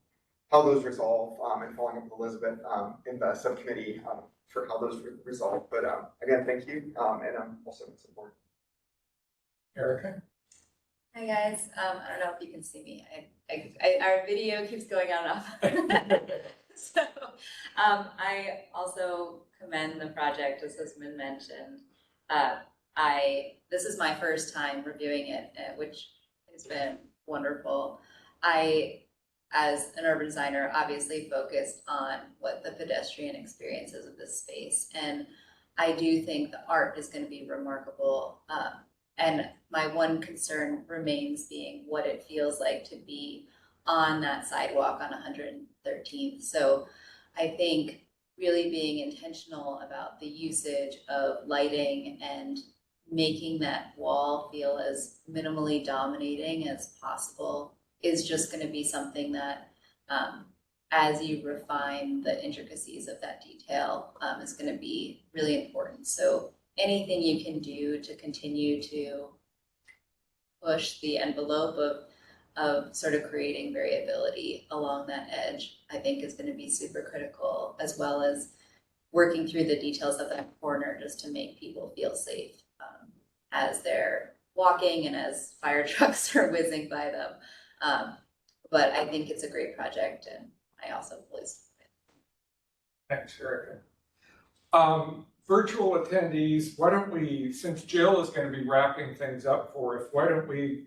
those resolve and following up with Elizabeth in the subcommittee for how those resolve. But again, thank you, and I'm also in support. Erica? Hi guys, I don't know if you can see me. Our video keeps going on and off. So I also commend the project, as has been mentioned. This is my first time reviewing it, which has been wonderful. I, as an urban designer, obviously focused on what the pedestrian experience is of this space. And I do think the art is going to be remarkable. And my one concern remains being what it feels like to be on that sidewalk on 113th. So I think really being intentional about the usage of lighting and making that wall feel as minimally dominating as possible is just going to be something that, as you refine the intricacies of that detail, is going to be really important. So anything you can do to continue to push the envelope of sort of creating variability along that edge, I think is going to be super critical, as well as working through the details of that corner just to make people feel safe as they're walking and as fire trucks are whizzing by them. But I think it's a great project, and I also fully support it. Thanks, Erica. Virtual attendees, why don't we, since Jill is going to be wrapping things up for us, why don't we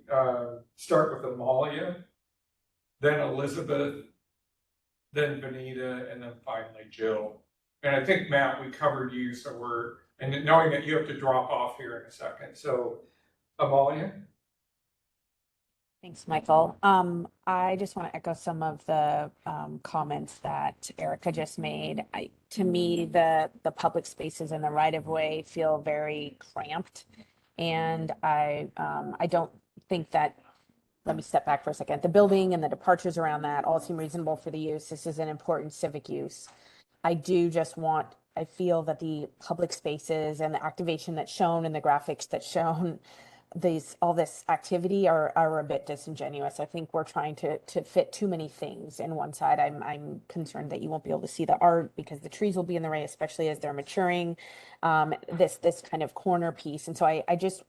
start with Amalia, then Elizabeth, then Benita, and then finally Jill. And I think, Matt, we covered you, so and knowing that you have to drop off here in a second. So, Amalia? Thanks, Michael. I just want to echo some of the comments that Erica just made. To me, the public spaces and the right of way feel very cramped, and I don't think that. Let me step back for a second. The building and the departures around that all seem reasonable for the use. This is an important civic use. I feel that the public spaces and the activation that's shown and the graphics that's shown, all this activity are a bit disingenuous. I think we're trying to fit too many things in one side. I'm concerned that you won't be able to see the art because the trees will be in the way, especially as they're maturing. This kind of corner piece, and so I just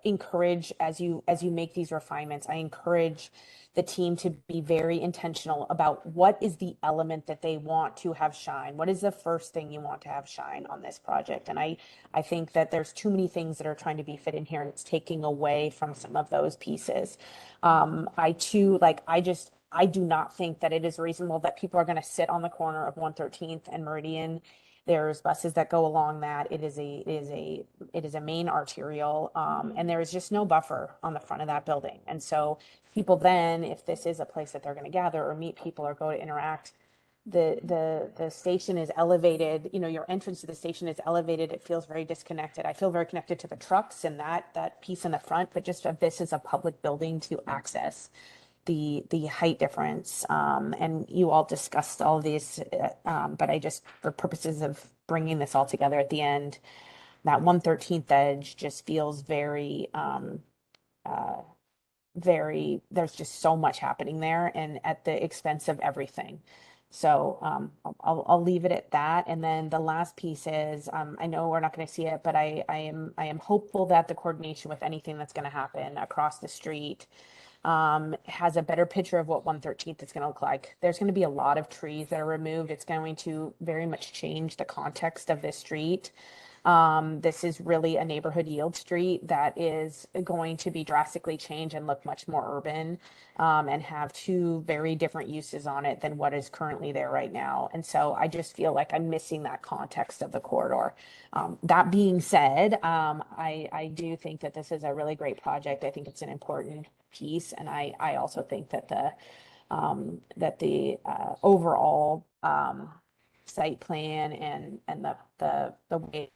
encourage, as you make these refinements, I encourage the team to be very intentional about what is the element that they want to have shine. What is the first thing you want to have shine on this project? And I think that there's too many things that are trying to be fit in here, and it's taking away from some of those pieces. I do not think that it is reasonable that people are going to sit on the corner of 113th and Meridian. There's buses that go along that. It is a main arterial, and there is just no buffer on the front of that building. And so people then, if this is a place that they're going to gather or meet people or go to interact, the station is elevated. Your entrance to the station is elevated. It feels very disconnected. I feel very connected to the trucks and that piece in the front, but just this is a public building to access the height difference, and you all discussed all of these, but I just, for purposes of bringing this all together at the end, that 113th edge just feels very, there's just so much happening there and at the expense of everything. So I'll leave it at that. And then the last piece is, I know we're not going to see it, but I am hopeful that the coordination with anything that's going to happen across the street has a better picture of what 113th is going to look like. There's going to be a lot of trees that are removed. It's going to very much change the context of this street. This is really a neighborhood yield street that is going to be drastically changed and look much more urban, and have two very different uses on it than what is currently there right now. And so I just feel like I'm missing that context of the corridor. That being said, I do think that this is a really great project. I think it's an important piece, and I also think that the overall site plan and the way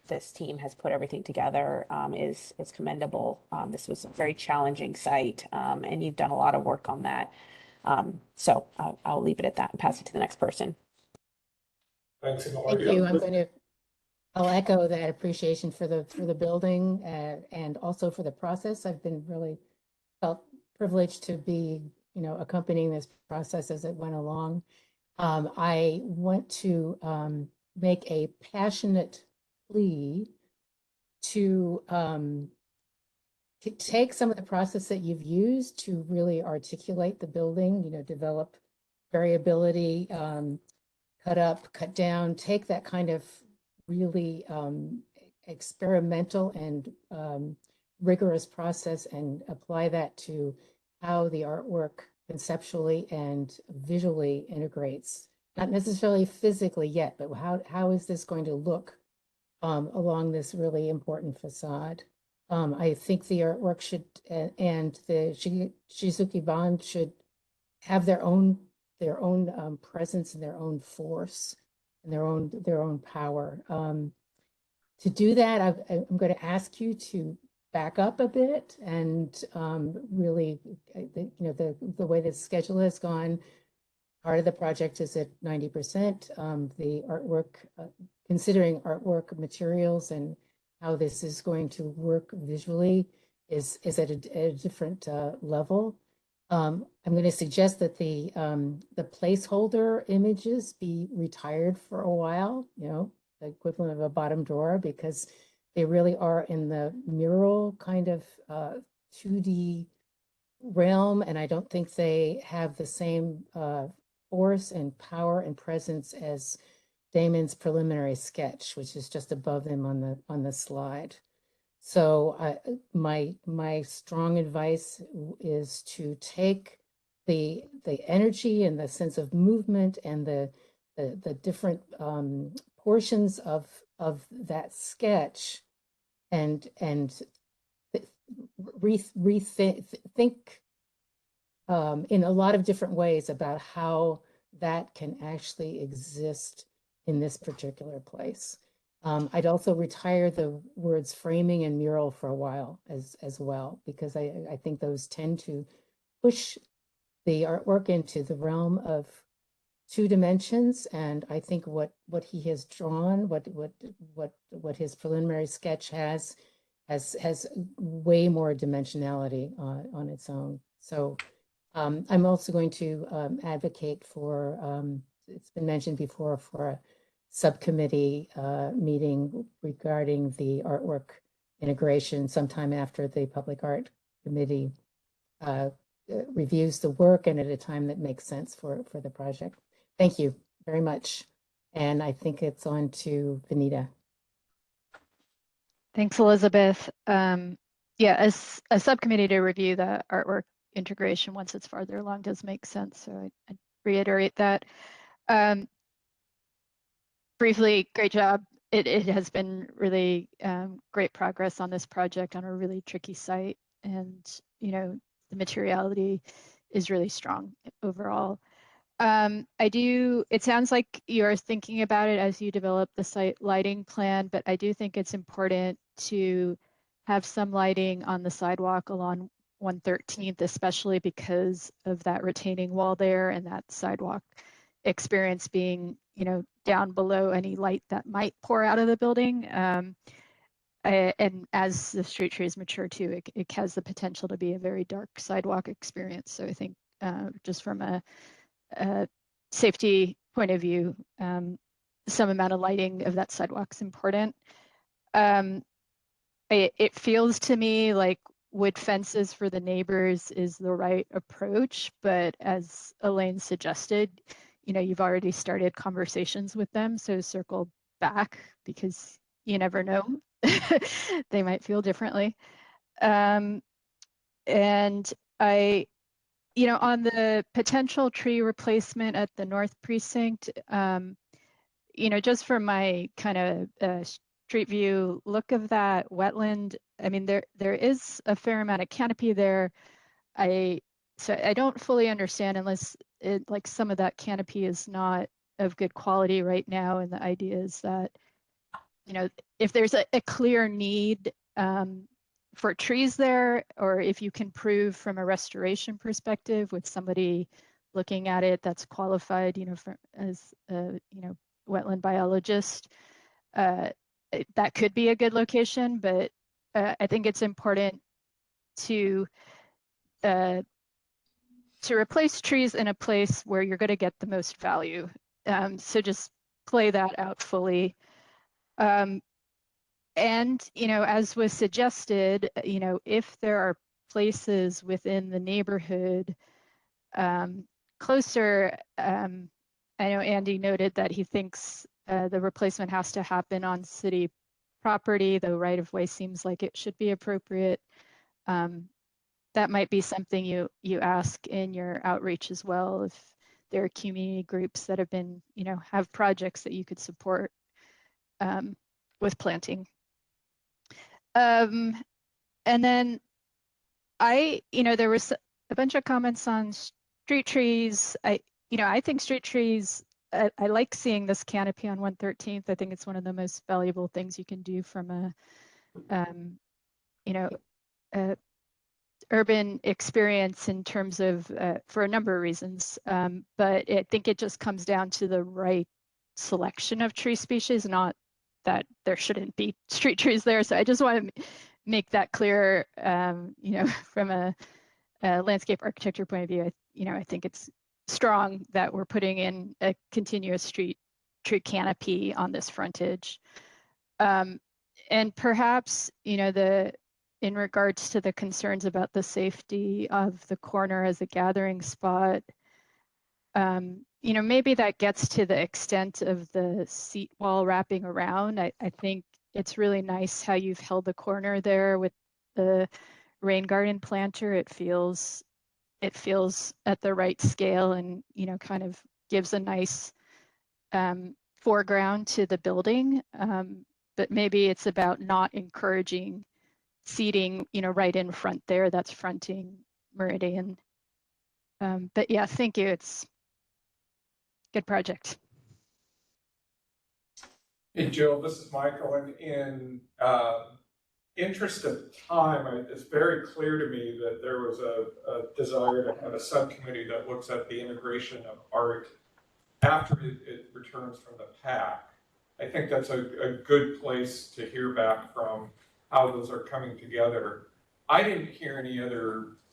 this team has put everything together is commendable. This was a very challenging site, and you've done a lot of work on that. So I'll leave it at that and pass it to the next person. Thanks, Thank you. I'll echo that appreciation for the building and also for the process. I've been really felt privileged to be, accompanying this process as it went along. I want to make a passionate plea to take some of the process that you've used to really articulate the building, develop variability, cut up, cut down, take that kind of really experimental and rigorous process and apply that to how the artwork conceptually and visually integrates, not necessarily physically yet, but how is this going to look along this really important facade? I think the artwork should and the Shizuki Bond should have their own presence and their own force and their own power. To do that, I'm going to ask you to back up a bit and really, the way the schedule has gone, part of the project is at 90%. The artwork, considering artwork materials and how this is going to work visually is at a different level. I'm going to suggest that the placeholder images be retired for a while, the equivalent of a bottom drawer, because they really are in the mural kind of 2D realm, and I don't think they have the same force and power and presence as Damon's preliminary sketch, which is just above them on the slide. So my strong advice is to take the energy and the sense of movement and the different portions of that sketch and think in a lot of different ways about how that can actually exist in this particular place. I'd also retire the words framing and mural for a while as well, because I think those tend to push the artwork into the realm of 2 dimensions. And I think what he has drawn, what his preliminary sketch has way more dimensionality on its own. So I'm also going to advocate for, it's been mentioned before, for a subcommittee meeting regarding the artwork integration sometime after the Public Art Committee reviews the work and at a time that makes sense for the project. Thank you very much. And I think it's on to Vanita. Thanks, Elizabeth. Yeah, as a subcommittee to review the artwork integration once it's farther along does make sense. So I reiterate that. Briefly, great job. It has been really great progress on this project on a really tricky site, and the materiality is really strong overall. It sounds like you're thinking about it as you develop the site lighting plan, but I do think it's important to have some lighting on the sidewalk along 113th, especially because of that retaining wall there and that sidewalk experience being, down below any light that might pour out of the building. And as the street trees mature too, it has the potential to be a very dark sidewalk experience. So I think just from a safety point of view, some amount of lighting of that sidewalk is important. It feels to me like wood fences for the neighbors is the right approach, but as Elaine suggested, you've already started conversations with them, so circle back because you never know. They might feel differently. And on the potential tree replacement at the North Precinct, just from my kind of street view look of that wetland, I mean, there is a fair amount of canopy there. So I don't fully understand unless like some of that canopy is not of good quality right now. And the idea is that, if there's a clear need for trees there, or if you can prove from a restoration perspective with somebody looking at it that's qualified, as a, wetland biologist, that could be a good location. But I think it's important to replace trees in a place where you're going to get the most value. So just play that out fully. And, as was suggested, if there are places within the neighborhood closer, I know Andy noted that he thinks the replacement has to happen on city property, though right of way seems like it should be appropriate. that might be something you ask in your outreach as well, if there are community groups that have been, have projects that you could support with planting. And then there was a bunch of comments on street trees. I think street trees, I like seeing this canopy on 113th. I think it's one of the most valuable things you can do from a urban experience in terms of, for a number of reasons. But I think it just comes down to the right selection of tree species, not that there shouldn't be street trees there. So I just want to make that clear, from a landscape architecture point of view. I think it's strong that we're putting in a continuous street tree canopy on this frontage. And perhaps, in regards to the concerns about the safety of the corner as a gathering spot, maybe that gets to the extent of the seat wall wrapping around. I think it's really nice how you've held the corner there with the rain garden planter. It feels at the right scale and, kind of gives a nice foreground to the building. But maybe it's about not encouraging seating, right in front there that's fronting Meridian. But yeah, thank you. It's a good project. Hey, Jill, this is Michael. And in interest of time, it's very clear to me that there was a desire to have a subcommittee that looks at the integration of art after it returns from the PAC. I think that's a good place to hear back from how those are coming together. I didn't hear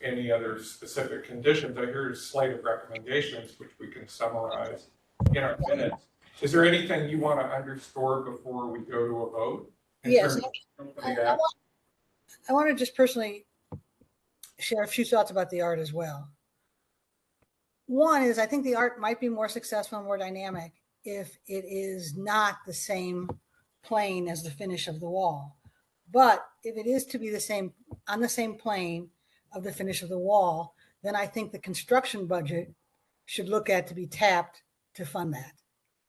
any other specific conditions. I heard a slate of recommendations, which we can summarize in our minutes. Is there anything you want to underscore before we go to a vote? Yes, I want to just personally share a few thoughts about the art as well. One is, I think the art might be more successful and more dynamic if it is not the same plane as the finish of the wall. But if it is to be on the same plane of the finish of the wall, then I think the construction budget should look at to be tapped to fund that.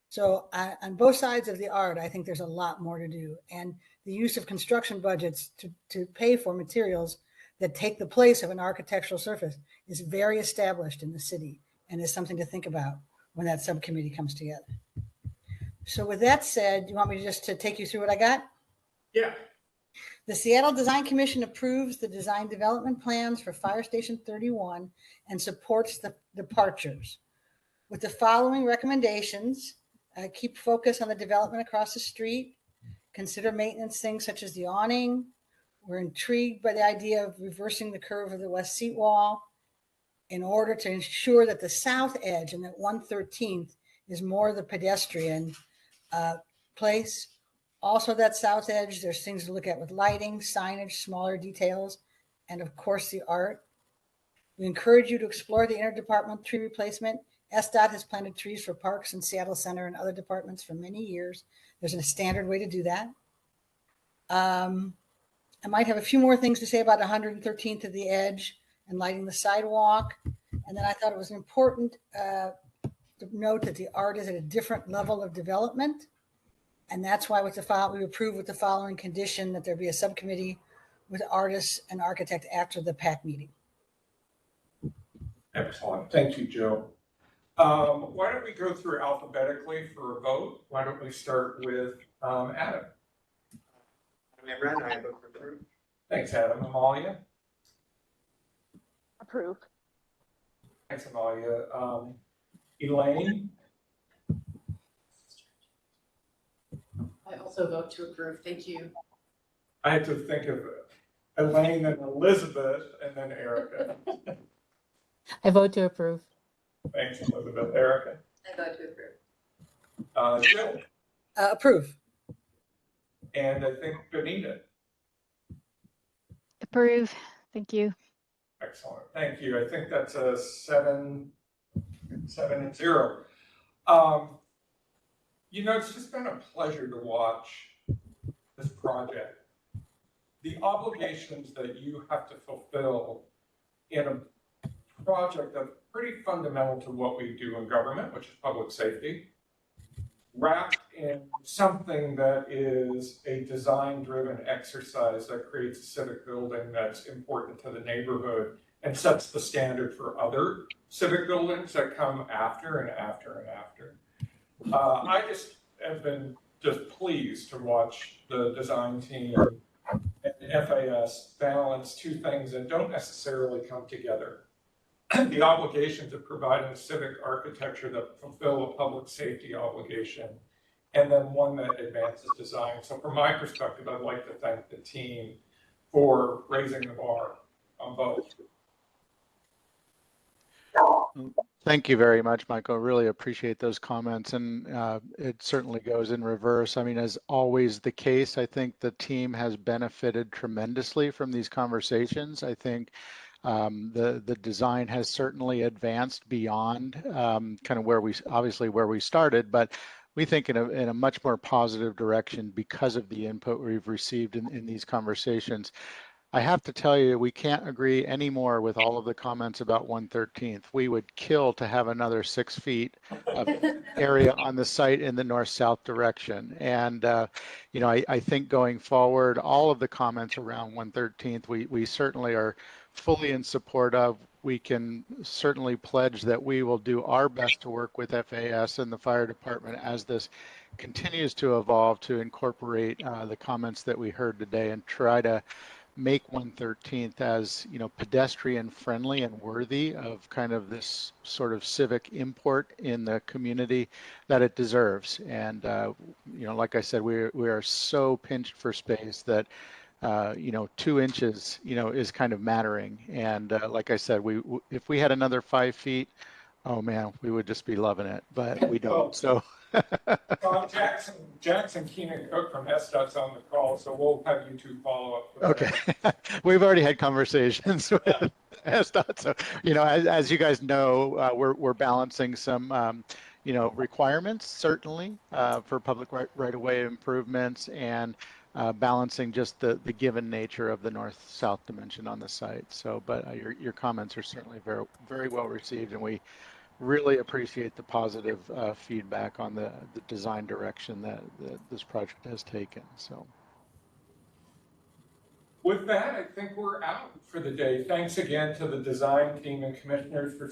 So on both sides of the art, I think there's a lot more to do. And the use of construction budgets to pay for materials that take the place of an architectural surface is very established in the city and is something to think about when that subcommittee comes together. So with that said, you want me to take you through what I got? Yeah. The Seattle Design Commission approves the design development plans for Fire Station 31 and supports the departures. With the following recommendations, keep focus on the development across the street, consider maintenance things such as the awning. We're intrigued by the idea of reversing the curve of the west seat wall in order to ensure that the south edge and that 113th is more the pedestrian place. Also, that south edge, there's things to look at with lighting, signage, smaller details, and of course the art. We encourage you to explore the interdepartmental tree replacement. SDOT has planted trees for parks in Seattle Center and other departments for many years. There's a standard way to do that. I might have a few more things to say about 113th at the edge and lighting the sidewalk. And then I thought it was important to note that the art is at a different level of development. And that's why we approve with the following condition, that there be a subcommittee with artists and architect after the PAC meeting. Excellent. Thank you, Joe. Why don't we go through alphabetically for a vote? Why don't we start with Adam? Imran, I vote for approve. Thanks, Adam. Amalia? Approve. Thanks, Amalia. Elaine? I also vote to approve. Thank you. I had to think of Elaine and Elizabeth and then Erica. I vote to approve. Thanks, Elizabeth. Erica? I vote to approve. Jill? Approve. And I think Benita. Approve. Thank you. Excellent. Thank you. I think that's a 7-0. It's just been a pleasure to watch this project. The obligations that you have to fulfill in a project that's pretty fundamental to what we do in government, which is public safety, wrapped in something that is a design-driven exercise that creates a civic building that's important to the neighborhood and sets the standard for other civic buildings that come after and after and after. I just have been just pleased to watch the design team and FAS balance two things that don't necessarily come together. The obligation to provide a civic architecture that fulfill a public safety obligation, and then one that advances design. So from my perspective, I'd like to thank the team for raising the bar on both. Thank you very much, Michael. Really appreciate those comments, and it certainly goes in reverse. I mean, as always the case, I think the team has benefited tremendously from these conversations. I think the design has certainly advanced beyond kind of where we started, but we think in a much more positive direction because of the input we've received in these conversations. I have to tell you, we can't agree any more with all of the comments about 113th. We would kill to have another 6 feet of area on the site in the north-south direction. And, you know, I think going forward, all of the comments around 113th, we certainly are fully in support of. We can certainly pledge that we will do our best to work with FAS and the fire department as this continues to evolve to incorporate the comments that we heard today and try to make 113th as, you know, pedestrian friendly and worthy of kind of this sort of civic import in the community that it deserves. And, you know, like I said, we are so pinched for space that, you know, 2 inches, you know, is kind of mattering. And like I said, if we had another 5 feet, oh man, we would just be loving it, but we don't. So. Jackson Keenan Cook from SDOT's on the call, so we'll have you two follow up. Okay, we've already had conversations with SDOT, so you know, as you guys know, we're balancing some you know, requirements certainly for public right-of-way improvements and balancing just the given nature of the north-south dimension on the site. So, but your comments are certainly very well received, and we really appreciate the positive feedback on the design direction that this project has taken. So with that, I think we're out for the day. Thanks again to the design team and commissioners for